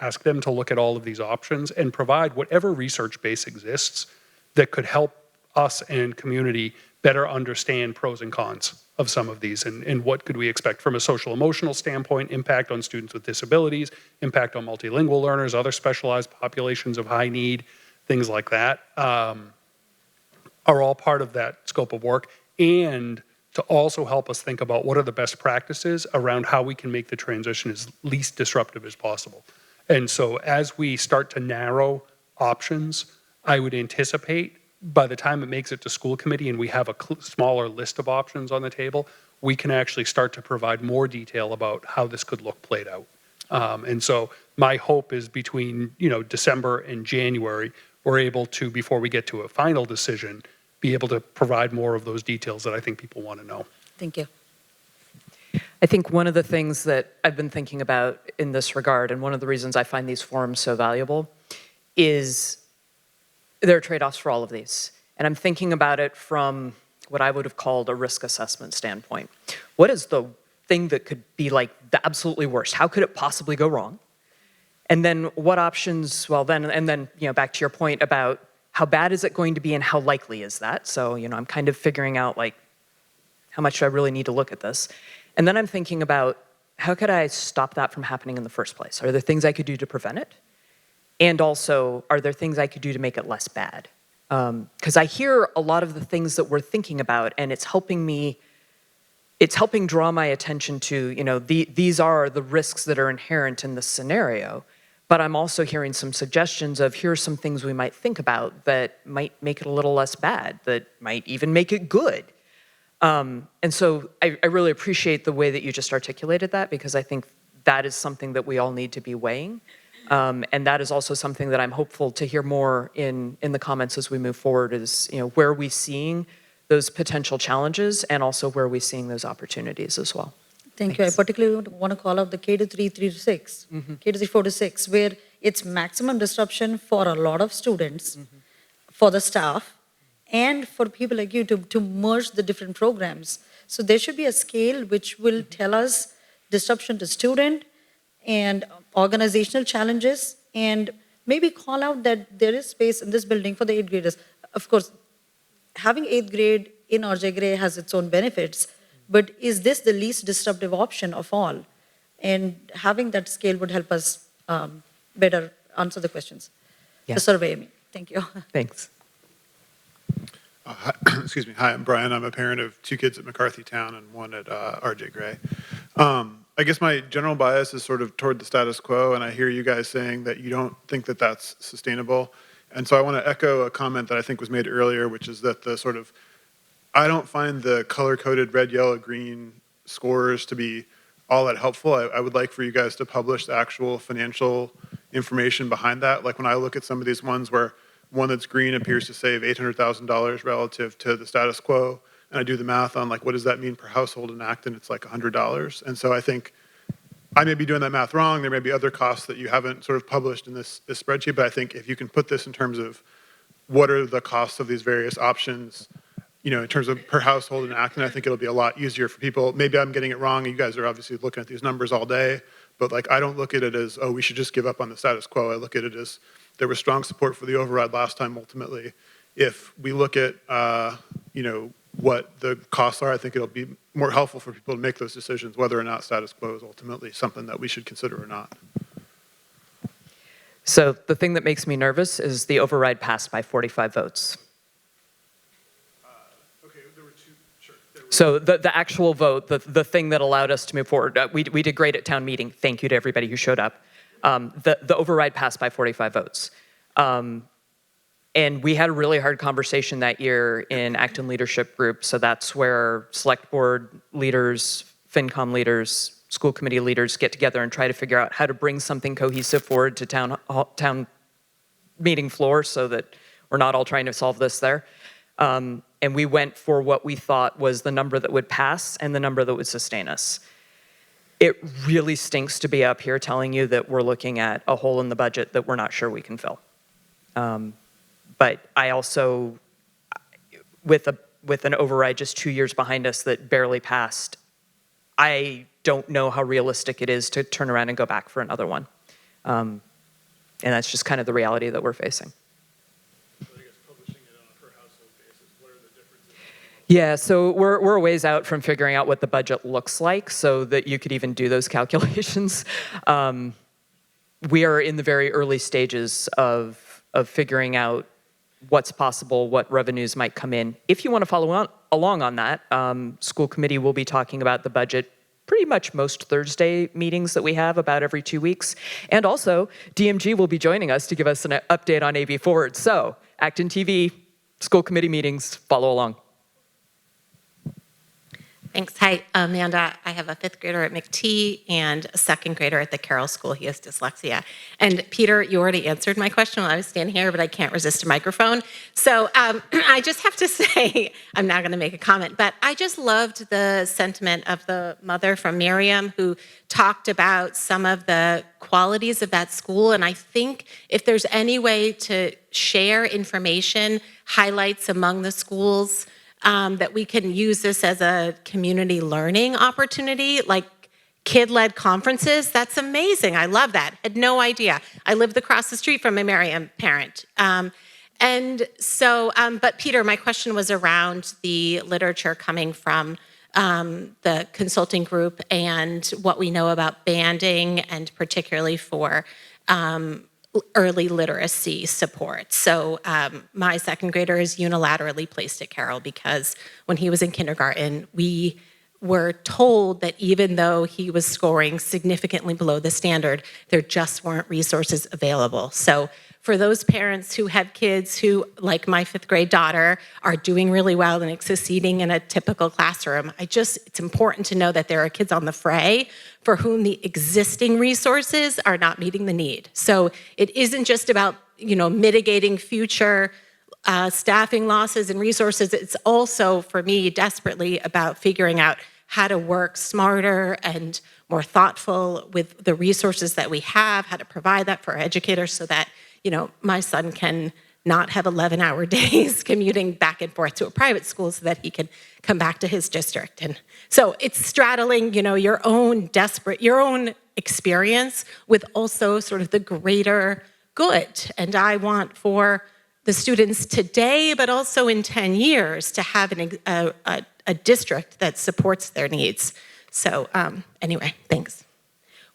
ask them to look at all of these options and provide whatever research base exists that could help us and community better understand pros and cons of some of these and what could we expect from a social emotional standpoint, impact on students with disabilities, impact on multilingual learners, other specialized populations of high need, things like that are all part of that scope of work, and to also help us think about what are the best practices around how we can make the transition as least disruptive as possible. And so as we start to narrow options, I would anticipate by the time it makes it to school committee and we have a smaller list of options on the table, we can actually start to provide more detail about how this could look played out. And so my hope is between December and January, we're able to, before we get to a final decision, be able to provide more of those details that I think people want to know. Thank you. I think one of the things that I've been thinking about in this regard, and one of the reasons I find these forums so valuable, is there are trade-offs for all of these. And I'm thinking about it from what I would have called a risk assessment standpoint. What is the thing that could be like the absolutely worst? How could it possibly go wrong? And then what options, back to your point about how bad is it going to be and how likely is that? So, I'm kind of figuring out how much do I really need to look at this? And then I'm thinking about how could I stop that from happening in the first place? Are there things I could do to prevent it? And also, are there things I could do to make it less bad? Because I hear a lot of the things that we're thinking about, and it's helping draw my attention to, these are the risks that are inherent in this scenario. But I'm also hearing some suggestions of here's some things we might think about that might make it a little less bad, that might even make it good. And so I really appreciate the way that you just articulated that, because I think that is something that we all need to be weighing. And that is also something that I'm hopeful to hear more in the comments as we move forward is, where are we seeing those potential challenges and also where are we seeing those opportunities as well. Thank you. I particularly want to call out the K-3, 3-6, K-3, 4-6, where it's maximum disruption for a lot of students, for the staff, and for people like you to merge the different programs. So there should be a scale which will tell us disruption to student and organizational challenges, and maybe call out that there is space in this building for the 8th graders. Of course, having 8th grade in RJ Gray has its own benefits, but is this the least disruptive option of all? And having that scale would help us better answer the questions. Yeah. The survey, I mean. Thank you. Thanks. Excuse me. Hi, I'm Brian. I'm a parent of 2 kids at McCarthy Town and 1 at RJ Gray. I guess my general bias is sort of toward the status quo, and I hear you guys saying that you don't think that that's sustainable. And so I want to echo a comment that I think was made earlier, which is that I don't find the color-coded red, yellow, green scores to be all that helpful. I would like for you guys to publish the actual financial information behind that. Like when I look at some of these ones where one that's green appears to save $800,000 relative to the status quo, and I do the math on like, what does that mean per household in Acton? It's like $100. And so I think I may be doing that math wrong. There may be other costs that you haven't sort of published in this spreadsheet, but I think if you can put this in terms of what are the costs of these various options, in terms of per household in Acton, I think it'll be a lot easier for people. Maybe I'm getting it wrong. You guys are obviously looking at these numbers all day, but like I don't look at it as, oh, we should just give up on the status quo. I look at it as there was strong support for the override last time ultimately. If we look at, what the costs are, I think it'll be more helpful for people to make those decisions, whether or not status quo is ultimately something that we should consider or not. So the thing that makes me nervous is the override passed by 45 votes. Okay, there were 2, sure. So the actual vote, the thing that allowed us to move forward, we did great at town meeting. Thank you to everybody who showed up. The override passed by 45 votes. And we had a really hard conversation that year in Acton Leadership Group. So that's where select board leaders, FinCom leaders, school committee leaders get together and try to figure out how to bring something cohesive forward to town meeting floor so that we're not all trying to solve this there. And we went for what we thought was the number that would pass and the number that would sustain us. It really stinks to be up here telling you that we're looking at a hole in the budget that we're not sure we can fill. But I also, with an override just 2 years behind us that barely passed, I don't know how realistic it is to turn around and go back for another one. And that's just kind of the reality that we're facing. Yeah, so we're a ways out from figuring out what the budget looks like so that you could even do those calculations. We are in the very early stages of figuring out what's possible, what revenues might come in. If you want to follow along on that, school committee will be talking about the budget pretty much most Thursday meetings that we have about every 2 weeks. And also, DMG will be joining us to give us an update on AV Forward. So, ActonTV, school committee meetings, follow along. Thanks. Hi, Amanda. I have a 5th grader at McT and a 2nd grader at the Carroll School. He has dyslexia. And Peter, you already answered my question while I was standing here, but I can't resist a microphone. So I just have to say, I'm not going to make a comment, but I just loved the sentiment of the mother from Miriam who talked about some of the qualities of that school. And I think if there's any way to share information, highlights among the schools, that we can use this as a community learning opportunity, like kid-led conferences. That's amazing. I love that. Had no idea. I lived across the street from a Miriam parent. And so, but Peter, my question was around the literature coming from the consulting group and what we know about banding and particularly for early literacy support. So my 2nd grader is unilaterally placed at Carroll because when he was in kindergarten, we were told that even though he was scoring significantly below the standard, there just weren't resources available. So for those parents who have kids who, like my 5th grade daughter, are doing really well and succeeding in a typical classroom, it's important to know that there are kids on the fray for whom the existing resources are not meeting the need. So it isn't just about, mitigating future staffing losses and resources. It's also, for me, desperately about figuring out how to work smarter and more thoughtful with the resources that we have, how to provide that for our educators so that my son can not have 11-hour days commuting back and forth to a private school so that he can come back to his district. And so it's straddling, your own experience with also sort of the greater good. And I want for the students today, but also in 10 years to have a district that supports their needs. So anyway, thanks.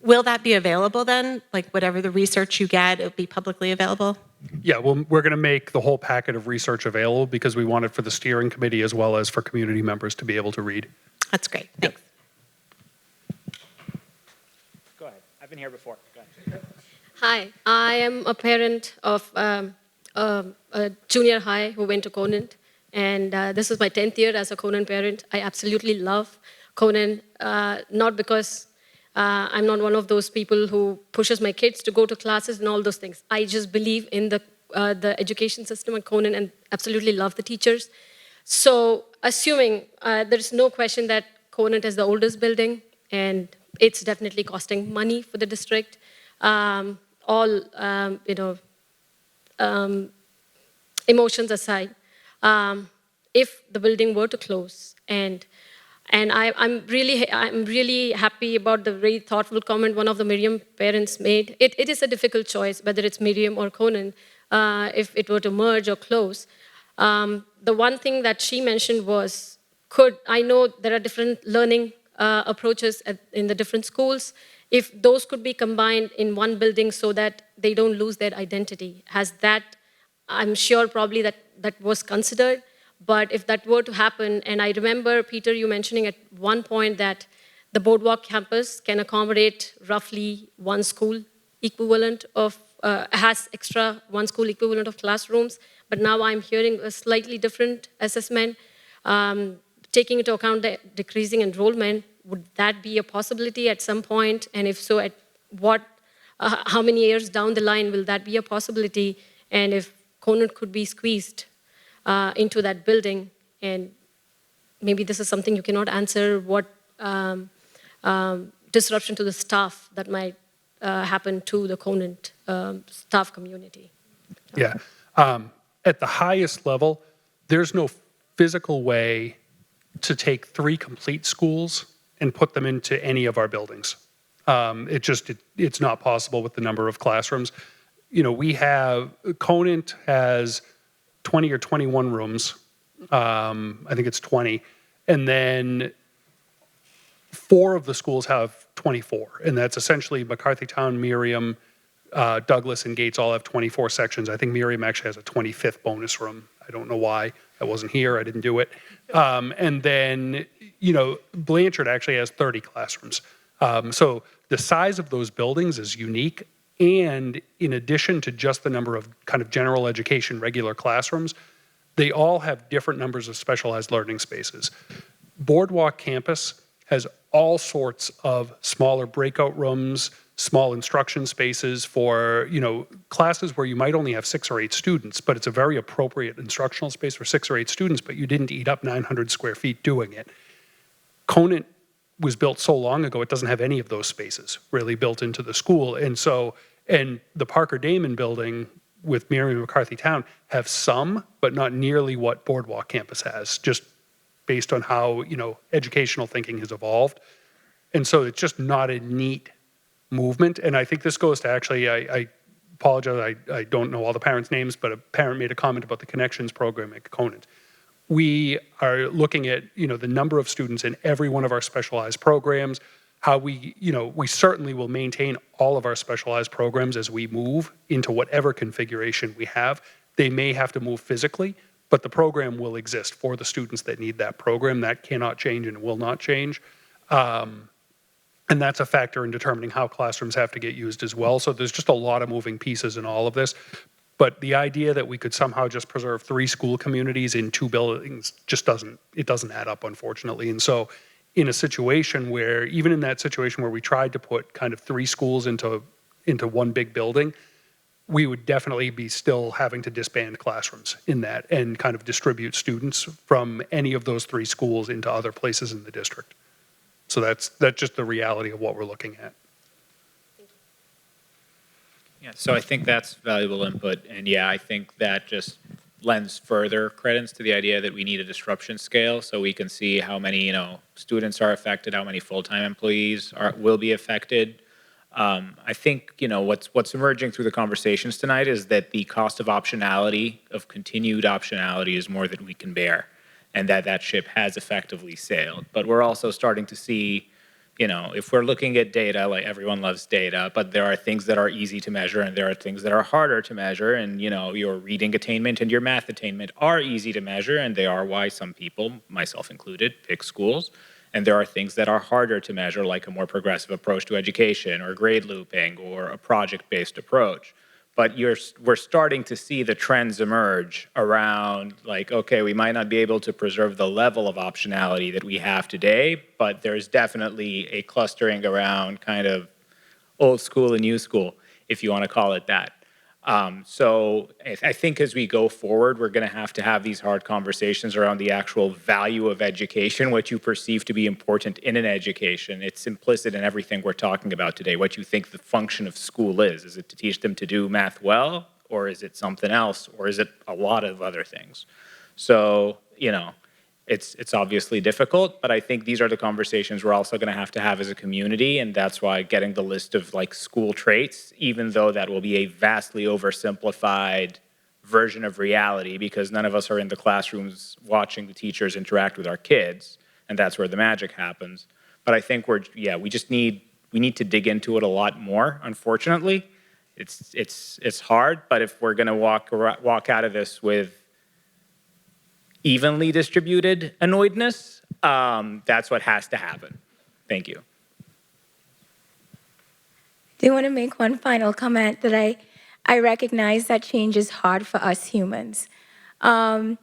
Will that be available then? Like whatever the research you get, it'll be publicly available? Yeah, well, we're going to make the whole packet of research available because we want it for the steering committee as well as for community members to be able to read. That's great. Thanks. Go ahead. I've been here before. Go ahead. Hi, I am a parent of a junior high who went to Conant, and this is my 10th year as a Conant parent. I absolutely love Conant, not because I'm not one of those people who pushes my kids to go to classes and all those things. I just believe in the education system at Conant and absolutely love the teachers. So assuming there's no question that Conant is the oldest building and it's definitely costing money for the district, emotions aside, if the building were to close, and I'm really happy about the very thoughtful comment one of the Miriam parents made. It is a difficult choice whether it's Miriam or Conant if it were to merge or close. The one thing that she mentioned was, I know there are different learning approaches in the different schools. If those could be combined in one building so that they don't lose their identity, has that, I'm sure probably that was considered, but if that were to happen, and I remember, Peter, you mentioning at one point that the Boardwalk campus can accommodate roughly one school equivalent of, has extra one school equivalent of classrooms, but now I'm hearing a slightly different assessment. Taking into account the decreasing enrollment, would that be a possibility at some point? And if so, at what, how many years down the line will that be a possibility? And if Conant could be squeezed into that building, and maybe this is something you cannot answer, what disruption to the staff that might happen to the Conant staff community? Yeah. At the highest level, there's no physical way to take 3 complete schools and put them into any of our buildings. It's not possible with the number of classrooms. You know, Conant has 20 or 21 rooms. I think it's 20. And then 4 of the schools have 24. And that's essentially McCarthytown, Miriam, Douglas, and Gates all have 24 sections. I think Miriam actually has a 25th bonus room. I don't know why. I wasn't here. I didn't do it. And then, you know, Blanchard actually has 30 classrooms. So the size of those buildings is unique. And in addition to just the number of kind of general education regular classrooms, they all have different numbers of specialized learning spaces. Boardwalk campus has all sorts of smaller breakout rooms, small instruction spaces for, you know, classes where you might only have 6 or 8 students, but it's a very appropriate instructional space for 6 or 8 students, but you didn't eat up 900 square feet doing it. Conant was built so long ago, it doesn't have any of those spaces really built into the school. And the Parker Damon building with Miriam McCarthy Town have some, but not nearly what Boardwalk campus has, just based on how, you know, educational thinking has evolved. And so it's just not a neat movement. And I think this goes to actually, I apologize, I don't know all the parents' names, but a parent made a comment about the Connections program at Conant. We are looking at, you know, the number of students in every one of our specialized programs, how we certainly will maintain all of our specialized programs as we move into whatever configuration we have. They may have to move physically, but the program will exist for the students that need that program. That cannot change and will not change. And that's a factor in determining how classrooms have to get used as well. So there's just a lot of moving pieces in all of this. But the idea that we could somehow just preserve 3 school communities in 2 buildings just doesn't add up, unfortunately. And so in a situation where, even in that situation where we tried to put kind of 3 schools into one big building, we would definitely be still having to disband classrooms in that and kind of distribute students from any of those 3 schools into other places in the district. So that's just the reality of what we're looking at. Yeah, so I think that's valuable input, and yeah, I think that just lends further credence to the idea that we need a disruption scale so we can see how many, you know, students are affected, how many full-time employees will be affected. I think, what's emerging through the conversations tonight is that the cost of optionality, of continued optionality, is more than we can bear, and that ship has effectively sailed. But we're also starting to see, if we're looking at data, like everyone loves data, but there are things that are easy to measure and there are things that are harder to measure. And, your reading attainment and your math attainment are easy to measure, and they are why some people, myself included, pick schools. And there are things that are harder to measure, like a more progressive approach to education or grade looping or a project-based approach. But we're starting to see the trends emerge around, like, okay, we might not be able to preserve the level of optionality that we have today, but there's definitely a clustering around kind of old school and new school, if you want to call it that. So I think as we go forward, we're going to have these hard conversations around the actual value of education, what you perceive to be important in an education. It's implicit in everything we're talking about today, what you think the function of school is. Is it to teach them to do math well, or is it something else, or is it a lot of other things? So, it's obviously difficult, but I think these are the conversations we're also going to have as a community, and that's why getting the list of school traits, even though that will be a vastly oversimplified version of reality, because none of us are in the classrooms watching the teachers interact with our kids, and that's where the magic happens. But I think we need to dig into it a lot more. Unfortunately, it's hard, but if we're going to walk out of this with evenly distributed annoyedness, that's what has to happen. Thank you. Do want to make one final comment that I recognize that change is hard for us humans. And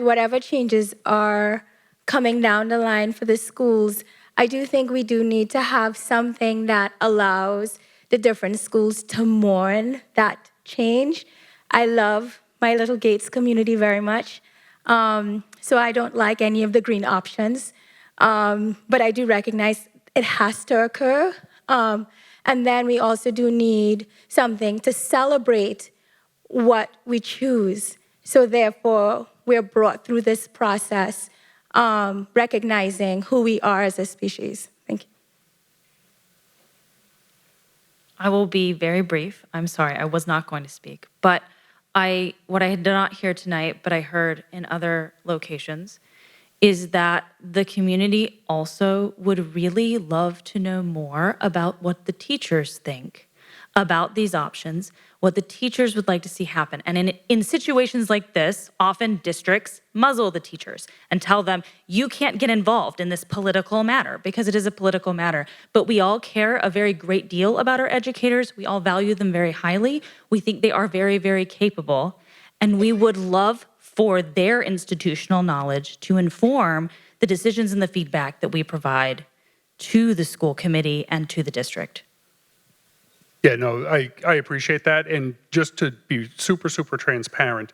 whatever changes are coming down the line for the schools, I do think we do need to have something that allows the different schools to mourn that change. I love my little Gates community very much. So I don't like any of the green options, but I do recognize it has to occur. And then we also do need something to celebrate what we choose. So therefore, we're brought through this process, recognizing who we are as a species. Thank you. I will be very brief. I'm sorry, I was not going to speak, but what I did not hear tonight, but I heard in other locations, is that the community also would really love to know more about what the teachers think about these options, what the teachers would like to see happen. And in situations like this, often districts muzzle the teachers and tell them, you can't get involved in this political matter, because it is a political matter. But we all care a very great deal about our educators. We all value them very highly. We think they are very, very capable. And we would love for their institutional knowledge to inform the decisions and the feedback that we provide to the school committee and to the district. Yeah, no, I appreciate that. And just to be super, super transparent,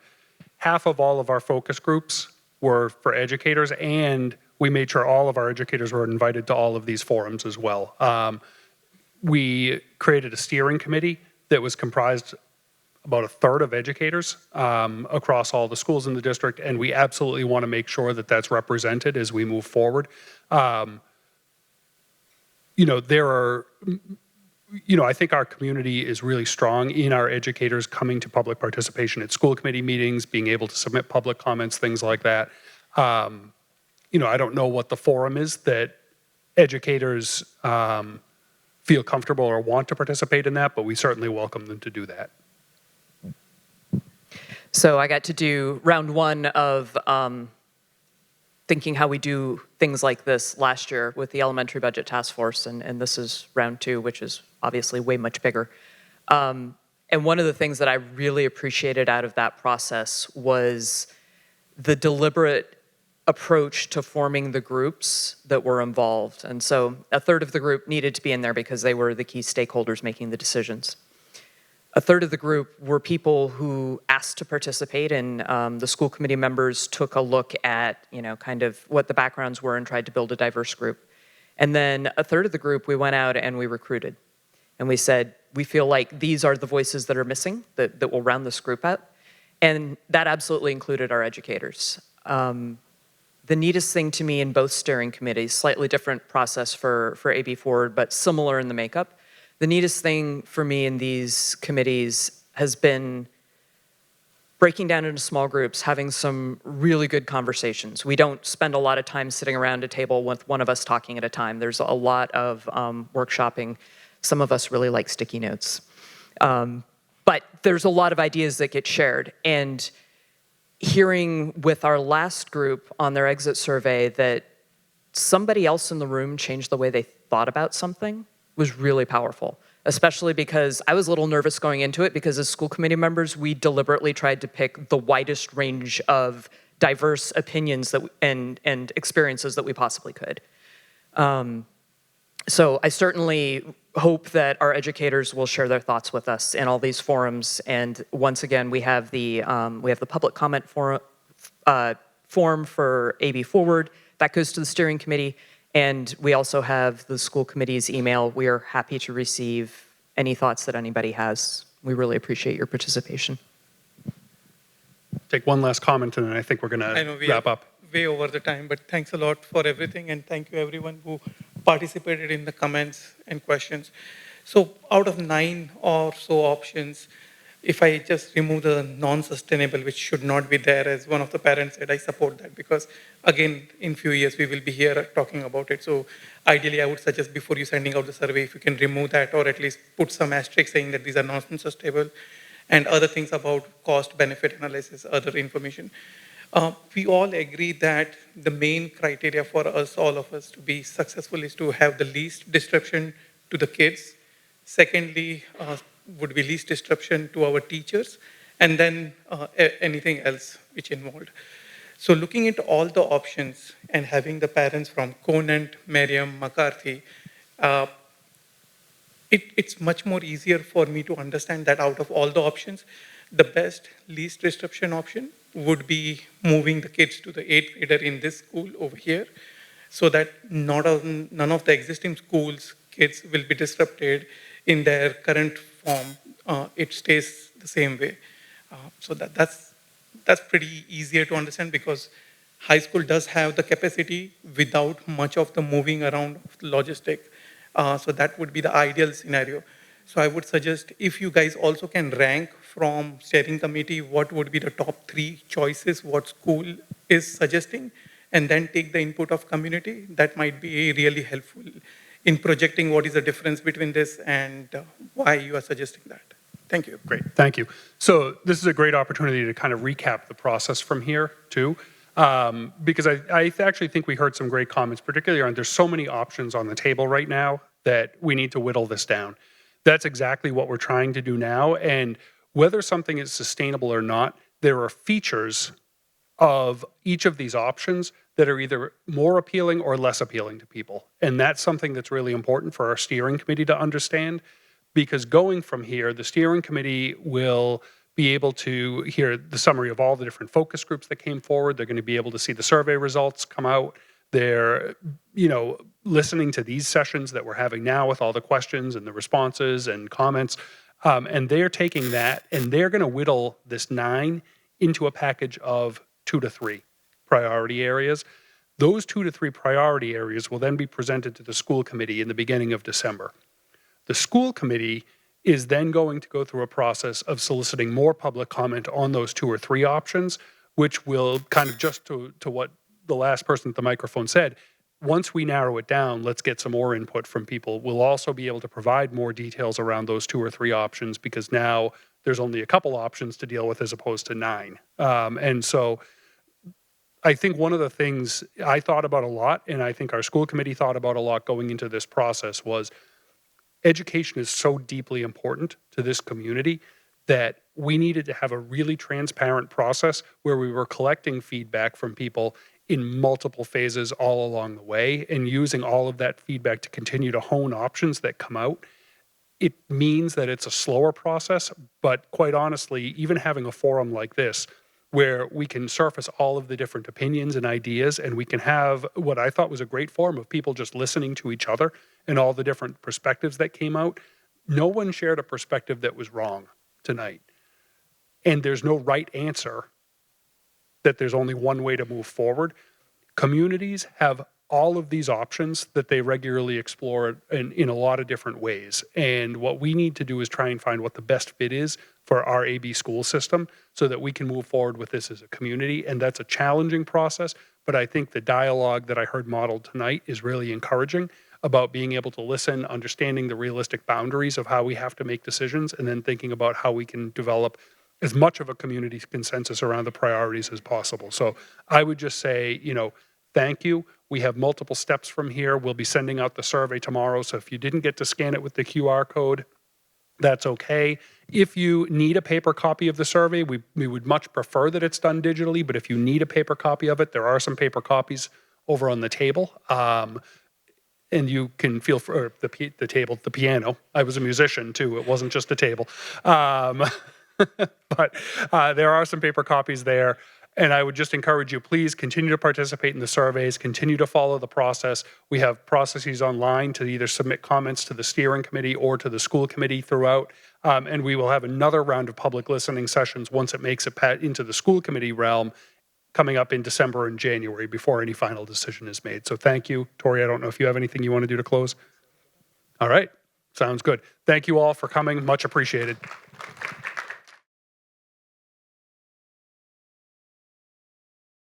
half of all of our focus groups were for educators, and we made sure all of our educators were invited to all of these forums as well. We created a steering committee that was comprised about a third of educators across all the schools in the district, and we absolutely want to make sure that that's represented as we move forward. I think our community is really strong in our educators coming to public participation at school committee meetings, being able to submit public comments, things like that. I don't know what the forum is that educators feel comfortable or want to participate in that, but we certainly welcome them to do that. So I got to do round one of thinking how we do things like this last year with the elementary budget task force, and this is round two, which is obviously way much bigger. And one of the things that I really appreciated out of that process was the deliberate approach to forming the groups that were involved. And so a third of the group needed to be in there because they were the key stakeholders making the decisions. A third of the group were people who asked to participate, and the school committee members took a look at, kind of what the backgrounds were and tried to build a diverse group. And then a third of the group, we went out and we recruited. And we said, we feel like these are the voices that are missing that will round this group out. And that absolutely included our educators. The neatest thing to me in both steering committees, slightly different process for AB Forward, but similar in the makeup. The neatest thing for me in these committees has been breaking down into small groups, having some really good conversations. We don't spend a lot of time sitting around a table with one of us talking at a time. There's a lot of workshopping. Some of us really like sticky notes. But there's a lot of ideas that get shared. And hearing with our last group on their exit survey that somebody else in the room changed the way they thought about something was really powerful, especially because I was a little nervous going into it because as school committee members, we deliberately tried to pick the widest range of diverse opinions that and experiences that we possibly could. So I certainly hope that our educators will share their thoughts with us in all these forums. And once again, we have the public comment form for AB Forward. That goes to the steering committee. And we also have the school committee's email. We are happy to receive any thoughts that anybody has. We really appreciate your participation. Take one last comment and then I think we're going to wrap up. Way over the time, but thanks a lot for everything, and thank you everyone who participated in the comments and questions. So out of 9 or so options, if I just remove the non-sustainable, which should not be there, as one of the parents said, I support that because again, in few years, we will be here talking about it. So ideally, I would suggest before you sending out the survey, if you can remove that or at least put some asterisk saying that these are non-sustainable and other things about cost benefit analysis, other information. We all agree that the main criteria for us, all of us, to be successful is to have the least disruption to the kids. Secondly, would be least disruption to our teachers, and then anything else which involved. So looking at all the options and having the parents from Conant, Merriam, McCarthy, it's much more easier for me to understand that out of all the options, the best least disruption option would be moving the kids to the 8th grader in this school over here so that none of the existing schools' kids will be disrupted in their current form. It stays the same way. So that's pretty easier to understand because high school does have the capacity without much of the moving around of the logistic. So that would be the ideal scenario. So I would suggest if you guys also can rank from steering committee what would be the top 3 choices what school is suggesting, and then take the input of community, that might be really helpful in projecting what is the difference between this and why you are suggesting that. Thank you. Great, thank you. So this is a great opportunity to kind of recap the process from here too, because I actually think we heard some great comments, particularly on there's so many options on the table right now that we need to whittle this down. That's exactly what we're trying to do now, and whether something is sustainable or not, there are features of each of these options that are either more appealing or less appealing to people. And that's something that's really important for our steering committee to understand, because going from here, the steering committee will be able to hear the summary of all the different focus groups that came forward. They're going to be able to see the survey results come out. They're, listening to these sessions that we're having now with all the questions and the responses and comments. And they're taking that and they're going to whittle this 9 into a package of 2 to 3 priority areas. Those 2 to 3 priority areas will then be presented to the school committee in the beginning of December. The school committee is then going to go through a process of soliciting more public comment on those 2 or 3 options, which will kind of just to what the last person at the microphone said, once we narrow it down, let's get some more input from people. We'll also be able to provide more details around those 2 or 3 options because now there's only a couple options to deal with as opposed to 9. And so I think one of the things I thought about a lot, and I think our school committee thought about a lot going into this process, was education is so deeply important to this community that we needed to have a really transparent process where we were collecting feedback from people in multiple phases all along the way and using all of that feedback to continue to hone options that come out. It means that it's a slower process, but quite honestly, even having a forum like this where we can surface all of the different opinions and ideas and we can have what I thought was a great forum of people just listening to each other and all the different perspectives that came out. No one shared a perspective that was wrong tonight. And there's no right answer that there's only one way to move forward. Communities have all of these options that they regularly explore in a lot of different ways. And what we need to do is try and find what the best fit is for our AB school system so that we can move forward with this as a community. And that's a challenging process, but I think the dialogue that I heard modeled tonight is really encouraging about being able to listen, understanding the realistic boundaries of how we have to make decisions, and then thinking about how we can develop as much of a community consensus around the priorities as possible. So I would just say, thank you. We have multiple steps from here. We'll be sending out the survey tomorrow. So if you didn't get to scan it with the QR code, that's okay. If you need a paper copy of the survey, we would much prefer that it's done digitally, but if you need a paper copy of it, there are some paper copies over on the table. And you can feel for the piano. I was a musician too. It wasn't just a table. But there are some paper copies there. And I would just encourage you, please continue to participate in the surveys, continue to follow the process. We have processes online to either submit comments to the steering committee or to the school committee throughout. And we will have another round of public listening sessions once it makes it into the school committee realm coming up in December and January before any final decision is made. So thank you. Tori, I don't know if you have anything you want to do to close. All right. Sounds good. Thank you all for coming. Much appreciated.